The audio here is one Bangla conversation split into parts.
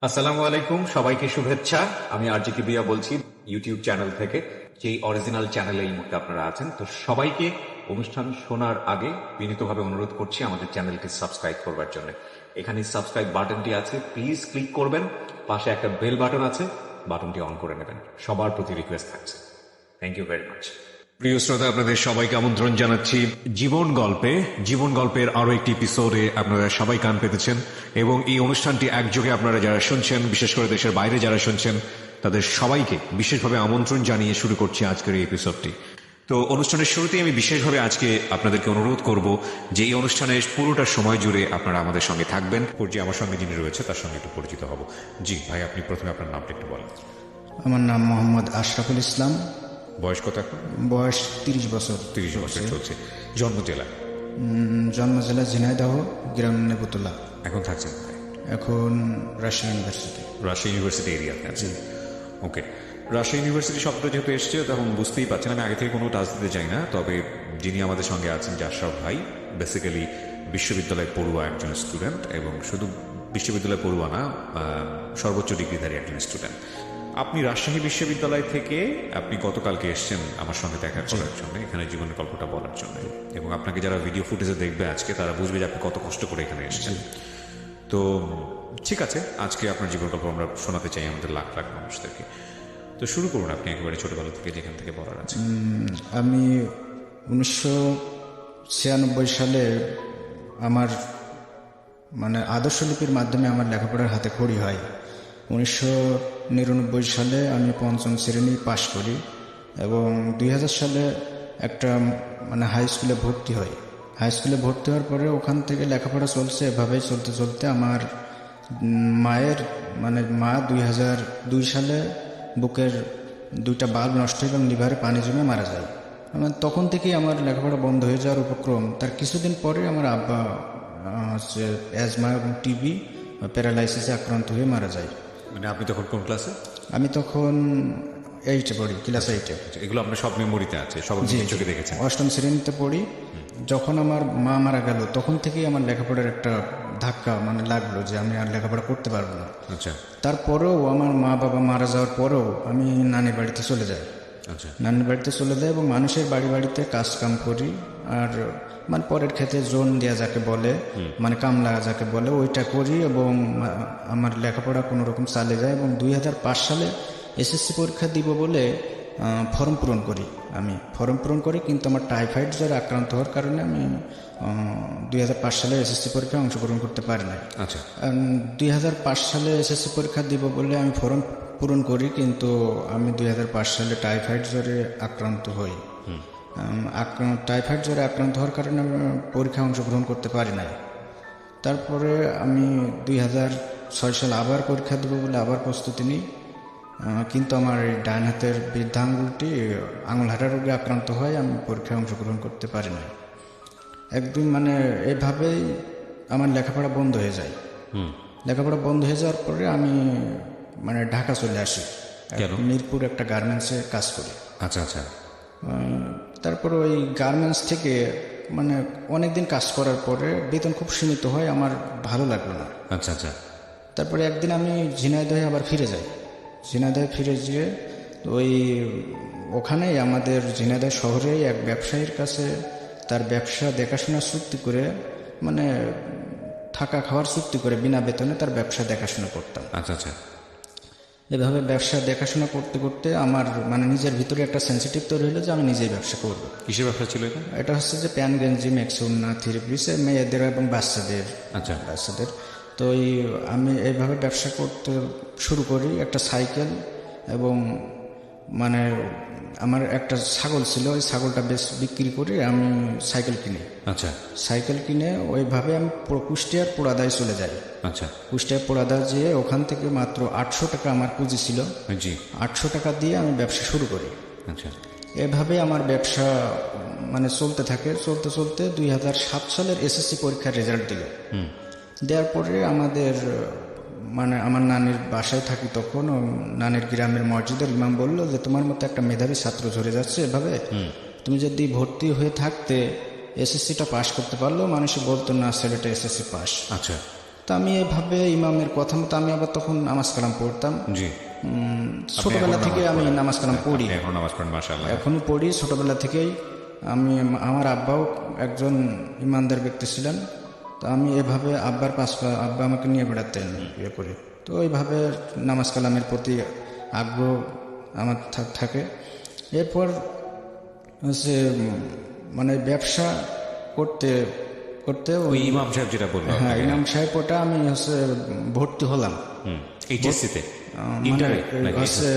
আসসালামু আলাইকুম, সবাইকে শুভেচ্ছা। আমি আরজি কিবরিয়া বলছি ইউটিউব চ্যানেল থেকে, যেই অরিজিনাল চ্যানেলে এই মুহূর্তে আপনারা আছেন। তো সবাইকে অনুষ্ঠান শোনার আগে বিনীতভাবে অনুরোধ করছি আমাদের চ্যানেলকে সাবস্ক্রাইব করবার জন্য। এখানে সাবস্ক্রাইব বাটনটি আছে, প্লিজ ক্লিক করবেন। পাশে একটা বেল বাটন আছে, বাটনটি অন করে নেবেন। সবার প্রতি রিকোয়েস্ট থাকছে। Thank you very much. প্রিয় শ্রোতা, আপনাদের সবাইকে আমন্ত্রণ জানাচ্ছি জীবন গল্পের আরো একটি এপিসোডে আপনারা সবাই কান পেতেছেন, এবং এই অনুষ্ঠানটি একযোগে আপনারা যারা শুনছেন, বিশেষ করে দেশের বাইরে যারা শুনছেন, তাদের সবাইকে বিশেষভাবে আমন্ত্রণ জানিয়ে শুরু করছি আজকের এই এপিসোডটি। তো অনুষ্ঠানের শুরুতেই আমি বিশেষভাবে আজকে আপনাদেরকে অনুরোধ করব যে এই অনুষ্ঠানের পুরোটা সময় জুড়ে আপনারা আমাদের সঙ্গে থাকবেন। যে আমার সঙ্গে যিনি রয়েছে তার সঙ্গে একটু পরিচিত হব। জি ভাই, আপনি প্রথমে আপনার নামটা একটু বলেন। আমার নাম মোহাম্মদ আশরাফুল ইসলাম। বয়স কত এখন? বয়স 30 বছর। 30 বছর চলছে। জন্ম জেলা? জন্ম জেলা ঝিনাইদহ, গ্রাম নেবুতুল্লাহ। এখন থাকছেন কোথায়? এখন রাজশাহী ইউনিভার্সিটি। রাজশাহী ইউনিভার্সিটি এরিয়াতে আছে। ওকে, রাজশাহী ইউনিভার্সিটি শব্দ যেহেতু এসছে তখন বুঝতেই পারছেন আমি আগে থেকে কোনো টাচ দিতে চাই না, তবে যিনি আমাদের সঙ্গে আছেন যে আশরাফ ভাই, বেসিক্যালি বিশ্ববিদ্যালয় পড়ুয়া একজন স্টুডেন্ট, এবং শুধু বিশ্ববিদ্যালয় পড়ুয়া না, সর্বোচ্চ ডিগ্রিধারী একজন স্টুডেন্ট। আপনি রাজশাহী বিশ্ববিদ্যালয় থেকে আপনি গতকালকে এসছেন আমার সঙ্গে দেখা করার জন্য, এখানে জীবনের গল্পটা বলার জন্য, এবং আপনাকে যারা ভিডিও ফুটেজে দেখবে আজকে তারা বুঝবে যে আপনি কত কষ্ট করে এখানে এসছেন। তো ঠিক আছে, আজকে আপনার জীবন গল্প আমরা শোনাতে চাই আমাদের লাখ লাখ মানুষদেরকে। তো শুরু করুন আপনি একেবারে ছোটবেলা থেকে, যেখান থেকে বলার আছে। আমি 1996 সালে আমার আদর্শ লিপির মাধ্যমে আমার লেখাপড়ার হাতে খড়ি হয়। 1999 সালে আমি 5ম শ্রেণী পাশ করি, এবং 2000 সালে একটা হাই স্কুলে ভর্তি হই। হাই স্কুলে ভর্তি হওয়ার পরে ওখান থেকে লেখাপড়া চলছে। এভাবেই চলতে চলতে আমার মায়ের মা 2002 সালে বুকের 2টা বাল্ব নষ্ট হয়ে এবং লিভারে পানি জমে মারা যায়। তখন থেকেই আমার লেখাপড়া বন্ধ হয়ে যাওয়ার উপক্রম। তার কিছুদিন পরে আমার আব্বা অ্যাজমা এবং টিবি প্যারালাইসিসে আক্রান্ত হয়ে মারা যায়। আপনি তখন কোন ক্লাসে? আমি তখন 8-এ পড়ি, ক্লাস 8-এ। এগুলো আপনার সব মেমোরিতে আছে, সব চোখে দেখেছেন? 8ম শ্রেণীতে পড়ি। যখন আমার মা মারা গেল তখন থেকেই আমার লেখাপড়ার একটা ধাক্কা লাগলো যে আমি আর লেখাপড়া করতে পারবো না। আচ্ছা। তারপরেও আমার মা বাবা মারা যাওয়ার পরেও আমি নানির বাড়িতে চলে যাই। আচ্ছা। নানির বাড়িতে চলে যাই এবং মানুষের বাড়িতে কাজ কাম করি। আর পরের ক্ষেত্রে জোন দেওয়া যাকে বলে, কামলা যাকে বলে, ওইটা করি, এবং আমার লেখাপড়া কোনো রকম চালিয়ে যায়। এবং 2005 সালে এসএসসি পরীক্ষা দিব বলে ফর্ম পূরণ করি। আমি ফর্ম পূরণ করি, কিন্তু আমার টাইফয়েড জ্বরে আক্রান্ত হওয়ার কারণে আমি 2005 সালে এসএসসি পরীক্ষায় অংশগ্রহণ করতে পারি না। আচ্ছা। 2005 সালে এসএসসি পরীক্ষা দিব বলে আমি ফর্ম পূরণ করি, কিন্তু আমি 2005 সালে টাইফয়েড জ্বরে আক্রান্ত হই। টাইফয়েড জ্বরে আক্রান্ত হওয়ার কারণে আমি পরীক্ষায় অংশগ্রহণ করতে পারি না। তারপরে আমি 2006 সালে আবার পরীক্ষা দেবো বলে আবার প্রস্তুতি নিই, কিন্তু আমার এই ডান হাতের বৃদ্ধাঙ্গুলটি আঙুলহাটা রোগে আক্রান্ত হয়, আমি পরীক্ষায় অংশগ্রহণ করতে পারি না। একদিন এইভাবেই আমার লেখাপড়া বন্ধ হয়ে যায়। লেখাপড়া বন্ধ হয়ে যাওয়ার পরে আমি ঢাকা চলে আসি। মিরপুর একটা গার্মেন্টসে কাজ করি। আচ্ছা আচ্ছা। তারপর ওই গার্মেন্টস থেকে অনেকদিন কাজ করার পরে বেতন খুব সীমিত হয়, আমার ভালো লাগলো না। আচ্ছা আচ্ছা। তারপরে একদিন আমি ঝিনাইদহে আবার ফিরে যাই। ঝিনাইদহে ফিরে গিয়ে ওখানেই আমাদের ঝিনাইদহ শহরেই এক ব্যবসায়ীর কাছে তার ব্যবসা দেখাশোনার চুক্তি করে, থাকা খাওয়ার চুক্তি করে বিনা বেতনে তার ব্যবসা দেখাশোনা করতাম। আচ্ছা আচ্ছা। এভাবে ব্যবসা দেখাশোনা করতে করতে আমার নিজের ভিতরে একটা সেন্সিটিভ তৈরি হলো যে আমি নিজেই ব্যবসা করবো। কিসের ব্যবসা ছিল এটা? এটা হচ্ছে যে প্যান গেঞ্জি, ম্যাক্সুনা, থ্রি পিস, মেয়েদের এবং বাচ্চাদের। আচ্ছা। বাচ্চাদের। তো আমি এইভাবে ব্যবসা করতে শুরু করি। একটা সাইকেল এবং আমার একটা ছাগল ছিল, ওই ছাগলটা বেশ বিক্রি করে আমি সাইকেল কিনি। আচ্ছা। সাইকেল কিনে ওইভাবে আমি কুষ্টিয়ার পোড়াদায় চলে যাই। আচ্ছা। কুষ্টিয়ার পোড়াদা যেয়ে ওখান থেকে মাত্র 800 টাকা আমার পুঁজি ছিল। জি। 800 টাকা দিয়ে আমি ব্যবসা শুরু করি। আচ্ছা। এভাবে আমার ব্যবসা চলতে থাকে। চলতে চলতে 2007 সালের এসএসসি পরীক্ষার রেজাল্ট দিল। দেওয়ার পরে আমাদের আমার নানির বাসায় থাকি তখন, নানির গ্রামের মসজিদের ইমাম বলল যে তোমার মতো একটা মেধাবী ছাত্র ঝরে যাচ্ছে, এভাবে তুমি যদি ভর্তি হয়ে থাকতে এসএসসিটা পাশ করতে পারলো, মানুষে বলতো না ছেলেটা এসএসসি পাস। আচ্ছা। তো আমি এভাবে ইমামের কথা মতো আমি আবার তখন নামাজ কালাম পড়তাম। জি। ছোটবেলা থেকে আমি নামাজ কালাম পড়ি, এখন নামাজ পড়েন, মাশাআল্লাহ। এখনো পড়ি ছোটবেলা থেকেই। আমার আব্বাও একজন ইমানদার ব্যক্তি ছিলেন, তো আমি এভাবে আব্বা আমাকে নিয়ে বেড়াতেন ইয়ে করে, তো ওইভাবে নামাজ কালামের প্রতি আগ্রহ আমার থাকে। এরপর হচ্ছে মানে ব্যবসা করতে করতে ওই ইমাম সাহেব যেটা বললেন, হ্যাঁ ইমাম সাহেব, ওটা আমি হচ্ছে ভর্তি হলাম এইচএসসি তে, মানে হচ্ছে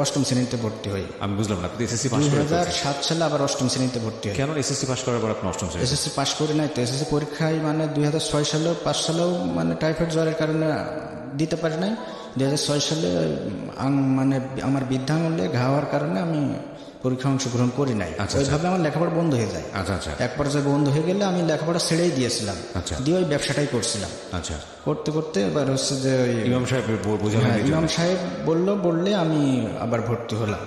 8ম শ্রেণীতে ভর্তি হই। আমি বুঝলাম না, আপনি এসএসসি পাস করেছেন 2007 সালে আবার 8ম শ্রেণীতে ভর্তি হই। কেন? এসএসসি পাস করার পর আপনি 8ম শ্রেণী? এসএসসি পাস করি নাই তো, এসএসসি পরীক্ষায় মানে 2006 সালেও 5 সালেও মানে টাইফয়েড জ্বরের কারণে দিতে পারি নাই। 2006 সালে মানে আমার বৃদ্ধাঙ্গুলে ঘা হওয়ার কারণে আমি পরীক্ষা অংশগ্রহণ করি নাই। ওইভাবে আমার লেখাপড়া বন্ধ হয়ে যায়। আচ্ছা আচ্ছা। এক পর্যায়ে বন্ধ হয়ে গেলে আমি লেখাপড়া ছেড়েই দিয়েছিলাম, দিয়ে ওই ব্যবসাটাই করছিলাম। আচ্ছা। করতে করতে এবার হচ্ছে যে ইমাম সাহেব বোঝালেন, ইমাম সাহেব বললে আমি আবার ভর্তি হলাম।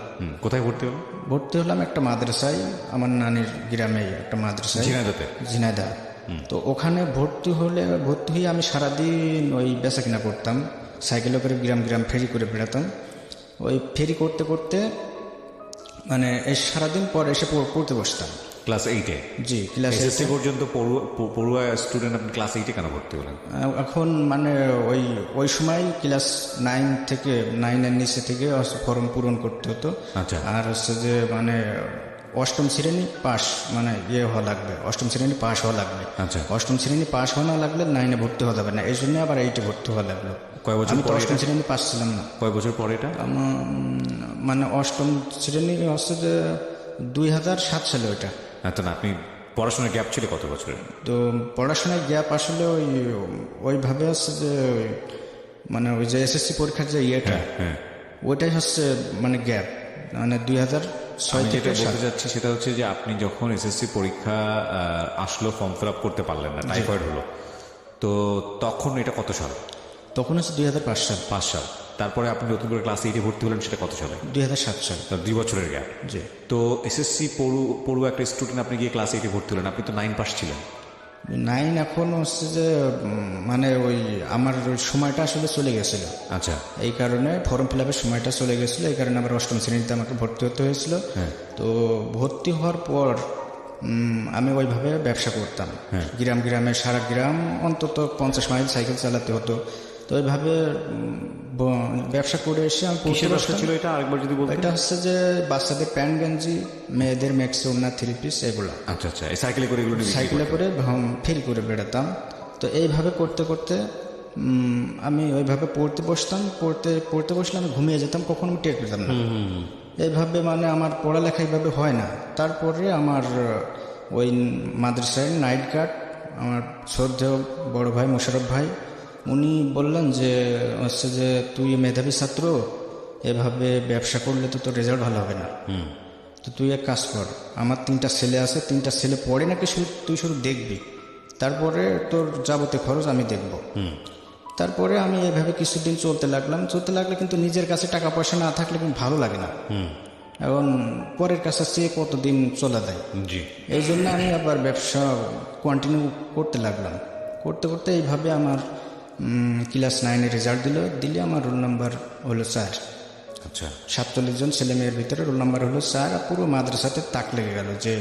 কোথায় ভর্তি হলো? ভর্তি হলাম একটা মাদ্রাসায়, আমার নানির গ্রামে একটা মাদ্রাসায়, ঝিনাইদহ। তো ওখানে ভর্তি হয়ে আমি সারাদিন ওই বেচা কিনা করতাম, সাইকেলে করে গ্রাম ফেরি করে বেড়াতাম। ওই ফেরি করতে করতে মানে এই সারাদিন পর এসে পড়তে বসতাম ক্লাস 8-এ। জি, ক্লাস 8 পর্যন্ত পড়ুয়া স্টুডেন্ট। আপনি ক্লাস 8-এ কেন ভর্তি হলেন? এখন মানে ওই সময় ক্লাস 9 থেকে 9-এর নিচে থেকে ফর্ম পূরণ করতে হতো। আচ্ছা। আর হচ্ছে যে মানে 8ম শ্রেণী পাস মানে হওয়া লাগবে, 8ম শ্রেণী পাস হওয়া লাগবে। আচ্ছা। 8ম শ্রেণী পাস হওয়া না লাগলে 9-এ ভর্তি হওয়া যাবে না, এই জন্য আবার 8-এ ভর্তি হওয়া লাগলো। কয় বছর আমি তো পরে? 8ম শ্রেণী পাস ছিলাম না। কয় বছর পরে এটা? মানে 8ম শ্রেণী হচ্ছে যে 2007 সালে ওইটা। তো না, আপনি পড়াশোনার গ্যাপ ছিল কত বছরের? তো পড়াশোনার গ্যাপ আসলে ওইভাবে হচ্ছে যে মানে ওই যে এসএসসি পরীক্ষার যে ইয়েটা, ওইটাই হচ্ছে মানে গ্যাপ, মানে 2006 থেকে। যেটা বলতে চাচ্ছি সেটা হচ্ছে যে আপনি যখন এসএসসি পরীক্ষা আসলো, ফর্ম ফিল আপ করতে পারলেন না, টাইফয়েড হলো, তো তখন এটা কত সাল? তখন হচ্ছে 2005 সাল। 5 সাল। তারপরে আপনি নতুন করে ক্লাস 8-এ ভর্তি হলেন, সেটা কত সালে? 2007 সাল। 2 বছরের গ্যাপ। জি। তো এসএসসি পড়ুয়া একটা স্টুডেন্ট, আপনি গিয়ে ক্লাস 8-এ ভর্তি হলেন, আপনি তো 9 পাস ছিলেন। 9 এখন হচ্ছে যে মানে ওই আমার সময়টা আসলে চলে গেছিল। আচ্ছা। এই কারণে ফর্ম ফিল আপের সময়টা চলে গেছিল, এই কারণে আমার 8ম শ্রেণীতে আমাকে ভর্তি হতে হয়েছিল। তো ভর্তি হওয়ার পর আমি ওইভাবে ব্যবসা করতাম, গ্রামে সারা গ্রাম অন্তত 50 মাইল সাইকেল চালাতে হতো। তো ওইভাবে ব্যবসা করে এসে আমি কিসের ব্যবসা ছিল এটা আরেকবার যদি বলতেন? এটা হচ্ছে যে বাচ্চাদের প্যান্ট গেঞ্জি, মেয়েদের ম্যাক্সি ওড়না, 3 পিস, এগুলো। আচ্ছা আচ্ছা। এই সাইকেলে করে এগুলো সাইকেলে করে ফেরি করে বেড়াতাম। তো এইভাবে করতে করতে আমি ওইভাবে পড়তে বসলে আমি ঘুমিয়ে যেতাম, কখনো আমি টের পেতাম না। এইভাবে মানে আমার পড়ালেখা এইভাবে হয় না। তারপরে আমার ওই মাদ্রাসায় নাইট গার্ড, আমার শ্রদ্ধেয় বড় ভাই মোশারফ ভাই, উনি বললেন যে হচ্ছে যে তুই মেধাবী ছাত্র, এভাবে ব্যবসা করলে তো তোর রেজাল্ট ভালো হবে না, তো তুই এক কাজ কর, আমার 3টা ছেলে আছে, 3টা ছেলে পড়ে নাকি তুই শুধু দেখবি, তারপরে তোর যাবতীয় খরচ আমি দেখব। তারপরে আমি এভাবে কিছুদিন চলতে লাগলে কিন্তু নিজের কাছে টাকা পয়সা না থাকলে কিন্তু ভালো লাগে না, এখন পরের কাছে চেয়ে কতদিন চলে যায়। এই জন্য আমি আবার ব্যবসা কন্টিনিউ করতে লাগলাম। করতে এইভাবে আমার ক্লাস 9-এ রেজাল্ট দিলে আমার রোল নাম্বার হলো 4। আচ্ছা। 47 জন ছেলে মেয়ের ভিতরে রোল নাম্বার হলো 4। আর পুরো মাদ্রাসাতে তাক লেগে গেল যে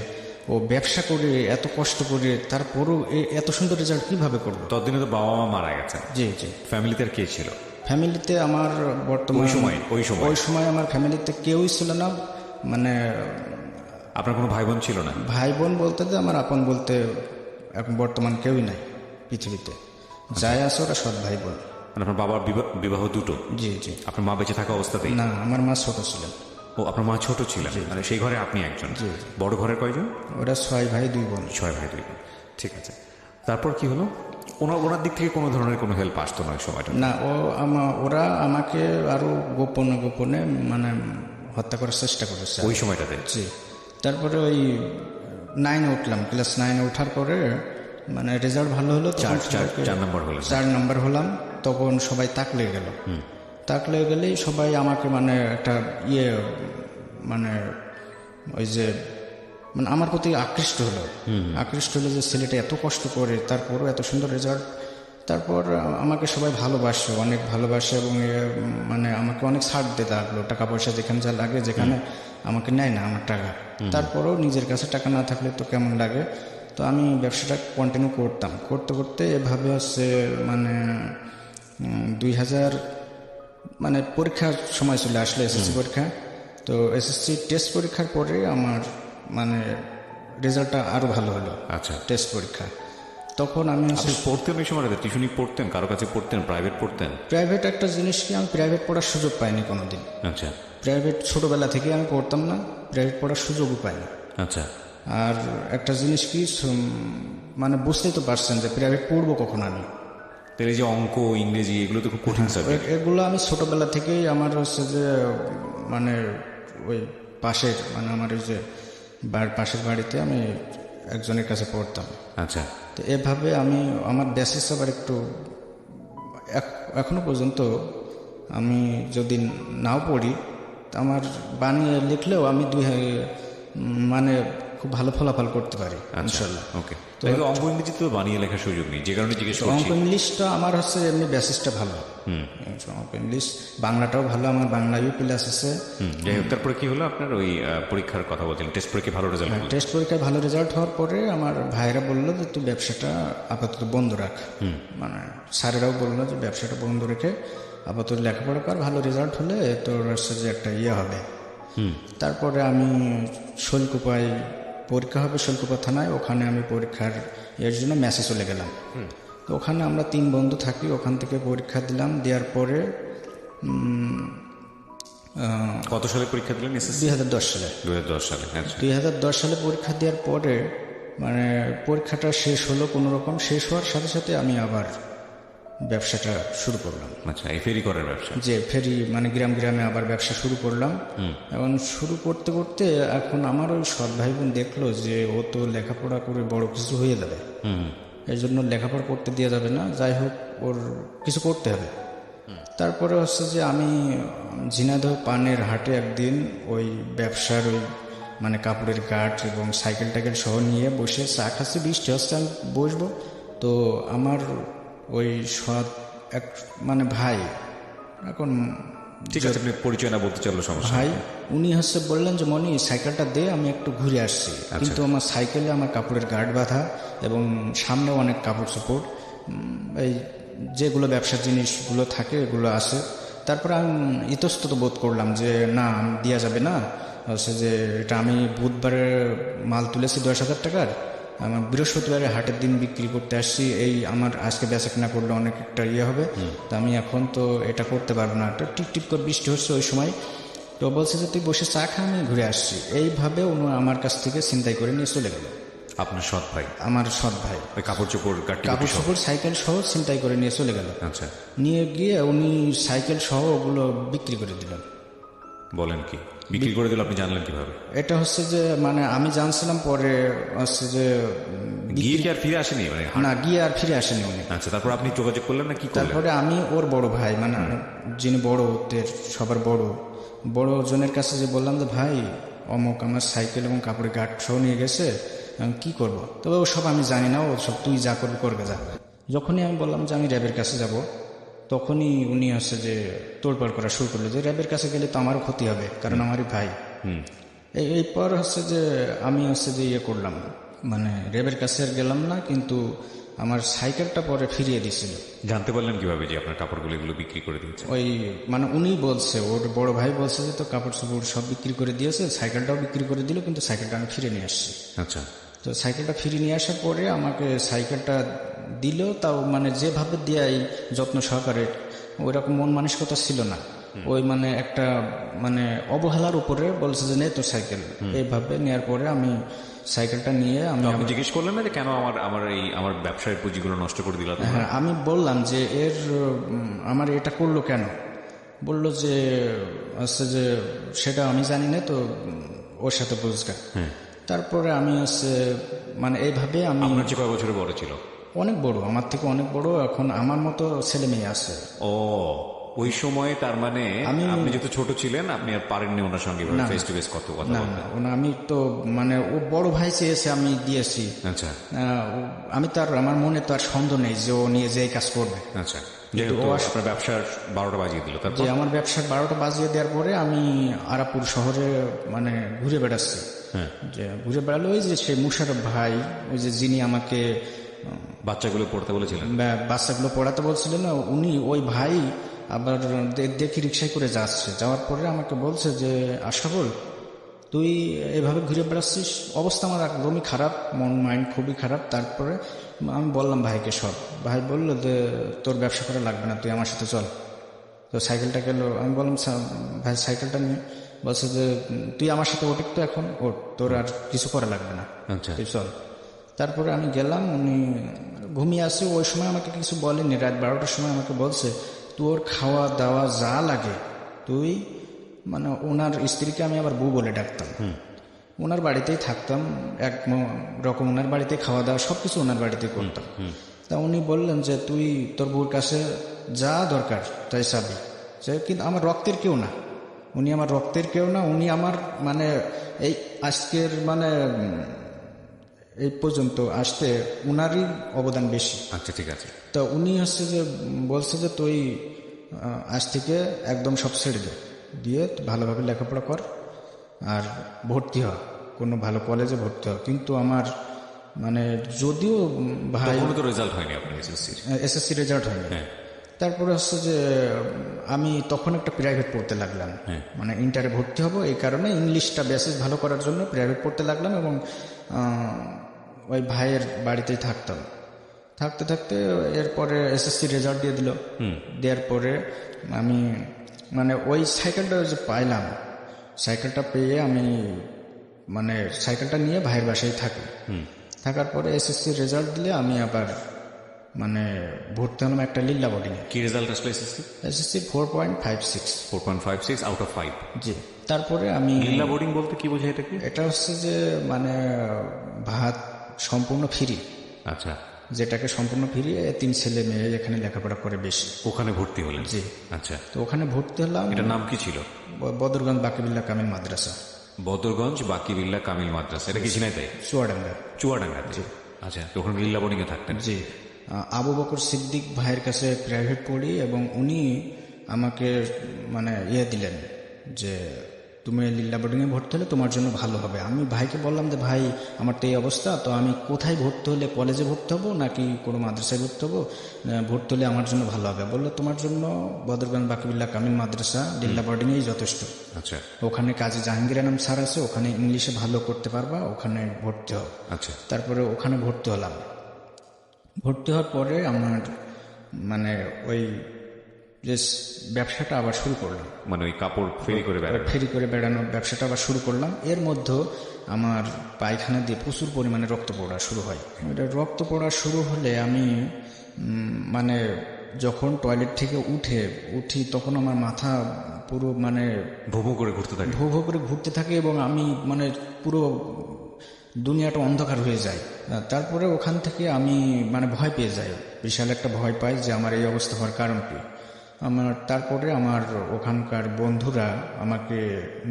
ও ব্যবসা করে এত কষ্ট করে তারপরও এত সুন্দর রেজাল্ট কিভাবে করবো। ততদিনে তো বাবা মা মারা গেছে। জি জি। ফ্যামিলিতে আর কে ছিল? ফ্যামিলিতে আমার বর্তমানে ওই সময় আমার ফ্যামিলিতে কেউই ছিল না। মানে আপনার কোনো ভাই বোন ছিল না? ভাই বোন বলতে যে আমার আপন বলতে এখন বর্তমান কেউই নাই পৃথিবীতে, যাই আছে ওরা সব ভাই বোন। মানে আপনার বাবার বিবাহ 2টো? জি জি। আপনার মা বেঁচে থাকা অবস্থাতেই? না, আমার মা ছোট ছিলেন। ও, আপনার মা ছোট ছিলেন, মানে সেই ঘরে আপনি একজন? জি। বড় ঘরের কয়জন? ওরা 6 ভাই 2 বোন। 6 ভাই 2 বোন। ঠিক আছে। তারপর কি হলো? ওনার দিক থেকে কোনো ধরনের কোনো হেল্প আসতো না ওই সময়টা? না, ওরা আমাকে আরো গোপনে মানে হত্যা করার চেষ্টা করেছে ওই সময়টাতে? জি। তারপরে ওই 9-এ উঠলাম, ক্লাস 9-এ ওঠার পরে মানে রেজাল্ট ভালো হলো, 4 নম্বর হলো। 4 নম্বর হলাম, তখন সবাই তাক লেগে গেল। তাক লেগে গেলেই সবাই আমাকে মানে একটা মানে ওই যে মানে আমার প্রতি আকৃষ্ট হলো যে ছেলেটা এত কষ্ট করে তারপরও এত সুন্দর রেজাল্ট, তারপর আমাকে সবাই ভালোবাসে, অনেক ভালোবাসে এবং মানে আমাকে অনেক ছাড় দিতে লাগলো, টাকা পয়সা যেখানে যা লাগে, যেখানে আমাকে নেয় না আমার টাকা। তারপরেও নিজের কাছে টাকা না থাকলে তো কেমন লাগে, তো আমি ব্যবসাটা কন্টিনিউ করতাম। করতে করতে এভাবে হচ্ছে মানে 2000 মানে পরীক্ষার সময় চলে আসলো, এসএসসি পরীক্ষা। তো এসএসসি টেস্ট পরীক্ষার পরে আমার মানে রেজাল্টটা আরও ভালো হলো। আচ্ছা, টেস্ট পরীক্ষা তখন আমি আপনি পড়তেন ওই সময়? টিউশনি পড়তেন, কারো কাছে পড়তেন, প্রাইভেট পড়তেন? প্রাইভেট একটা জিনিস কি, আমি প্রাইভেট পড়ার সুযোগ পাইনি কোনোদিন। আচ্ছা প্রাইভেট ছোটোবেলা থেকে আমি পড়তাম না, প্রাইভেট পড়ার সুযোগও পাইনি। আচ্ছা। আর একটা জিনিস কি মানে বুঝতেই তো পারছেন যে প্রাইভেট পড়বো কখন আমি। তাহলে এই যে অঙ্ক, ইংরেজি, এগুলো তো খুব কঠিন সাবজেক্ট। এগুলো আমি ছোটোবেলা থেকেই আমার হচ্ছে যে মানে ওই পাশের মানে আমার ওই যে পাশের বাড়িতে আমি একজনের কাছে পড়তাম। আচ্ছা। তো এভাবে আমি আমার বেসিস আবার একটু এখনো পর্যন্ত আমি যদি নাও পড়ি, তা আমার বানিয়ে লিখলেও আমি মানে খুব ভালো ফলাফল করতে পারি ইনশাল্লাহ। ওকে। তো অঙ্ক ইংরেজি তো বানিয়ে লেখার সুযোগ নেই, যে কারণে জিজ্ঞেস করছি। অঙ্ক ইংলিশটা আমার হচ্ছে এমনি বেসিসটা ভালো। অঙ্ক ইংলিশ বাংলাটাও ভালো, আমার বাংলা প্লাস আছে। যাই হোক, তারপরে কি হলো আপনার? ওই পরীক্ষার কথা বলছিলেন, টেস্ট পরীক্ষায় ভালো রেজাল্ট। টেস্ট পরীক্ষায় ভালো রেজাল্ট হওয়ার পরে আমার ভাইরা বললো যে তুই ব্যবসাটা আপাতত বন্ধ রাখ। মানে স্যারেরাও বললো যে ব্যবসাটা বন্ধ রেখে আপাতত লেখাপড়া কর, ভালো রেজাল্ট হলে তোর হচ্ছে যে একটা ইয়ে হবে। তারপরে আমি শৈলকুপায় পরীক্ষা হবে, শৈলকুপা থানায়, ওখানে আমি পরীক্ষার এর জন্য মেসে চলে গেলাম। তো ওখানে আমরা 3 বন্ধু থাকি, ওখান থেকে পরীক্ষা দিলাম। দেওয়ার পরে কত সালে পরীক্ষা দিলেন? 2010 সালে। 2010 সালে। আচ্ছা। 2010 সালে পরীক্ষা দেওয়ার পরে মানে পরীক্ষাটা শেষ হলো, কোনো রকম শেষ হওয়ার সাথে সাথে আমি আবার ব্যবসাটা শুরু করলাম। আচ্ছা, এই ফেরি করার ব্যবসা? যে ফেরি মানে গ্রামে আবার ব্যবসা শুরু করলাম। এখন শুরু করতে করতে এখন আমার ওই সৎ ভাই বোন দেখলো যে ও তো লেখাপড়া করে বড় কিছু হয়ে যাবে, এই জন্য লেখাপড়া করতে দেওয়া যাবে না, যাই হোক ওর কিছু করতে হবে। তারপরে হচ্ছে যে আমি ঝিনাইদহ পানের হাটে একদিন ওই ব্যবসার ওই মানে কাপড়ের গাঠ এবং সাইকেল টাইকেল সহ নিয়ে বসে চা খাচ্ছি, বৃষ্টি হচ্ছে, আমি বসবো। তো আমার ওই সৎ এক মানে ভাই, এখন ঠিক আছে, আপনি পরিচয় না বলতে চাইলো সমস্যা ভাই, উনি হচ্ছে বললেন যে মনি সাইকেলটা দে, আমি একটু ঘুরে আসছি। কিন্তু আমার সাইকেলে আমার কাপড়ের গার্ড বাঁধা এবং সামনেও অনেক কাপড় চোপড়, এই যেগুলো ব্যবসার জিনিসগুলো থাকে এগুলো আছে। তারপরে আমি ইতস্তত বোধ করলাম যে না, দেওয়া যাবে না, হচ্ছে যে এটা আমি বুধবারে মাল তুলেছি 10,000 টাকার, আমার বৃহস্পতিবারে হাটের দিন বিক্রি করতে আসছি, এই আমার আজকে বেচা কেনা করলে অনেক একটা ইয়ে হবে, তো আমি এখন তো এটা করতে পারবো না। একটা টিপ টিপ করে বৃষ্টি হচ্ছে ওই সময়। তো বলছে যে তুই বসে চা খা, আমি ঘুরে আসছি। এইভাবে উনি আমার কাছ থেকে ছিনতাই করে নিয়ে চলে গেল। আপনার সৎ ভাই? আমার সৎ ভাই। ওই কাপড় চোপড় সাইকেল সহ ছিনতাই করে নিয়ে চলে গেল। আচ্ছা। নিয়ে গিয়ে উনি সাইকেল সহ ওগুলো বিক্রি করে দিলেন। বলেন কি, বিক্রি করে দিল? আপনি জানলেন কিভাবে? এটা হচ্ছে যে মানে আমি জানছিলাম, পরে হচ্ছে যে গিয়ে কি আর ফিরে আসেনি? মানে না, গিয়ে আর ফিরে আসেনি উনি। আচ্ছা, তারপর আপনি যোগাযোগ করলেন না কি করলেন? তারপরে আমি ওর বড় ভাই মানে যিনি বড়, ওদের সবার বড় জনের কাছে যে বললাম যে ভাই অমুক আমার সাইকেল এবং কাপড়ের গাঠ সহ নিয়ে গেছে, আমি কি করব? তবে ও সব আমি জানি না, ও সব তুই যা করবি করবে যা। যখনই আমি বললাম যে আমি র্যাবের কাছে যাব, তখনই উনি হচ্ছে যে তোড়পাড় করা শুরু করলো যে র্যাবের কাছে গেলে তো আমারও ক্ষতি হবে, কারণ আমারই ভাই। এরপর হচ্ছে যে আমি হচ্ছে যে ইয়ে করলাম, মানে র্যাবের কাছে আর গেলাম না, কিন্তু আমার সাইকেলটা পরে ফিরিয়ে দিছিল। জানতে পারলেন কিভাবে যে আপনার কাপড়গুলো এগুলো বিক্রি করে দিয়েছে? ওই মানে উনি বলছে, ওর বড় ভাই বলছে যে তো কাপড় চোপড় সব বিক্রি করে দিয়েছে, সাইকেলটাও বিক্রি করে দিল, কিন্তু সাইকেলটা আমি ফিরে নিয়ে আসছি। আচ্ছা। তো সাইকেলটা ফিরে নিয়ে আসার পরে আমাকে সাইকেলটা দিল, তাও মানে যেভাবে দেয় যত্ন সহকারে, ওইরকম মন মানসিকতা ছিল না। ওই মানে একটা মানে অবহেলার উপরে বলছে যে নে তোর সাইকেল, এইভাবে নেওয়ার পরে আমি সাইকেলটা নিয়ে আমি জিজ্ঞেস করলেন না যে কেন আমার ব্যবসায়ের পুঁজিগুলো নষ্ট করে দিল? হ্যাঁ, আমি বললাম যে আমার এটা করলো কেন? বলল যে হচ্ছে যে সেটা আমি জানি না, তো ওর সাথে বুঝগা। তারপরে আমি হচ্ছে মানে এইভাবে আমি। আপনার চেয়ে কয় বছরের বড় ছিল? অনেক বড়, আমার থেকে অনেক বড়। এখন আমার মতো ছেলে মেয়ে আছে। ও ওই সময়ে তার মানে আপনি যেহেতু ছোট ছিলেন, আপনি আর পারেননি ওনার সঙ্গে ফেস টু ফেস কত কথা না বলতে। না আমি তো মানে ও বড় ভাই চেয়েছে আমি দিয়েছি। আচ্ছা আমি তার আমার মনে তো আর সন্দেহ নেই যে ও নিয়ে যে এই কাজ করবে। আচ্ছা, যেহেতু আপনার ব্যবসার 12টা বাজিয়ে দিল, তারপর যে আমার ব্যবসার 12টা বাজিয়ে দেওয়ার পরে আমি আরাপুর শহরে মানে ঘুরে বেড়াচ্ছি। যে ঘুরে বেড়ালো ওই যে সেই মুশারফ ভাই, ওই যে যিনি আমাকে বাচ্চাগুলো পড়তে বলেছিলেন, বাচ্চাগুলো পড়াতে বলছিলেন না, উনি ওই ভাই আবার দেখি রিক্সায় করে যাচ্ছে। যাওয়ার পরে আমাকে বলছে যে আশরাফুল, তুই এভাবে ঘুরে বেড়াচ্ছিস, অবস্থা আমার একদমই খারাপ, মন মাইন্ড খুবই খারাপ। তারপরে আমি বললাম ভাইকে সব। ভাই বলল যে তোর ব্যবসা করা লাগবে না, তুই আমার সাথে চল। তো সাইকেলটা গেল, আমি বললাম ভাই সাইকেলটা নিয়ে, বলছে যে তুই আমার সাথে ওঠ তো, এখন ওঠ, তোর আর কিছু করা লাগবে না, তুই চল। তারপরে আমি গেলাম, উনি ঘুমিয়ে আসছে। ওই সময় আমাকে কিছু বলেনি, রাত 12টার সময় আমাকে বলছে তোর খাওয়া দাওয়া যা লাগে তুই, মানে ওনার স্ত্রীকে আমি আবার বউ বলে ডাকতাম, ওনার বাড়িতেই থাকতাম, এক রকম ওনার বাড়িতে খাওয়া দাওয়া সবকিছু ওনার বাড়িতেই করতাম। তা উনি বললেন যে তুই তোর বউর কাছে যা দরকার তাই চাবি, যে কিন্তু আমার রক্তের কেউ না, উনি আমার রক্তের কেউ না, উনি আমার মানে এই আজকের মানে এই পর্যন্ত আসতে উনারই অবদান বেশি। আচ্ছা ঠিক আছে। তো উনি হচ্ছে যে বলছে যে তুই আজ থেকে একদম সব ছেড়ে দে, দিয়ে ভালোভাবে লেখাপড়া কর আর ভর্তি হ, কোনো ভালো কলেজে ভর্তি হ। কিন্তু আমার মানে যদিও ভাই কোনো তো রেজাল্ট হয়নি আপনার এসএসসি রেজাল্ট হয়নি, তারপরে হচ্ছে যে আমি তখন একটা প্রাইভেট পড়তে লাগলাম, মানে ইন্টারে ভর্তি হব, এই কারণে ইংলিশটা বেসিস ভালো করার জন্য প্রাইভেট পড়তে লাগলাম। এবং ওই ভাইয়ের বাড়িতেই থাকতাম, থাকতে থাকতে এরপরে এসএসসি রেজাল্ট দিয়ে দিল। দেওয়ার পরে আমি মানে ওই সাইকেলটা যে পাইলাম, সাইকেলটা পেয়ে আমি মানে সাইকেলটা নিয়ে ভাইয়ের বাসায় থাকি। থাকার পরে এসএসসি রেজাল্ট দিলে আমি আবার মানে ভর্তি হলাম একটা লিল্লা বোর্ডিংয়ে। কি রেজাল্ট আসলো এসএসসি? এসএসসি 4.56। 4.56 out of 5। জি। তারপরে আমি লিল্লা বোর্ডিং বলতে কি বোঝায় এটা? কি এটা হচ্ছে যে মানে ভাত সম্পূর্ণ ফ্রি। আচ্ছা, যেটাকে সম্পূর্ণ ফ্রি, 3 ছেলে মেয়ে এখানে লেখাপড়া করে বেশি। ওখানে ভর্তি হলেন? জি। আচ্ছা, তো ওখানে ভর্তি হলাম। এটার নাম কি ছিল? বদরগঞ্জ বাকিবিল্লাহ কামিল মাদ্রাসা। বদরগঞ্জ বাকিবিল্লাহ কামিল মাদ্রাসা, এটা কি ঝিনাইদহে? চুয়াডাঙ্গা। চুয়াডাঙ্গাতে। আচ্ছা, তো ওখানে লিল্লা বোর্ডিং এ থাকতেন? জি। আবু বকর সিদ্দিক ভাইয়ের কাছে প্রাইভেট পড়ি, এবং উনি আমাকে মানে দিলেন যে তুমি লিল্লা বোর্ডিংয়ে ভর্তি হলে তোমার জন্য ভালো হবে। আমি ভাইকে বললাম যে ভাই আমার তো এই অবস্থা, তো আমি কোথায় ভর্তি হলে, কলেজে ভর্তি হবো নাকি কোনো মাদ্রাসায় ভর্তি হবো, ভর্তি হলে আমার জন্য ভালো হবে? বললো তোমার জন্য বদরগঞ্জ বাকিবিল্লাহ কামিল মাদ্রাসা লিল্লা বোর্ডিংয়েই যথেষ্ট। আচ্ছা, ওখানে কাজী জাহাঙ্গীর আনাম স্যার আছে, ওখানে ইংলিশে ভালো করতে পারবা, ওখানে ভর্তি হও। আচ্ছা। তারপরে ওখানে ভর্তি হলাম। ভর্তি হওয়ার পরে আমার মানে ওই যে ব্যবসাটা আবার শুরু করলাম, মানে ওই কাপড় ফেরি করে বেড়ানোর ব্যবসাটা আবার শুরু করলাম। এর মধ্যে আমার পায়খানা দিয়ে প্রচুর পরিমাণে রক্ত পড়া শুরু হয়। এটা রক্ত পড়া শুরু হলে আমি মানে যখন টয়লেট থেকে উঠি তখন আমার মাথা পুরো মানে ভো ভো করে ঘুরতে থাকে, এবং আমি মানে পুরো দুনিয়াটা অন্ধকার হয়ে যায়। তারপরে ওখান থেকে আমি মানে ভয় পেয়ে যাই, বিশাল একটা ভয় পাই যে আমার এই অবস্থা হওয়ার কারণ কি। তারপরে আমার ওখানকার বন্ধুরা আমাকে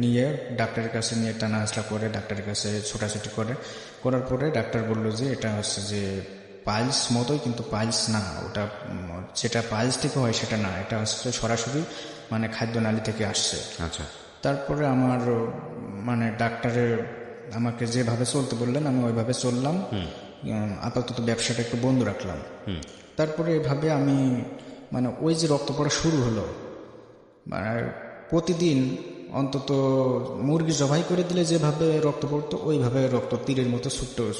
নিয়ে ডাক্তারের কাছে নিয়ে টানা হাসলা করে, ডাক্তারের কাছে ছোটাছুটি করার পরে ডাক্তার বলল যে এটা হচ্ছে যে পাইলস মতোই, কিন্তু পাইলস না, ওটা যেটা পাইলস থেকে হয় সেটা না, এটা হচ্ছে সরাসরি মানে খাদ্যনালী থেকে আসছে। আচ্ছা। তারপরে আমার মানে ডাক্তারের আমাকে যেভাবে চলতে বললেন আমি ওইভাবে চললাম। আপাতত ব্যবসাটা একটু বন্ধ রাখলাম। তারপরে এভাবে আমি মানে ওই যে রক্ত পড়া শুরু হলো, মানে প্রতিদিন অন্তত মুরগি জবাই করে দিলে যেভাবে রক্ত পড়তো ওইভাবে রক্ত তীরের মতো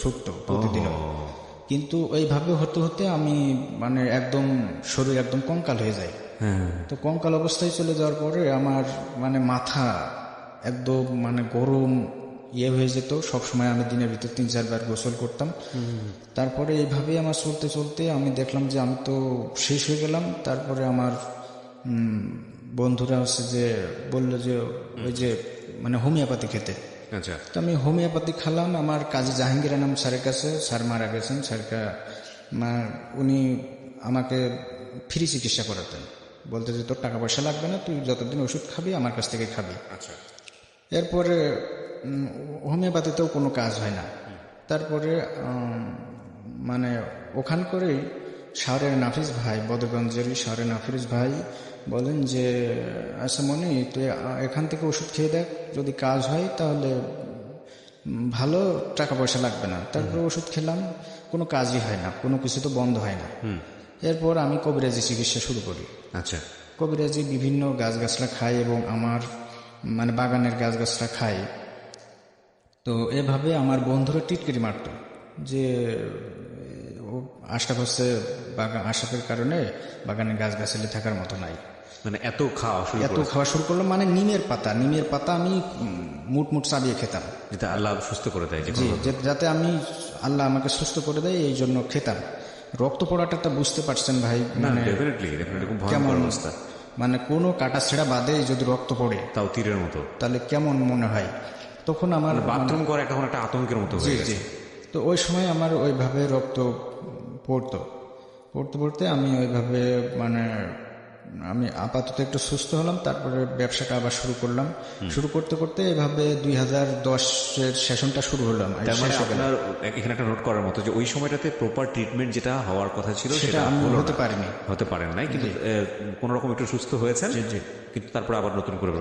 ছুটতো প্রতিদিন। কিন্তু ওইভাবে হতে হতে আমি মানে একদম শরীর একদম কঙ্কাল হয়ে যায়। তো কঙ্কাল অবস্থায় চলে যাওয়ার পরে আমার মানে মাথা একদম মানে গরম হয়ে যেত। সবসময় আমি দিনের ভিতর 3-4 বার গোসল করতাম। তারপরে এইভাবেই আমার চলতে চলতে আমি দেখলাম যে আমি তো শেষ হয়ে গেলাম। তারপরে আমার বন্ধুরা হচ্ছে যে বললো যে ওই যে মানে হোমিওপ্যাথি খেতে। আচ্ছা। তো আমি হোমিওপ্যাথি খেলাম আমার কাজী জাহাঙ্গীর আনাম স্যারের কাছে। স্যার মারা গেছেন, স্যারকে উনি আমাকে ফ্রি চিকিৎসা করাতেন। বলতে যে তোর টাকা পয়সা লাগবে না, তুই যতদিন ওষুধ খাবি আমার কাছ থেকে খাবি। আচ্ছা। এরপরে হোমিওপ্যাথিতেও কোনো কাজ হয় না। তারপরে মানে ওখান করেই শাহরের নাফিস ভাই, বদরগঞ্জেরই শাহরের নাফিস ভাই বলেন যে আচ্ছা মনি, তুই এখান থেকে ওষুধ খেয়ে দেখ, যদি কাজ হয় তাহলে ভালো, টাকা পয়সা লাগবে না। তারপরে ওষুধ খেলাম, কোনো কাজই হয় না, কোনো কিছু তো বন্ধ হয় না। এরপর আমি কবিরাজি চিকিৎসা শুরু করি। আচ্ছা। কবিরাজি বিভিন্ন গাছগাছরা খাই এবং আমার মানে বাগানের গাছগাছরা খাই। তো এভাবে আমার বন্ধুরা টিটকিরি মারত যে ও আশরাফ হচ্ছে আশরাফের কারণে বাগানের গাছগাছালি থাকার মতো নাই। মানে এত খাওয়া শুরু করলাম, মানে নিমের পাতা আমি মুট চাবিয়ে খেতাম, যেটা আল্লাহ সুস্থ করে দেয়, জি, যাতে আমি আল্লাহ আমাকে সুস্থ করে দেয়, এই জন্য খেতাম। রক্ত পড়াটা তো বুঝতে পারছেন ভাই, মানে কেমন অবস্থা, মানে কোনো কাটা ছেঁড়া বাদে যদি রক্ত পড়ে তাও তীরের মতো, তাহলে কেমন মনে হয়। তখন আমার বাথরুম করা এখন একটা আতঙ্কের মতো হয়ে গেছে। তো ওই সময় আমার ওইভাবে রক্ত পড়তে আমি ওইভাবে মানে আমি আপাতত একটু সুস্থ হলাম। তারপরে ব্যবসাটা আবার শুরু করলাম। শুরু করতে এভাবে 2010-এর সেশনটা শুরু হলাম। আপনার এখানে একটা নোট করার মতো যে ওই সময়টাতে প্রপার ট্রিটমেন্ট যেটা হওয়ার কথা ছিল সেটা হতে পারেন নাই, কিন্তু কোন রকম একটু সুস্থ হয়েছেন, কিন্তু তারপর আবার নতুন করে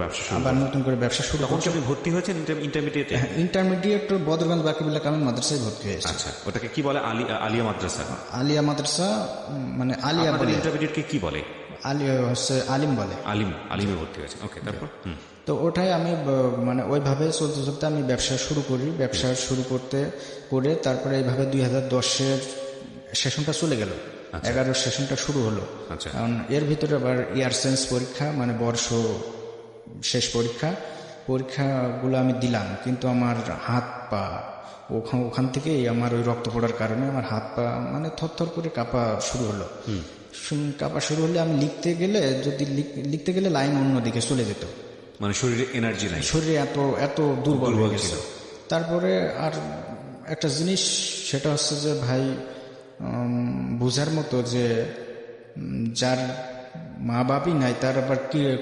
ব্যবসা শুরু তখন আপনি ভর্তি হয়েছেন ইন্টারমিডিয়েট বদরগঞ্জ বাকিবুল্লাহ কামিল মাদ্রাসায় ভর্তি হয়েছে। আচ্ছা, ওটাকে কি বলে? আলিয়া মাদ্রাসা, মানে আলিয়া বলে। ইন্টারমিডিয়েটকে কি বলে? আলিয়া হচ্ছে আলিম বলে। আলিমে ভর্তি হয়েছে। ওকে, তারপর? তো ওটাই আমি মানে ওইভাবে চলতে আমি ব্যবসা শুরু করি। ব্যবসা শুরু করে তারপরে এইভাবে 2010-এর সেশনটা চলে গেল, 11 সেশনটা শুরু হলো। কারণ এর ভিতরে আবার ইয়ার চেঞ্জ পরীক্ষা, মানে বর্ষ শেষ পরীক্ষাগুলো আমি দিলাম, কিন্তু আমার হাত পা ওখান থেকেই আমার ওই রক্ত পড়ার কারণে আমার হাত পা মানে থরথর করে কাঁপা শুরু হলো। আমি লিখতে গেলে লাইন অন্যদিকে চলে যেত, মানে শরীরে এনার্জি নাই, শরীরে এত দুর্বল হয়ে গেছিল। তারপরে আর একটা জিনিস, সেটা হচ্ছে যে ভাই বোঝার মতো যে যার মা বাপই নাই তার আবার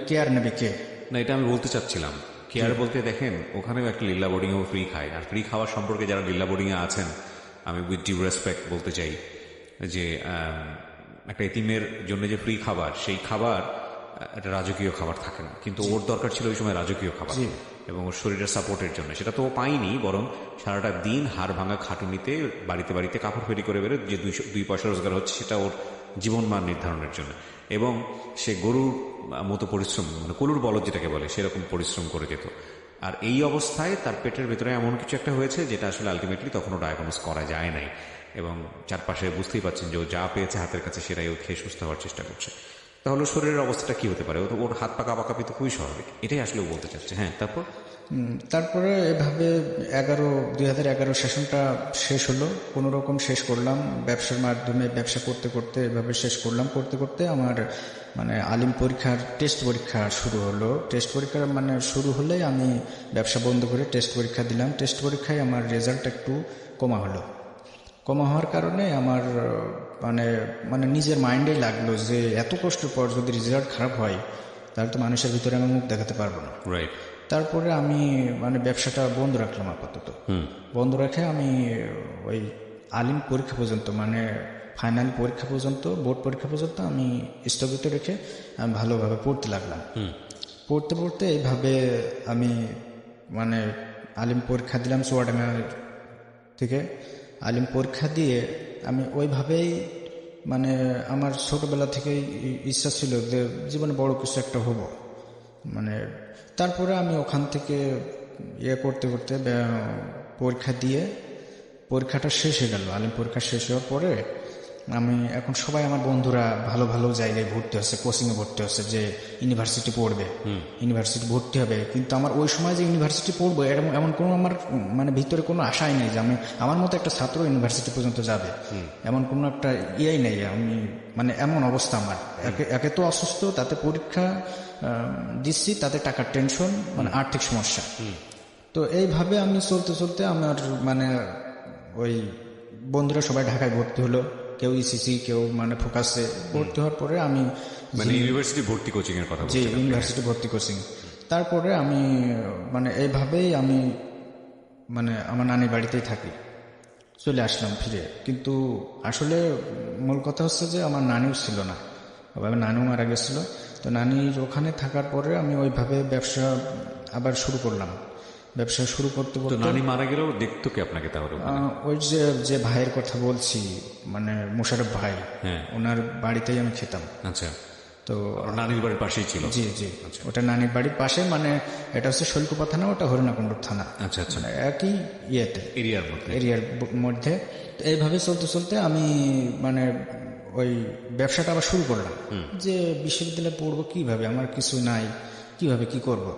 কেয়ার নেবে কে? না, এটা আমি বলতে চাচ্ছিলাম। কেয়ার বলতে দেখেন, ওখানেও একটা লিল্লা বোর্ডিংও ফ্রি খায়, আর ফ্রি খাওয়ার সম্পর্কে যারা লিল্লা বোর্ডিংয়ে আছেন, আমি উইথ ডিউ রেসপেক্ট বলতে চাই যে একটা এতিমের জন্য যে ফ্রি খাবার, সেই খাবার একটা রাজকীয় খাবার থাকে না, কিন্তু ওর দরকার ছিল ওই সময় রাজকীয় খাবার এবং ওর শরীরের সাপোর্টের জন্য। সেটা তো ও পায়নি, বরং সারাটা দিন হাড় ভাঙা খাটুনিতে বাড়িতে কাপড় ফেরি করে বেরো, যে 2 পয়সা রোজগার হচ্ছে সেটা ওর জীবনমান নির্ধারণের জন্য। এবং সে গরুর মতো পরিশ্রম, মানে কলুর বলদ যেটাকে বলে, সেরকম পরিশ্রম করে যেত। আর এই অবস্থায় তার পেটের ভেতরে এমন কিছু একটা হয়েছে যেটা আসলে আলটিমেটলি তখনও ডায়াগনোস করা যায় নাই, এবং চারপাশে বুঝতেই পারছেন যে ও যা পেয়েছে হাতের কাছে সেটাই ও খেয়ে সুস্থ হওয়ার চেষ্টা করছে। তাহলে শরীরের অবস্থাটা কি হতে পারে? ওর হাত পা কাঁপাকাঁপি তো খুবই স্বাভাবিক, এটাই আসলে বলতে চাচ্ছে। হ্যাঁ, তারপরে এভাবে 2011 সেশনটা শেষ হলো, কোনো রকম শেষ করলাম। ব্যবসার মাধ্যমে ব্যবসা করতে এভাবে শেষ করতে আমার মানে আলিম পরীক্ষার টেস্ট পরীক্ষা শুরু হলো। টেস্ট পরীক্ষা মানে শুরু হলে আমি ব্যবসা বন্ধ করে টেস্ট পরীক্ষা দিলাম। টেস্ট পরীক্ষায় আমার রেজাল্ট একটু কমা হওয়ার কারণে আমার মানে নিজের মাইন্ডে লাগলো যে এত কষ্টের পর যদি রেজাল্ট খারাপ হয় তাহলে তো মানুষের ভিতরে আমি মুখ দেখাতে পারবো না। তারপরে আমি মানে ব্যবসাটা বন্ধ রাখলাম আপাতত। বন্ধ রেখে আমি ওই আলিম পরীক্ষা পর্যন্ত, মানে ফাইনাল পরীক্ষা পর্যন্ত, বোর্ড পরীক্ষা পর্যন্ত আমি স্থগিত রেখে আমি ভালোভাবে পড়তে লাগলাম। পড়তে এইভাবে আমি মানে আলিম পরীক্ষা দিলাম চুয়াডাঙ্গা থেকে। আলিম পরীক্ষা দিয়ে আমি ওইভাবেই মানে আমার ছোটবেলা থেকেই ইচ্ছা ছিল যে জীবনে বড় কিছু একটা হব। মানে তারপরে আমি ওখান থেকে করতে পরীক্ষা দিয়ে পরীক্ষাটা শেষ হয়ে গেল। আলিম পরীক্ষা শেষ হওয়ার পরে আমি এখন সবাই আমার বন্ধুরা ভালো ভালো জায়গায় ভর্তি হচ্ছে, কোচিংয়ে ভর্তি হচ্ছে, যে ইউনিভার্সিটি পড়বে, ইউনিভার্সিটি ভর্তি হবে। কিন্তু আমার ওই সময় যে ইউনিভার্সিটি পড়বো এমন কোনো আমার মানে ভিতরে কোনো আশাই নেই যে আমি আমার মতো একটা ছাত্র ইউনিভার্সিটি পর্যন্ত যাবে, এমন কোনো একটা ইয়েই নেই। আমি মানে এমন অবস্থা আমার, একে তো অসুস্থ, তাতে পরীক্ষা দিচ্ছি, তাতে টাকার টেনশন, মানে আর্থিক সমস্যা। তো এইভাবে আমি চলতে আমার মানে ওই বন্ধুরা সবাই ঢাকায় ভর্তি হলো, কেউ ইসিসি, কেউ মানে ফোকাসে ভর্তি হওয়ার পরে আমি মানে ইউনিভার্সিটি ভর্তি কোচিং এর কথা যে বলছেন? ইউনিভার্সিটি ভর্তি কোচিং। তারপরে আমি মানে এইভাবেই আমি মানে আমার নানির বাড়িতেই থাকি, চলে আসলাম ফিরে। কিন্তু আসলে মূল কথা হচ্ছে যে আমার নানিও ছিল না, আমার নানিও মারা গেছিল। তো নানির ওখানে থাকার পরে আমি ওইভাবে ব্যবসা আবার শুরু করলাম। ব্যবসা শুরু করতে তো করতে নানি মারা গেলেও দেখতো কি আপনাকে তাহলে? ওই যে যে ভাইয়ের কথা বলছি, মানে মোশাররফ ভাই, হ্যাঁ। ওনার বাড়িতেই আমি খেতাম। আচ্ছা, তো আর নানির বাড়ির পাশেই ছিল? জি জি, ওটা নানির বাড়ির পাশে, মানে এটা হচ্ছে শৈলকুপা থানা, ওটা হরিণাকুণ্ডুর থানা, আচ্ছা আচ্ছা, মানে একই ইয়েতে এরিয়ার মধ্যে। এরিয়ার মধ্যে। তো এইভাবে চলতে চলতে আমি মানে ওই ব্যবসাটা আবার শুরু করলাম, যে বিশ্ববিদ্যালয়ে পড়বো কিভাবে, আমার কিছু নাই, কিভাবে কি করব।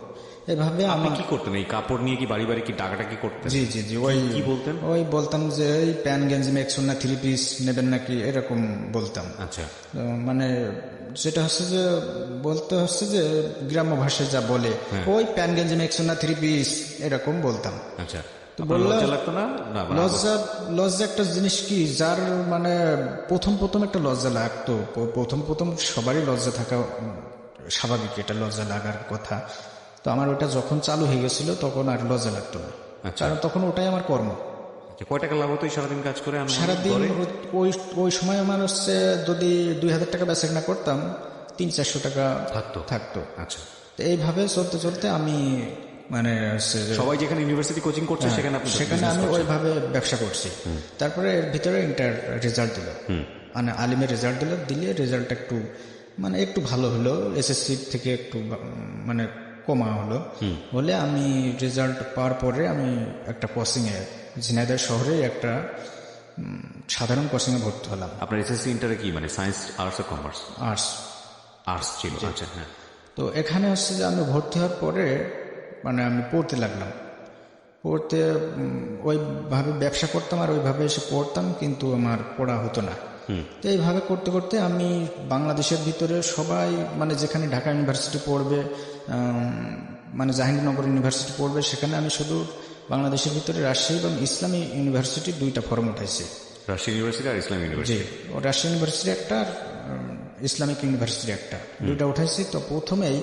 এভাবে আপনি আমার কি করতেন? এই কাপড় নিয়ে কি বাড়ি বাড়ি কি ডাকাডাকি করতেন? জি জি জি, ওই কি বলতেন? ওই বলতাম যে এই প্যান্ট গেঞ্জি মেক্সুন না 3 পিস নেবেন নাকি, এরকম বলতাম। আচ্ছা, মানে যেটা হচ্ছে যে বলতে হচ্ছে যে গ্রাম্য ভাষায় যা বলে, ওই প্যান্ট গেঞ্জি মেক্সুন না 3 পিস, এরকম বলতাম। আচ্ছা। তো আপনার বললাম, লজ্জা লাগতো না? না, মানে লজ্জা লজ্জা একটা জিনিস কি, যার মানে প্রথম প্রথম একটা লজ্জা লাগতো, প্রথম প্রথম সবারই লজ্জা থাকা স্বাভাবিক, এটা লজ্জা লাগার কথা। তো আমার ওটা যখন চালু হয়ে গেছিল তখন আর লজ্জা লাগতো না, আচ্ছা। কারণ তখন ওটাই আমার কর্ম। আচ্ছা, কয় টাকা লাভ হতো এই সারাদিন কাজ করে? সারাদিন ওই ওই সময় আমার হচ্ছে যদি 2000 টাকা বেচা কেনা করতাম, 300-400 টাকা থাকতো। আচ্ছা, তো এইভাবে চলতে চলতে আমি মানে হচ্ছে যে সবাই যেখানে ইউনিভার্সিটি কোচিং করছে সেখানে আপনি সেখানে আমি ওইভাবে ব্যবসা করছি। তারপরে এর ভিতরে ইন্টার রেজাল্ট দিল, মানে আলিমের রেজাল্ট দিলে রেজাল্টটা একটু মানে একটু ভালো হলো, এসএসসি থেকে একটু মানে কমা হলো। বলে আমি রেজাল্ট পাওয়ার পরে আমি একটা কোচিংয়ে, ঝিনাইদহ শহরে একটা সাধারণ কোচিংয়ে ভর্তি হলাম। আপনার এসএসসি ইন্টারে কি মানে সায়েন্স, আর্টস আর কমার্স? আর্টস। আর্টস ছিল, আচ্ছা হ্যাঁ। তো এখানে হচ্ছে যে আমি ভর্তি হওয়ার পরে মানে আমি পড়তে লাগলাম, পড়তে ওইভাবে ব্যবসা করতাম আর ওইভাবে এসে পড়তাম, কিন্তু আমার পড়া হতো না। তো এইভাবে করতে করতে আমি বাংলাদেশের ভিতরে সবাই মানে যেখানে ঢাকা ইউনিভার্সিটি পড়বে, মানে জাহাঙ্গীরনগর ইউনিভার্সিটি পড়বে, সেখানে আমি শুধু বাংলাদেশের ভিতরে রাজশাহী এবং ইসলামী ইউনিভার্সিটি 2টা ফর্ম উঠাইছি। রাজশাহী ইউনিভার্সিটি আর ইসলাম জি, ইউনিভার্সিটি? ও রাজশাহী ইউনিভার্সিটি একটা আর ইসলামিক ইউনিভার্সিটি একটা, 2টা উঠাইছি। তো প্রথমেই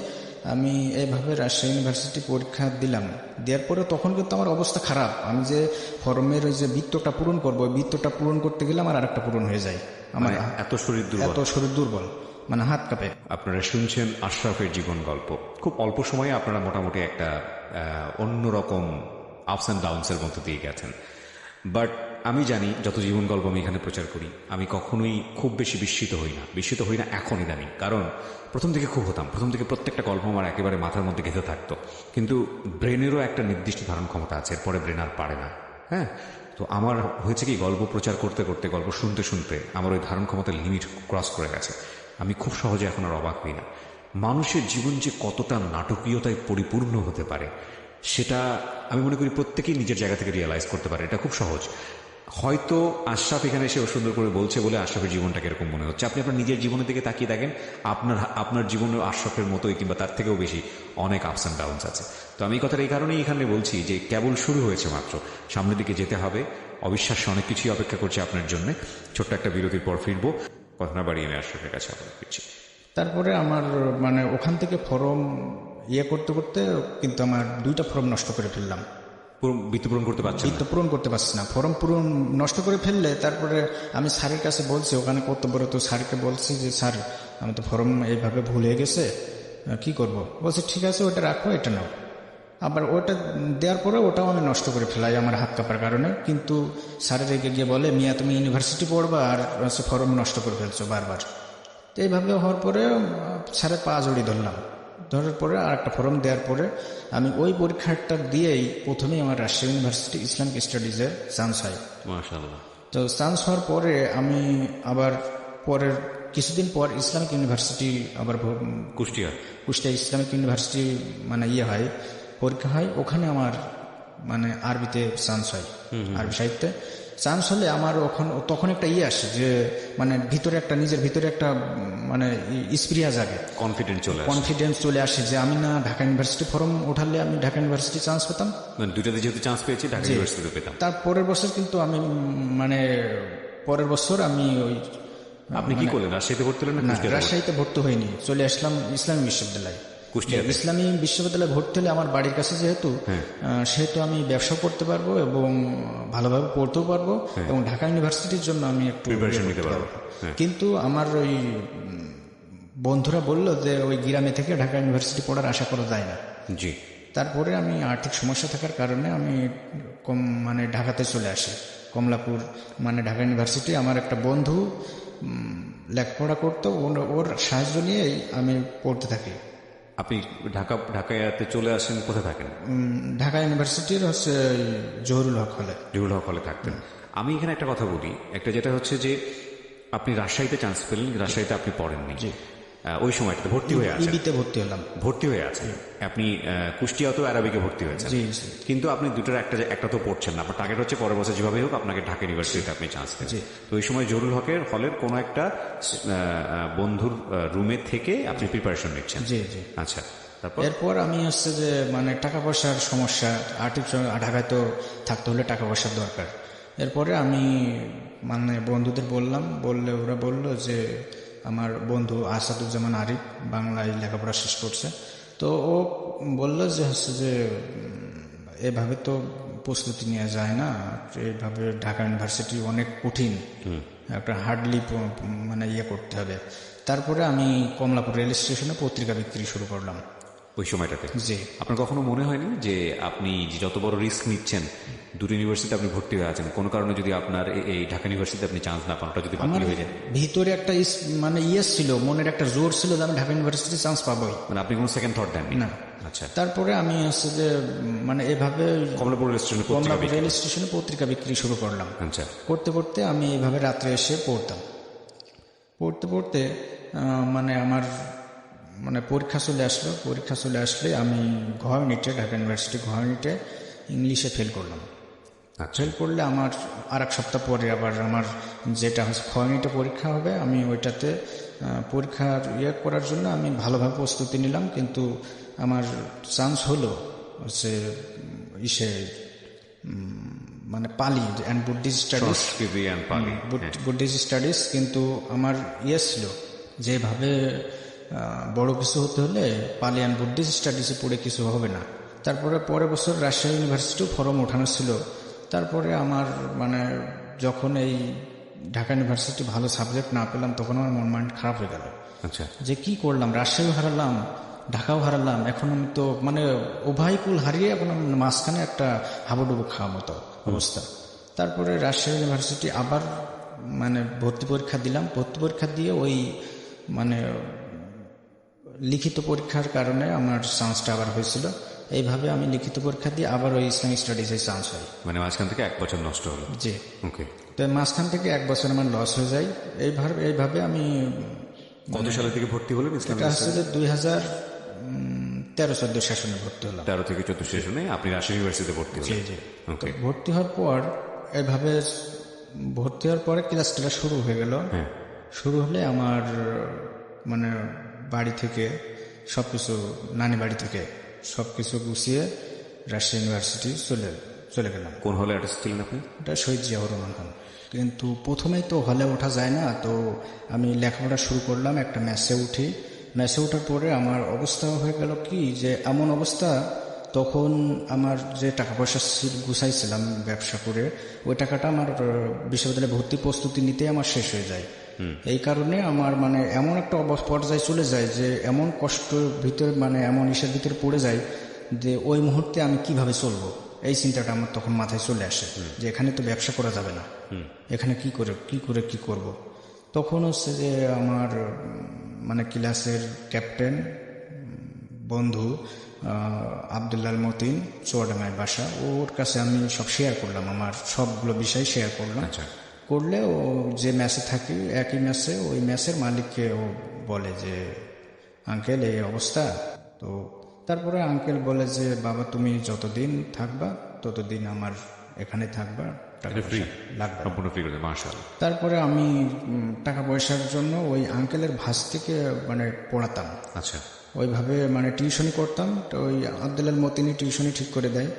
আমি এইভাবে রাজশাহী ইউনিভার্সিটি পরীক্ষা দিলাম। দেওয়ার পরে তখন কিন্তু আমার অবস্থা খারাপ, আমি যে ফর্মের ওই যে বৃত্তটা পূরণ করবো, ওই বৃত্তটা পূরণ করতে গেলে আমার আরেকটা পূরণ হয়ে যায়, আমার এত শরীর দুর্বল, এত শরীর দুর্বল, মানে হাত কাঁপে। আপনারা শুনছেন আশরাফের জীবন গল্প। খুব অল্প সময়ে আপনারা মোটামুটি একটা অন্যরকম আপস অ্যান্ড ডাউনসের মধ্যে দিয়ে গেছেন। বাট আমি জানি যত জীবন গল্প আমি এখানে প্রচার করি, আমি কখনোই খুব বেশি বিস্মিত হই না এখন ইদানিং। কারণ প্রথম থেকে খুব হতাম, প্রথম থেকে প্রত্যেকটা গল্প আমার একেবারে মাথার মধ্যে গেঁথে থাকতো, কিন্তু ব্রেনেরও একটা নির্দিষ্ট ধারণ ক্ষমতা আছে, এরপরে ব্রেন আর পারে না। হ্যাঁ, তো আমার হয়েছে কি, গল্প প্রচার করতে করতে, গল্প শুনতে শুনতে আমার ওই ধারণ ক্ষমতার লিমিট ক্রস করে গেছে। আমি খুব সহজে এখন আর অবাক হই না। মানুষের জীবন যে কতটা নাটকীয়তায় পরিপূর্ণ হতে পারে সেটা আমি মনে করি প্রত্যেকেই নিজের জায়গা থেকে রিয়েলাইজ করতে পারে। এটা খুব সহজ। হয়তো আশরাফ এখানে এসে সুন্দর করে বলছে বলে আশরাফের জীবনটাকে এরকম মনে হচ্ছে। আপনি আপনার নিজের জীবনের দিকে তাকিয়ে দেখেন, আপনার জীবনের আশরাফের মতোই কিংবা তার থেকেও বেশি অনেক আপস অ্যান্ড ডাউনস আছে। তো আমি কথাটা এই কারণেই এখানে বলছি যে কেবল শুরু হয়েছে মাত্র, সামনের দিকে যেতে হবে। অবিশ্বাস্য অনেক কিছুই অপেক্ষা করছে আপনার জন্য। ছোট্ট একটা বিরতির পর ফিরবো। কথা না বাড়িয়ে আমি আশরাফের কাছে আবার ফিরছি। তারপরে আমার মানে ওখান থেকে ফর্ম করতে করতে কিন্তু আমার 2টা ফর্ম নষ্ট করে ফেললাম। বৃত্তি পূরণ করতে পারছেন না? বৃত্ত পূরণ করতে পারছি না, ফর্ম পূরণ নষ্ট করে ফেললে তারপরে আমি স্যারের কাছে বলছি, ওখানে কর্তব্যরত স্যারকে বলছি যে স্যার আমি তো ফর্ম এইভাবে ভুল হয়ে গেছে, কি করব? বলছে ঠিক আছে ওটা রাখো, এটা নাও। আবার ওটা দেওয়ার পরে ওটাও আমি নষ্ট করে ফেলাই আমার হাত কাঁপার কারণে। কিন্তু স্যারের এগিয়ে গিয়ে বলে, মিয়া তুমি ইউনিভার্সিটি পড়বা আর ফর্ম নষ্ট করে ফেলছো বারবার। তো এইভাবে হওয়ার পরে স্যারের পা জড়িয়ে ধরার পরে আর একটা ফর্ম দেওয়ার পরে আমি ওই পরীক্ষাটা দিয়েই প্রথমেই আমার রাজশাহী ইউনিভার্সিটি ইসলামিক স্টাডিজে চান্স হয়। মাশাআল্লাহ। তো চান্স হওয়ার পরে আমি আবার পরের কিছুদিন পর ইসলামিক ইউনিভার্সিটি আবার কুষ্টিয়া ইসলামিক ইউনিভার্সিটি মানে হয়, পরীক্ষা হয়। ওখানে আমার মানে আরবিতে চান্স হয়, আরবি সাহিত্যে চান্স হলে আমার তখন একটা আসে যে মানে নিজের ভিতরে একটা মানে স্প্রিয়া জাগে, কনফিডেন্স চলে আসে যে আমি না ঢাকা ইউনিভার্সিটি ফর্ম উঠালে আমি ঢাকা ইউনিভার্সিটি চান্স পেতাম, মানে দুইটাতে যেহেতু চান্স পেয়েছি ঢাকা ইউনিভার্সিটিতে পেতাম। তার পরের বছর কিন্তু আমি মানে পরের বছর আমি ওই আপনি কি করলেন, রাজশাহীতে ভর্তি হলেন না না, কুষ্টিয়াতে? রাজশাহীতে ভর্তি হয়নি, চলে আসলাম ইসলামী বিশ্ববিদ্যালয়ে। কুষ্টিয়াতে? ইসলামী বিশ্ববিদ্যালয়ে ভর্তি হলে আমার বাড়ির কাছে যেহেতু, সেহেতু আমি ব্যবসা করতে পারবো এবং ভালোভাবে পড়তেও পারবো, এবং ঢাকা ইউনিভার্সিটির জন্য আমি একটু Preparation ইয়ে নিতে করতে পারবো। পারবো। কিন্তু আমার ওই বন্ধুরা বললো যে ওই গ্রামে থেকে ঢাকা ইউনিভার্সিটি পড়ার আশা করা যায় না। জি। তারপরে আমি আর্থিক সমস্যা থাকার কারণে আমি মানে ঢাকাতে চলে আসি, কমলাপুর, মানে ঢাকা ইউনিভার্সিটি। আমার একটা বন্ধু লেখাপড়া করতো, ওর সাহায্য নিয়েই আমি পড়তে থাকি। আপনি ঢাকাতে চলে আসেন, কোথায় থাকেন? ঢাকা ইউনিভার্সিটির হচ্ছে জহুরুল হক হলে। জহুরুল হক হলে থাকতেন। আমি এখানে একটা কথা বলি, একটা যেটা হচ্ছে যে আপনি রাজশাহীতে চান্স পেলেন, রাজশাহীতে আপনি পড়েননি। ওই সময়টাতে ভর্তি হয়ে আছেন, ইবিতে ভর্তি হলাম। ভর্তি হয়ে আছেন আপনি কুষ্টিয়াতেও আরবিকে ভর্তি হয়েছেন। জি। কিন্তু আপনি দুটোর একটা তো পড়ছেন না। আপনার টার্গেট হচ্ছে পরের বছর যেভাবে হোক আপনাকে ঢাকা ইউনিভার্সিটিতে আপনি চান্স পেন। তো ওই সময় জহুরুল হলের কোনো একটা বন্ধুর রুমে থেকে আপনি প্রিপারেশন নিচ্ছেন। জি। আচ্ছা, তারপর? এরপর আমি হচ্ছে যে মানে টাকা পয়সার সমস্যা, আর্থিক ঢাকায় তো থাকতে হলে টাকা পয়সার দরকার। এরপরে আমি মানে বন্ধুদের বললে ওরা বললো যে আমার বন্ধু আসাদুজ্জামান আরিফ বাংলায় লেখাপড়া শেষ করছে, তো ও বললো যে হচ্ছে যে এভাবে তো প্রস্তুতি নেওয়া যায় না, এইভাবে ঢাকা ইউনিভার্সিটি অনেক কঠিন, একটা হার্ডলি মানে ইয়ে করতে হবে। তারপরে আমি কমলাপুর রেল স্টেশনে পত্রিকা বিক্রি শুরু করলাম ওই সময়টাতে। জি। আপনার কখনো মনে হয়নি যে আপনি যত বড় রিস্ক নিচ্ছেন, দুটো ইউনিভার্সিটিতে আপনি ভর্তি হয়ে আছেন, কোনো কারণে যদি আপনার এই ঢাকা ইউনিভার্সিটিতে আপনি চান্স না পান, ওটা যদি বাতিল হয়ে যায়? ভিতরে একটা মানে ছিল, মনের একটা জোর ছিল যে আমি ঢাকা ইউনিভার্সিটি চান্স পাবোই। মানে আপনি কোনো সেকেন্ড থট দেননি? না। আচ্ছা। তারপরে আমি হচ্ছে যে মানে এভাবে কমলাপুর রেল স্টেশনে পত্রিকা বিক্রি শুরু করলাম। আচ্ছা। করতে করতে আমি এইভাবে রাত্রে এসে পড়তাম। পড়তে মানে আমার মানে পরীক্ষা চলে আসলে আমি ঢাকা ইউনিভার্সিটি ঘয়নিটে ইংলিশে ফেল করলাম। ফেল করলে আমার আর এক সপ্তাহ পরে আবার আমার যেটা হচ্ছে ঘয়নিটে পরীক্ষা হবে, আমি ওইটাতে পরীক্ষার করার জন্য আমি ভালোভাবে প্রস্তুতি নিলাম, কিন্তু আমার চান্স হলো হচ্ছে মানে পালি and Buddhist studies, Buddhist studies. কিন্তু আমার ছিল যেভাবে বড় কিছু হতে হলে পালি অ্যান্ড বুদ্ধিস্ট স্টাডিজে পড়ে কিছু হবে না। তারপরে পরের বছর রাজশাহী ইউনিভার্সিটিও ফর্ম ওঠানো ছিল। তারপরে আমার মানে যখন এই ঢাকা ইউনিভার্সিটি ভালো সাবজেক্ট না পেলাম, তখন আমার মন মাইন্ড খারাপ হয়ে গেল। আচ্ছা। যে কি করলাম, রাজশাহীও হারালাম, ঢাকাও হারালাম, এখন আমি তো মানে উভয়কুল হারিয়ে এখন মাঝখানে একটা হাবুডুবু খাওয়া মতো অবস্থা। তারপরে রাজশাহী ইউনিভার্সিটি আবার মানে ভর্তি পরীক্ষা দিলাম। ভর্তি পরীক্ষা দিয়ে ওই মানে লিখিত পরীক্ষার কারণে আমার চান্সটা আবার হয়েছিল। এইভাবে আমি লিখিত পরীক্ষা দিয়ে আবার ওই ইসলামিক স্টাডিজে চান্স হয়। মানে মাঝখান থেকে 1 বছর নষ্ট হলো। জি। ওকে। তো মাঝখান থেকে 1 বছর আমার লস হয়ে যায়। এইভাবে আমি কত সালের থেকে ভর্তি হলেন ইসলামিক? 2013-14 সেশনে ভর্তি হলাম। 13 থেকে 14 সেশনে আপনি রাজশাহী ইউনিভার্সিটিতে ভর্তি হলেন। জি। তো ভর্তি হওয়ার পর এইভাবে ভর্তি হওয়ার পরে ক্লাসটা শুরু হয়ে গেল। শুরু হলে আমার মানে বাড়ি থেকে সবকিছু, নানি বাড়ি থেকে সবকিছু গুছিয়ে রাজশাহী ইউনিভার্সিটি চলে গেলাম। কোন হলে অ্যাড্রেস ছিলেন আপনি? এটা শহীদ জিয়াউর রহমান খান। কিন্তু প্রথমেই তো হলে ওঠা যায় না, তো আমি লেখাপড়া শুরু করলাম। একটা মেসে উঠি। মেসে ওঠার পরে আমার অবস্থা হয়ে গেল কি, যে এমন অবস্থা, তখন আমার যে টাকা পয়সা গুছাইছিলাম ব্যবসা করে, ওই টাকাটা আমার বিশ্ববিদ্যালয়ে ভর্তি প্রস্তুতি নিতে আমার শেষ হয়ে যায়। এই কারণে আমার মানে এমন একটা পর্যায়ে চলে যায় যে এমন কষ্টের ভিতরে, মানে এমন ইসের ভিতরে পড়ে যায় যে ওই মুহূর্তে আমি কিভাবে চলবো, এই চিন্তাটা আমার তখন মাথায় চলে আসে যে এখানে তো ব্যবসা করা যাবে না, এখানে কি করব। তখন হচ্ছে যে আমার মানে ক্লাসের ক্যাপ্টেন বন্ধু আবদুল্লাল মতিন, চুয়াডাঙ্গায় বাসা, ওর কাছে আমি সব শেয়ার করলাম, আমার সবগুলো বিষয় শেয়ার করলাম। করলে ও যে ম্যাচে থাকি একই ম্যাচে, ওই ম্যাচের মালিককে ও বলে যে আঙ্কেল এই অবস্থা। তো তারপরে আঙ্কেল বলে যে বাবা তুমি যতদিন থাকবা ততদিন আমার এখানে থাকবা, টাকা পয়সা লাগবে সম্পূর্ণ ফ্রি করে। মাশাআল্লাহ। তারপরে আমি টাকা পয়সার জন্য ওই আঙ্কেলের ভাস থেকে মানে পড়াতাম। আচ্ছা। ওইভাবে মানে টিউশনি করতাম। তো ওই আব্দুল্লাল মতিনি টিউশনি ঠিক করে দেয়।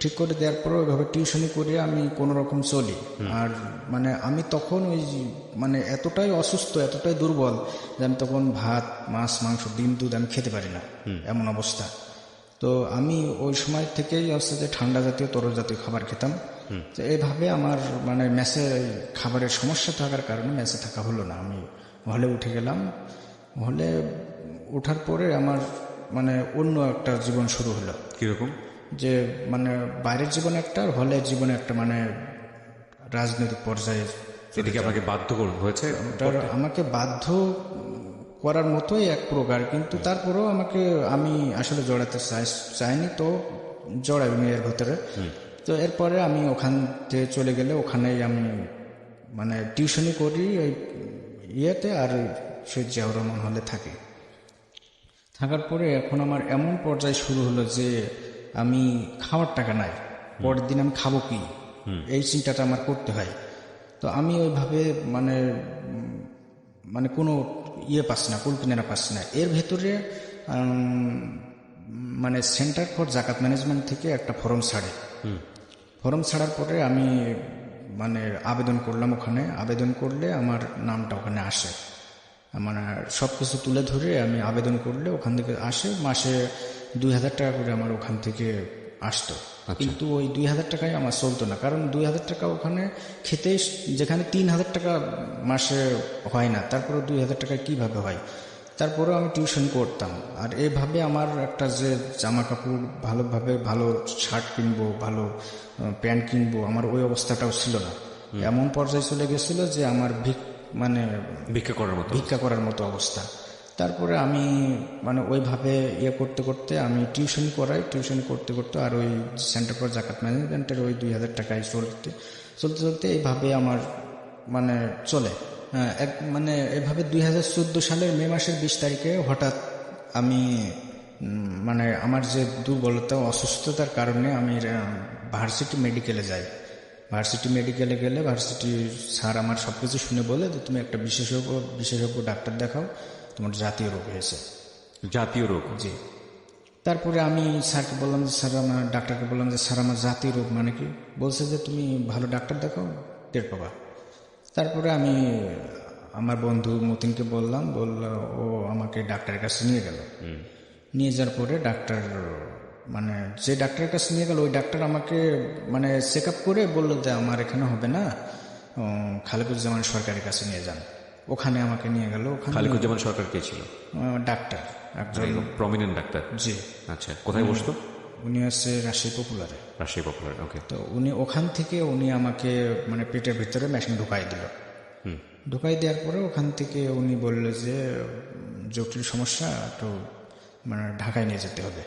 ঠিক করে দেওয়ার পরে ওইভাবে টিউশনি করে আমি কোনো রকম চলি। আর মানে আমি তখন ওই মানে এতটাই অসুস্থ, এতটাই দুর্বল যে আমি তখন ভাত, মাছ, মাংস, ডিম, দুধ আমি খেতে পারি না, এমন অবস্থা। তো আমি ওই সময় থেকেই হচ্ছে যে ঠান্ডা জাতীয়, তরল জাতীয় খাবার খেতাম। তো এইভাবে আমার মানে মেসে খাবারের সমস্যা থাকার কারণে মেসে থাকা হলো না। আমি হলে উঠে গেলাম। হলে ওঠার পরে আমার মানে অন্য একটা জীবন শুরু হলো। কিরকম? যে মানে বাইরের জীবন একটা, আর হলের জীবনে একটা মানে রাজনৈতিক পর্যায়ে। এটা কি আপনাকে বাধ্য হয়েছে? ওটার আমাকে বাধ্য করার মতোই এক প্রকার, কিন্তু তারপরেও আমি আসলে জড়াতে চাইনি, তো জড়াইনি এর ভেতরে। তো এরপরে আমি ওখান থেকে চলে গেলে ওখানেই আমি মানে টিউশনি করি ওই ইয়েতে, আর শহীদ জিয়াউর রহমান হলে থাকি। থাকার পরে এখন আমার এমন পর্যায়ে শুরু হলো যে আমি খাওয়ার টাকা নাই, পরের দিন আমি খাবো কি, এই চিন্তাটা আমার করতে হয়। তো আমি ওইভাবে মানে মানে কোনো ইয়ে পাচ্ছি না, কুলকিনারা পাচ্ছি না। এর ভেতরে মানে সেন্টার ফর জাকাত ম্যানেজমেন্ট থেকে একটা ফর্ম ছাড়ে। ফর্ম ছাড়ার পরে আমি মানে আবেদন করলাম। ওখানে আবেদন করলে আমার নামটা ওখানে আসে, মানে সব কিছু তুলে ধরে আমি আবেদন করলে ওখান থেকে আসে। মাসে 2000 টাকা করে আমার ওখান থেকে আসতো। কিন্তু ওই 2000 টাকায় আমার চলতো না, কারণ 2000 টাকা ওখানে খেতে, যেখানে 3000 টাকা মাসে হয় না, তারপরে 2000 টাকায় কীভাবে হয়। তারপরেও আমি টিউশন করতাম। আর এভাবে আমার একটা যে জামা কাপড় ভালোভাবে, ভালো শার্ট কিনবো, ভালো প্যান্ট কিনবো, আমার ওই অবস্থাটাও ছিল না। এমন পর্যায়ে চলে গেছিল যে আমার মানে ভিক্ষা করার মতো অবস্থা। তারপরে আমি মানে ওইভাবে ইয়ে করতে করতে আমি টিউশন করতে করতে আর ওই সেন্টার ফর জাকাত ম্যানেজমেন্টের ওই 2000 টাকায় চলতে চলতে এইভাবে আমার মানে চলে। মানে এভাবে 2014 সালের মে মাসের 20 তারিখে হঠাৎ আমি মানে আমার যে দুর্বলতা, অসুস্থতার কারণে আমি ভার্সিটি মেডিকেলে যাই। ভার্সিটি মেডিকেলে গেলে ভার্সিটির স্যার আমার সব কিছু শুনে বলে যে তুমি একটা বিশেষজ্ঞ ডাক্তার দেখাও, তোমার জাতীয় রোগ হয়েছে। জাতীয় রোগ? জি। তারপরে আমি স্যারকে বললাম যে স্যার, আমার ডাক্তারকে বললাম যে স্যার আমার জাতীয় রোগ মানে কি? বলছে যে তুমি ভালো ডাক্তার দেখাও, টের পাবা। তারপরে আমি আমার বন্ধু মতিনকে বললাম, ও আমাকে ডাক্তারের কাছে নিয়ে গেল। নিয়ে যাওয়ার পরে ডাক্তার মানে যে ডাক্তারের কাছে নিয়ে গেল, ওই ডাক্তার আমাকে মানে চেক আপ করে বললো যে আমার এখানে হবে না, খালেকুজ্জামান সরকারের কাছে নিয়ে যান। ওখানে আমাকে নিয়ে গেল। খালেকুজ্জামান সরকার কে ছিল? ডাক্তার, একজন প্রমিনেন্ট ডাক্তার। জি। আচ্ছা, কোথায় বসতো? উনি হচ্ছে রাজশাহী পপুলারে। রাজশাহী পপুলার, ওকে। তো উনি ওখান থেকে উনি আমাকে মানে পেটের ভিতরে মেশিন ঢুকাই দিল। ঢুকাই দেওয়ার পরে ওখান থেকে উনি বললো যে জটিল সমস্যা, তো মানে ঢাকায় নিয়ে যেতে হবে,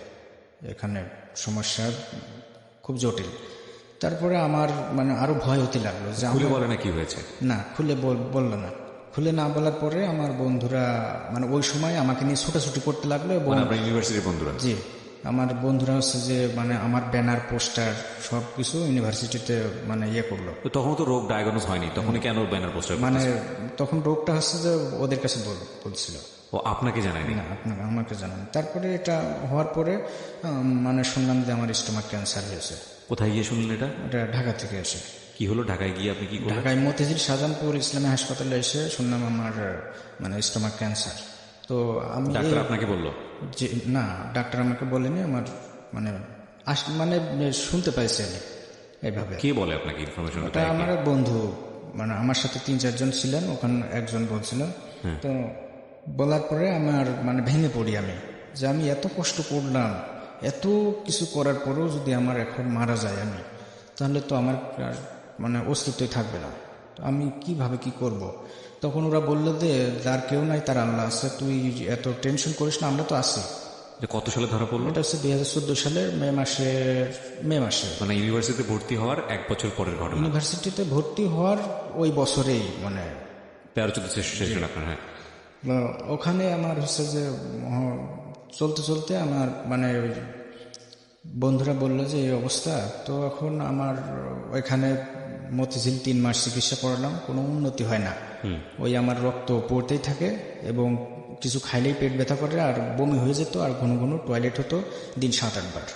এখানে সমস্যা খুব জটিল। তারপরে আমার মানে আরো ভয় হতে লাগলো যে খুলে বলে না কি হয়েছে? না, খুলে বললো না। খুলে না বলার পরে আমার বন্ধুরা মানে ওই সময় আমাকে নিয়ে ছোটাছুটি করতে লাগলো। এবং ইউনিভার্সিটির বন্ধুরা? জি, আমার বন্ধুরা হচ্ছে যে মানে আমার ব্যানার, পোস্টার সব কিছু ইউনিভার্সিটিতে মানে ইয়ে করলো। তখন তো রোগ ডায়াগনোজ হয়নি, তখন কেন ব্যানার পোস্টার? মানে তখন রোগটা হচ্ছে যে ওদের কাছে বলছিল। ও আপনাকে জানায়নি? না, আমাকে জানান। তারপরে এটা হওয়ার পরে মানে শুনলাম যে আমার স্টোমাক ক্যান্সার হয়েছে। কোথায় গিয়ে শুনলেন এটা? এটা ঢাকা থেকে এসে। কি হলো ঢাকায় গিয়ে আপনি কি করলেন? ঢাকায় মতিঝিল শাহজাহানপুর ইসলামী হাসপাতালে এসে শুনলাম আমার মানে স্টোমাক ক্যান্সার। তো আমি ডাক্তার আপনাকে বললো? যে না, ডাক্তার আমাকে বলেনি, আমার মানে মানে শুনতে পাইছি আমি এইভাবে। কে বলে আপনাকে ইনফরমেশন? ওটা আমার এক বন্ধু, মানে আমার সাথে 3-4 জন ছিলেন, ওখানে একজন বলছিল। তো বলার পরে আমার মানে ভেঙে পড়ি আমি, যে আমি এত কষ্ট করলাম, এত কিছু করার পরেও যদি আমার এখন মারা যায় আমি, তাহলে তো আমার মানে অস্তিত্বই থাকবে না। তো আমি কিভাবে কি করব। তখন ওরা বললো যে যার কেউ নাই তার আল্লাহ আছে, তুই এত টেনশন করিস না, আমরা তো আছি। কত সালে ধরা পড়লো? এটা হচ্ছে 2014 সালের মে মাসে। মানে ইউনিভার্সিটিতে ভর্তি হওয়ার 1 বছর পরের ঘটনা? ইউনিভার্সিটিতে ভর্তি হওয়ার ওই বছরেই, মানে 13-14 সেশন আপনার? হ্যাঁ। ওখানে আমার হচ্ছে যে চলতে চলতে আমার মানে বন্ধুরা বললো যে এই অবস্থা। তো এখন আমার ওইখানে মতিঝিল 3 মাস চিকিৎসা করালাম, কোনো উন্নতি হয় না। ওই আমার রক্ত পড়তেই থাকে এবং কিছু খাইলেই পেট ব্যথা করে আর বমি হয়ে যেত, আর ঘন ঘন টয়লেট হতো দিন 7-8 বার।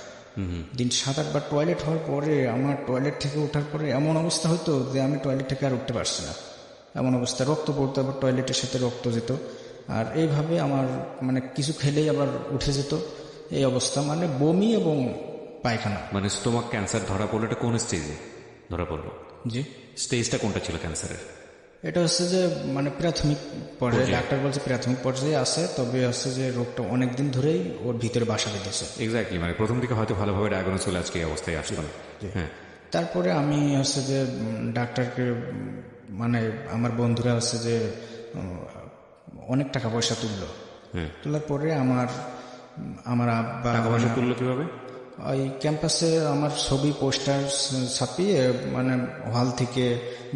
দিন 7-8 বার টয়লেট হওয়ার পরে আমার টয়লেট থেকে ওঠার পরে এমন অবস্থা হতো যে আমি টয়লেট থেকে আর উঠতে পারছি না, এমন অবস্থা। রক্ত পড়তো, আবার টয়লেটের সাথে রক্ত যেত, আর এইভাবে আমার মানে কিছু খেলেই আবার উঠে যেত, এই অবস্থা, মানে বমি এবং পায়খানা। মানে স্টোমাক ক্যান্সার ধরা পড়লো, এটা কোন স্টেজে ধরা পড়লো? জি, স্টেজটা কোনটা ছিল ক্যান্সারের? এটা হচ্ছে যে মানে প্রাথমিক পর্যায়ে, ডাক্তার বলছে প্রাথমিক পর্যায়ে আছে, তবে হচ্ছে যে রোগটা অনেক দিন ধরেই ওর ভিতরে বাসা বেঁধেছে। এক্স্যাক্টলি, মানে প্রথম দিকে হয়তো ভালোভাবে ডায়াগনোস হলে আজকে এই অবস্থায় আসতো না। হ্যাঁ, তারপরে আমি হচ্ছে যে ডাক্তারকে মানে আমার বন্ধুরা হচ্ছে যে অনেক টাকা পয়সা তুললো। তোলার পরে আমার আব্বা টাকা পয়সা তুললো কিভাবে? ওই ক্যাম্পাসে আমার ছবি পোস্টার ছাপিয়ে মানে হল থেকে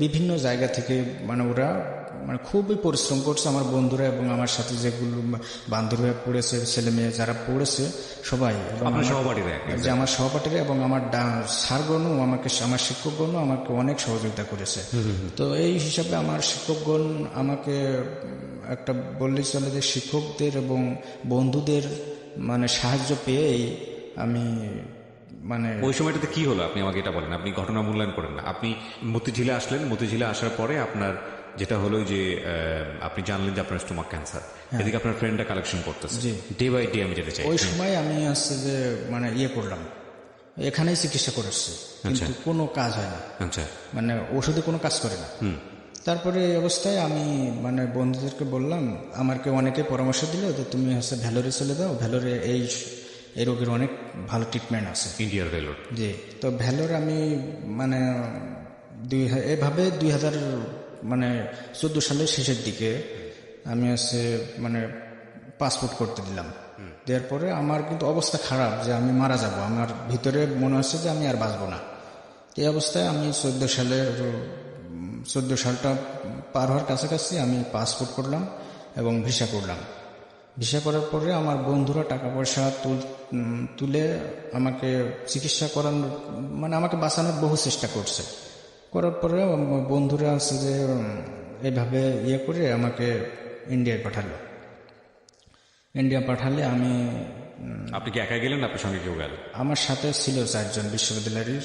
বিভিন্ন জায়গা থেকে মানে ওরা মানে খুবই পরিশ্রম করছে আমার বন্ধুরা, এবং আমার সাথে যেগুলো বান্ধবীরা পড়েছে, ছেলে মেয়ে যারা পড়েছে সবাই, এবং যে আমার সহপাঠীরা এবং আমার স্যারগণও আমাকে, আমার শিক্ষকগণও আমাকে অনেক সহযোগিতা করেছে। তো এই হিসাবে আমার শিক্ষকগণ আমাকে একটা বললেই চলে যে শিক্ষকদের এবং বন্ধুদের মানে সাহায্য পেয়েই আমি মানে। ওই সময়টাতে কি হলো আপনি আমাকে এটা বলেন, আপনি ঘটনা মূল্যায়ন করেন না। আপনি মতিঝিলে আসলেন, মতিঝিলে আসার পরে আপনার যেটা হলো যে আপনি জানলেন যে আপনার স্টোমাক ক্যান্সার, এদিকে আপনার ফ্রেন্ডরা কালেকশন করতেছে। ডে বাই ডে আমি যেতে চাই, ওই সময় আমি আসছে যে মানে করলাম, এখানেই চিকিৎসা করেছি, কিন্তু কোনো কাজ হয় না। আচ্ছা, মানে ওষুধে কোনো কাজ করে না। তারপরে এই অবস্থায় আমি মানে বন্ধুদেরকে বললাম, আমাকে অনেকে পরামর্শ দিল যে তুমি হচ্ছে ভ্যালোরে চলে যাও, ভ্যালোরে এই রোগের অনেক ভালো ট্রিটমেন্ট আছে, ইন্ডিয়ার ভ্যালোর। জি, তো ভ্যালোর আমি মানে এভাবে 2000 মানে 14 সালের শেষের দিকে আমি হচ্ছে মানে পাসপোর্ট করতে দিলাম। দেওয়ার পরে আমার কিন্তু অবস্থা খারাপ, যে আমি মারা যাব, আমার ভিতরে মনে হচ্ছে যে আমি আর বাঁচবো না। এই অবস্থায় আমি 14 সালটা পার হওয়ার কাছাকাছি আমি পাসপোর্ট করলাম এবং ভিসা করলাম। ভিসা করার পরে আমার বন্ধুরা টাকা পয়সা তুলে আমাকে চিকিৎসা করানোর মানে আমাকে বাঁচানোর বহু চেষ্টা করছে। করার পরে বন্ধুরা আছে যে এইভাবে করে আমাকে ইন্ডিয়ায় পাঠালো। ইন্ডিয়া পাঠালে আমি। আপনি কি একা গেলেন, আপনার সঙ্গে কেউ গেল? আমার সাথে ছিল 4 জন বিশ্ববিদ্যালয়ের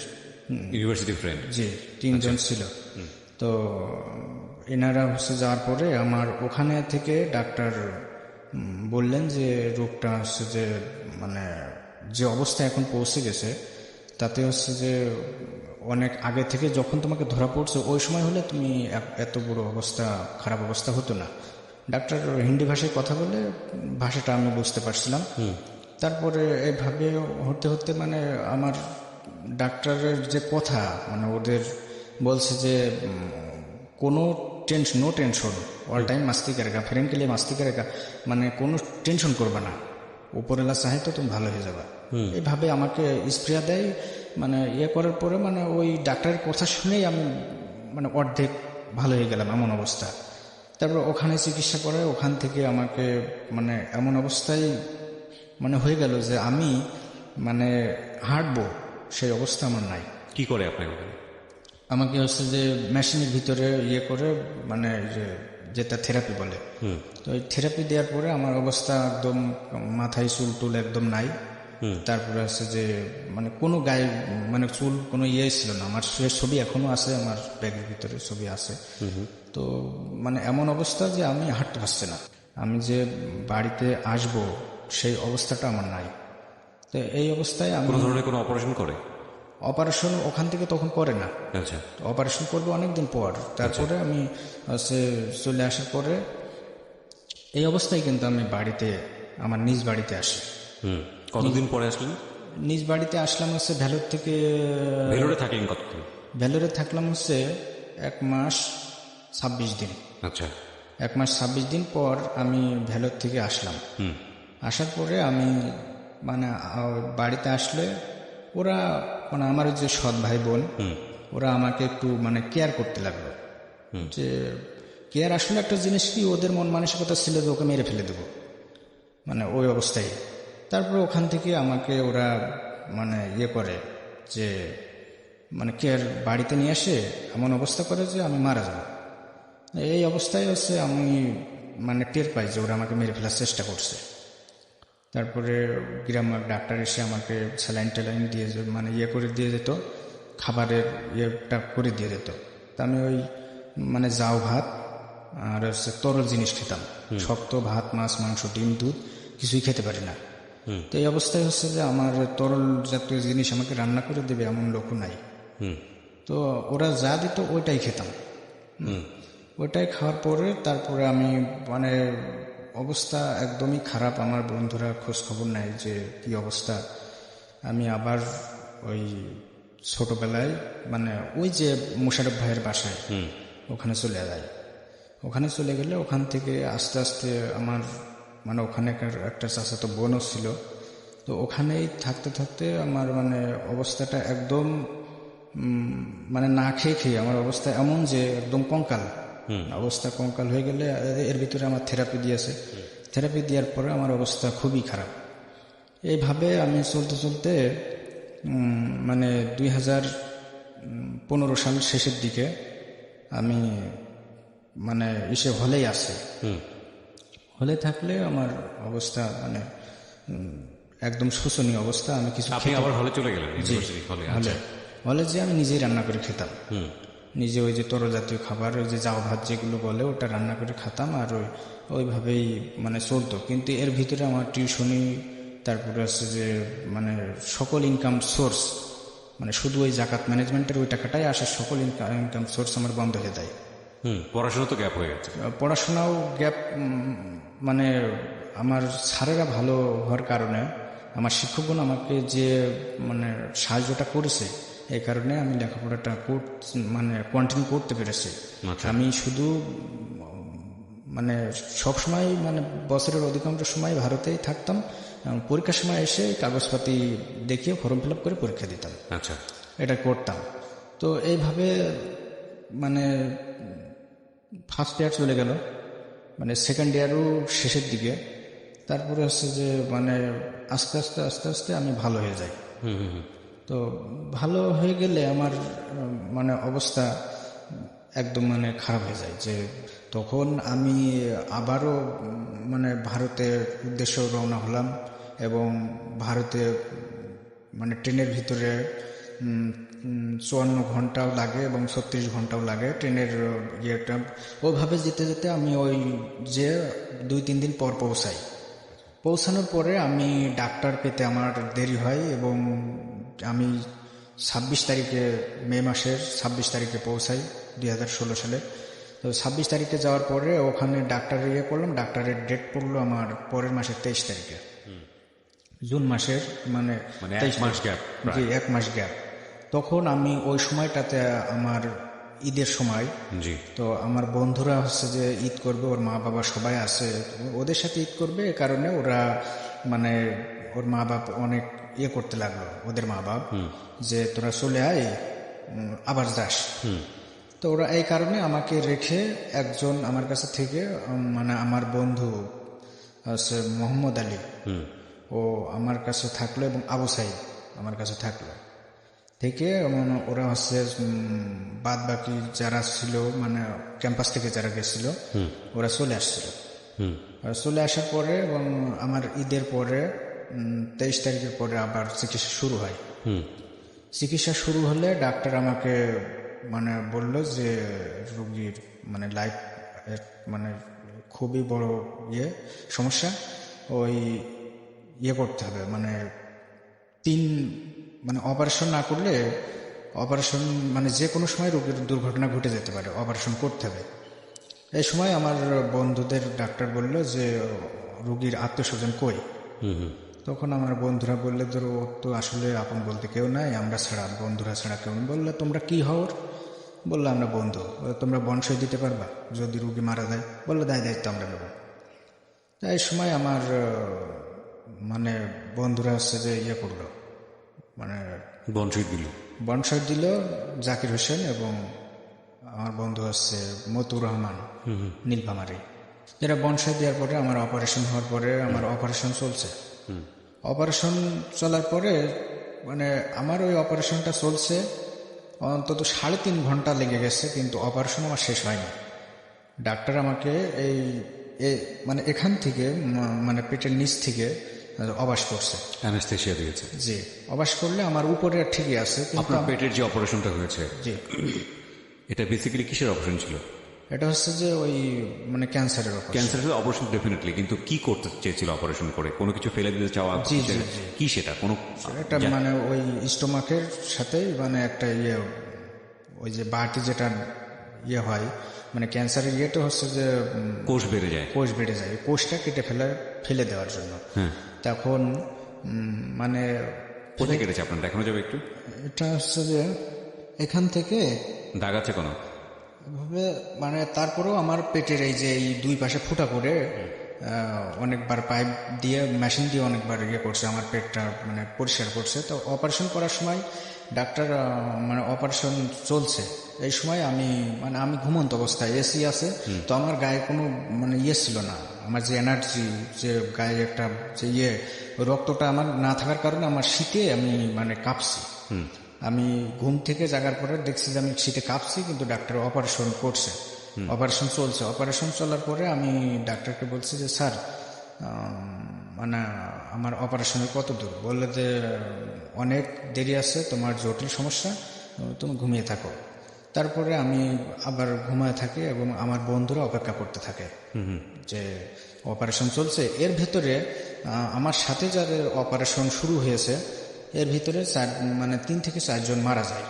ইউনিভার্সিটি ফ্রেন্ড। জি, 3 জন ছিল। তো এনারা হচ্ছে যাওয়ার পরে আমার ওখানে থেকে ডাক্তার বললেন যে রোগটা হচ্ছে যে মানে যে অবস্থা এখন পৌঁছে গেছে, তাতে হচ্ছে যে অনেক আগে থেকে যখন তোমাকে ধরা পড়ছে ওই সময় হলে তুমি এত বড় অবস্থা, খারাপ অবস্থা হতো না। ডাক্তার হিন্দি ভাষায় কথা বলে, ভাষাটা আমি বুঝতে পারছিলাম। তারপরে এইভাবে হতে হতে মানে আমার ডাক্তারের যে কথা মানে ওদের বলছে যে কোনো নো টেনশন, অল টাইম মাস্তি করেগা, ফ্রেন্ড কে লিয়ে মাস্তি করেগা, মানে কোনো টেনশন করবে না, উপরেলা চাহে তো তুমি ভালো হয়ে যাবা। এইভাবে আমাকে স্প্রে দেয়, মানে করার পরে মানে ওই ডাক্তারের কথা শুনেই আমি মানে অর্ধেক ভালো হয়ে গেলাম, এমন অবস্থা। তারপর ওখানে চিকিৎসা করে, ওখান থেকে আমাকে মানে এমন অবস্থায় মানে হয়ে গেল যে আমি মানে হাঁটবো সেই অবস্থা আমার নাই। কি করে আপনাকে? আমাকে হচ্ছে যে মেশিনের ভিতরে করে মানে যেটা থেরাপি বলে, তো ওই থেরাপি দেওয়ার পরে আমার অবস্থা একদম, মাথায় চুল টুল একদম নাই। তারপরে হচ্ছে যে মানে কোনো গায়ে মানে চুল কোনো ছিল না। আমার সে ছবি এখনো আছে, আমার ব্যাগের ভিতরে ছবি আছে। তো মানে এমন অবস্থা যে আমি হাঁটতে পারছি না, আমি যে বাড়িতে আসব সেই অবস্থাটা আমার নাই। তো এই অবস্থায় আমি। কোনো ধরনের কোনো অপারেশন করে? অপারেশন ওখান থেকে তখন করে না। আচ্ছা, অপারেশন করবে অনেকদিন পর। তারপরে আমি চলে আসার পরে এই অবস্থায় কিন্তু আমি বাড়িতে, আমার নিজ বাড়িতে আসি। কতদিন পরে আসলেন? নিজ বাড়িতে আসলাম হচ্ছে ভ্যালোর থেকে। ভ্যালোরে থাকলেন কতক্ষণ? ভ্যালোরে থাকলাম হচ্ছে 1 মাস 26 দিন। আচ্ছা, 1 মাস 26 দিন পর আমি ভ্যালোর থেকে আসলাম। আসার পরে আমি মানে বাড়িতে আসলে ওরা মানে আমার যে সৎ ভাই বোন, ওরা আমাকে একটু মানে কেয়ার করতে লাগলো। যে কেয়ার আসলে একটা জিনিস কি, ওদের মন মানসিকতা ছিল যে ওকে মেরে ফেলে দেবো, মানে ওই অবস্থায়। তারপরে ওখান থেকে আমাকে ওরা মানে করে যে মানে কেয়ার বাড়িতে নিয়ে আসে, এমন অবস্থা করে যে আমি মারা যাব। এই অবস্থায় হচ্ছে আমি মানে টের পাই যে ওরা আমাকে মেরে ফেলার চেষ্টা করছে। তারপরে গ্রামের ডাক্তার এসে আমাকে স্যালাইন ট্যালাইন দিয়ে মানে করে দিয়ে যেত, খাবারের ইয়েটা করে দিয়ে যেত। তা আমি ওই মানে জাউ ভাত আর হচ্ছে তরল জিনিস খেতাম, শক্ত ভাত, মাছ, মাংস, ডিম, দুধ কিছুই খেতে পারি না। তো এই অবস্থায় হচ্ছে যে আমার তরল জাতীয় জিনিস আমাকে রান্না করে দেবে এমন লোকও নাই। তো ওরা যা দিত ওইটাই খেতাম। ওইটাই খাওয়ার পরে তারপরে আমি মানে অবস্থা একদমই খারাপ। আমার বন্ধুরা খোঁজ খবর নেয় যে কি অবস্থা। আমি আবার ওই ছোটবেলায় মানে ওই যে মোশারফ ভাইয়ের বাসায় ওখানে চলে যাই। ওখানে চলে গেলে ওখান থেকে আস্তে আস্তে আমার মানে ওখানে একটা চাচাতো বোনও ছিল। তো ওখানেই থাকতে থাকতে আমার মানে অবস্থাটা একদম মানে না খেয়ে খেয়ে আমার অবস্থা এমন যে একদম কঙ্কাল অবস্থা। কঙ্কাল হয়ে গেলে এর ভিতরে আমার থেরাপি দিয়েছে। থেরাপি দেওয়ার পরে আমার অবস্থা খুবই খারাপ। এইভাবে আমি চলতে চলতে মানে 2015 সাল শেষের দিকে আমি মানে হলেই আসি। হলে থাকলে আমার অবস্থা মানে একদম শোচনীয় অবস্থা। আমি কিছু আপনি আবার হলে চলে গেলেন? হলে যে আমি নিজেই রান্না করে খেতাম, নিজে ওই যে তরল জাতীয় খাবার, ওই যে জাউ ভাত যেগুলো বলে ওটা রান্না করে খেতাম। আর ওইভাবেই মানে চলতো। কিন্তু এর ভিতরে আমার টিউশনি, তারপরে হচ্ছে যে মানে সকল ইনকাম সোর্স, মানে শুধু ওই জাকাত ম্যানেজমেন্টের ওই টাকাটাই আসে, সকল ইনকাম সোর্স আমার বন্ধ হয়ে যায়। পড়াশোনা তো গ্যাপ হয়ে গেছে। পড়াশোনাও গ্যাপ, মানে আমার স্যারেরা ভালো হওয়ার কারণে, আমার শিক্ষকগণ আমাকে যে মানে সাহায্যটা করেছে, এই কারণে আমি লেখাপড়াটা মানে কন্টিনিউ করতে পেরেছি। আমি শুধু মানে সবসময় মানে বছরের অধিকাংশ সময় ভারতেই থাকতাম। পরীক্ষার সময় এসে কাগজপাতি দেখিয়ে ফর্ম ফিল আপ করে পরীক্ষা দিতাম। আচ্ছা, এটা করতাম। তো এইভাবে মানে ফার্স্ট ইয়ার চলে গেল, মানে সেকেন্ড ইয়ারও শেষের দিকে। তারপরে হচ্ছে যে মানে আস্তে আস্তে আস্তে আস্তে আমি ভালো হয়ে যাই। তো ভালো হয়ে গেলে আমার মানে অবস্থা একদম মানে খারাপ হয়ে যায়। যে তখন আমি আবারও মানে ভারতের উদ্দেশ্যে রওনা হলাম। এবং ভারতে মানে ট্রেনের ভিতরে 54 ঘন্টাও লাগে এবং 36 ঘন্টাও লাগে ট্রেনের ইয়েটা। ওইভাবে যেতে যেতে আমি ওই যে 2-3 দিন পর পৌঁছাই। পৌঁছানোর পরে আমি ডাক্তার পেতে আমার দেরি হয় এবং আমি 26 তারিখে, মে মাসের 26 তারিখে পৌঁছাই 2016 সালে। তো 26 তারিখে যাওয়ার পরে ওখানে ডাক্তারের করলাম। ডাক্তারের ডেট পড়লো আমার পরের মাসের 23 তারিখে, জুন মাসের, মানে 1 মাস গ্যাপ। জি, 1 মাস গ্যাপ। তখন আমি ওই সময়টাতে আমার ঈদের সময়। তো আমার বন্ধুরা হচ্ছে যে ঈদ করবে, ওর মা বাবা সবাই আছে, ওদের সাথে ঈদ করবে। এ কারণে ওরা মানে ওর মা বাপ অনেক করতে লাগলো, ওদের মা বাপ, যে তোরা চলে আয়, আবার যাস। তো ওরা এই কারণে আমাকে রেখে একজন আমার কাছে থেকে, মানে আমার বন্ধু হচ্ছে মোহাম্মদ আলী, ও আমার কাছে থাকলো এবং আবু সাইদ আমার কাছে থাকলো। থেকে ওরা হচ্ছে বাদ বাকি যারা ছিল মানে ক্যাম্পাস থেকে যারা গেছিল ওরা চলে আসছিল। চলে আসার পরে এবং আমার ঈদের পরে 23 তারিখের পরে আবার চিকিৎসা শুরু হয়। চিকিৎসা শুরু হলে ডাক্তার আমাকে মানে বলল যে রোগীর মানে লাইফ মানে খুবই বড় সমস্যা, ওই করতে হবে, মানে মানে অপারেশন না করলে, অপারেশন মানে যে কোনো সময় রোগীর দুর্ঘটনা ঘটে যেতে পারে, অপারেশন করতে হবে। এই সময় আমার বন্ধুদের ডাক্তার বলল যে রোগীর আত্মীয়স্বজন কই। তখন আমার বন্ধুরা বললে, ধরো ওর তো আসলে আপন বলতে কেউ নাই, আমরা ছাড়া, বন্ধুরা ছাড়া কেউ নেই। বললে তোমরা কি হও? বললো আমরা বন্ধু। তোমরা বনসই দিতে পারবা যদি রোগী মারা যায়? বললো দায়িত্ব আমরা নেব। তাই এই সময় আমার মানে বন্ধুরা হচ্ছে যে করলো, মানে বনসই দিল জাকির হোসেন এবং আমার বন্ধু হচ্ছে মতুর রহমান নীলফামারী। এরা বনসই দেওয়ার পরে আমার অপারেশন হওয়ার পরে, আমার অপারেশন চলছে। অপারেশন চলার পরে মানে আমার ওই অপারেশনটা চলছে অন্তত 3.5 ঘন্টা লেগে গেছে, কিন্তু অপারেশন আমার শেষ হয়নি। ডাক্তার আমাকে এই মানে এখান থেকে মানে পেটের নিচ থেকে অবাস করছে। অ্যানেস্থেসিয়া দিয়েছে। জি, অবাস করলে আমার উপরে ঠিকই আছে, কিন্তু আপনার পেটের যে অপারেশনটা হয়েছে, জি, এটা বেসিক্যালি কিসের অপারেশন ছিল? এটা হচ্ছে যে ওই মানে ক্যান্সারের অপারেশন। ক্যান্সারের অপারেশন ডেফিনেটলি, কিন্তু কি করতে চেয়েছিল অপারেশন করে? কোনো কিছু ফেলে দিতে চাওয়া? জি, জি, জি। কি সেটা? কোনো এটা মানে ওই স্টোমাকের সাথে মানে একটা ওই যে বাটি যেটা হয়, মানে ক্যান্সারের ইয়েটা হচ্ছে যে কোষ বেড়ে যায়। কোষ বেড়ে যায়, কোষটা কেটে ফেলে দেওয়ার জন্য। তখন মানে কোথায় কেটেছে আপনার? দেখানো যাবে একটু? এটা হচ্ছে যে এখান থেকে দাগ আছে কোনো? এভাবে মানে তারপরেও আমার পেটের এই যে এই দুই পাশে ফুটা করে অনেকবার পাইপ দিয়ে মেশিন দিয়ে অনেকবার করছে, আমার পেটটা মানে পরিষ্কার করছে। তো অপারেশন করার সময় ডাক্তার মানে অপারেশন চলছে এই সময় আমি ঘুমন্ত অবস্থায়, এসি আছে, তো আমার গায়ে কোনো মানে ছিল না, আমার যে এনার্জি, যে গায়ে একটা যে রক্তটা আমার না থাকার কারণে আমার শীতে আমি মানে কাঁপছি। আমি ঘুম থেকে জাগার পরে দেখছি যে আমি শীতে কাঁপছি, কিন্তু ডাক্তার অপারেশন করছে, অপারেশন চলছে। অপারেশন চলার পরে আমি ডাক্তারকে বলছি যে স্যার মানে আমার অপারেশনের কত দূর? বললে যে অনেক দেরি আছে, তোমার জটিল সমস্যা, তুমি ঘুমিয়ে থাকো। তারপরে আমি আবার ঘুমায় থাকি এবং আমার বন্ধুরা অপেক্ষা করতে থাকে যে অপারেশন চলছে। এর ভেতরে আমার সাথে যাদের অপারেশন শুরু হয়েছে এর ভিতরে 3 থেকে 4 জন মারা যায়।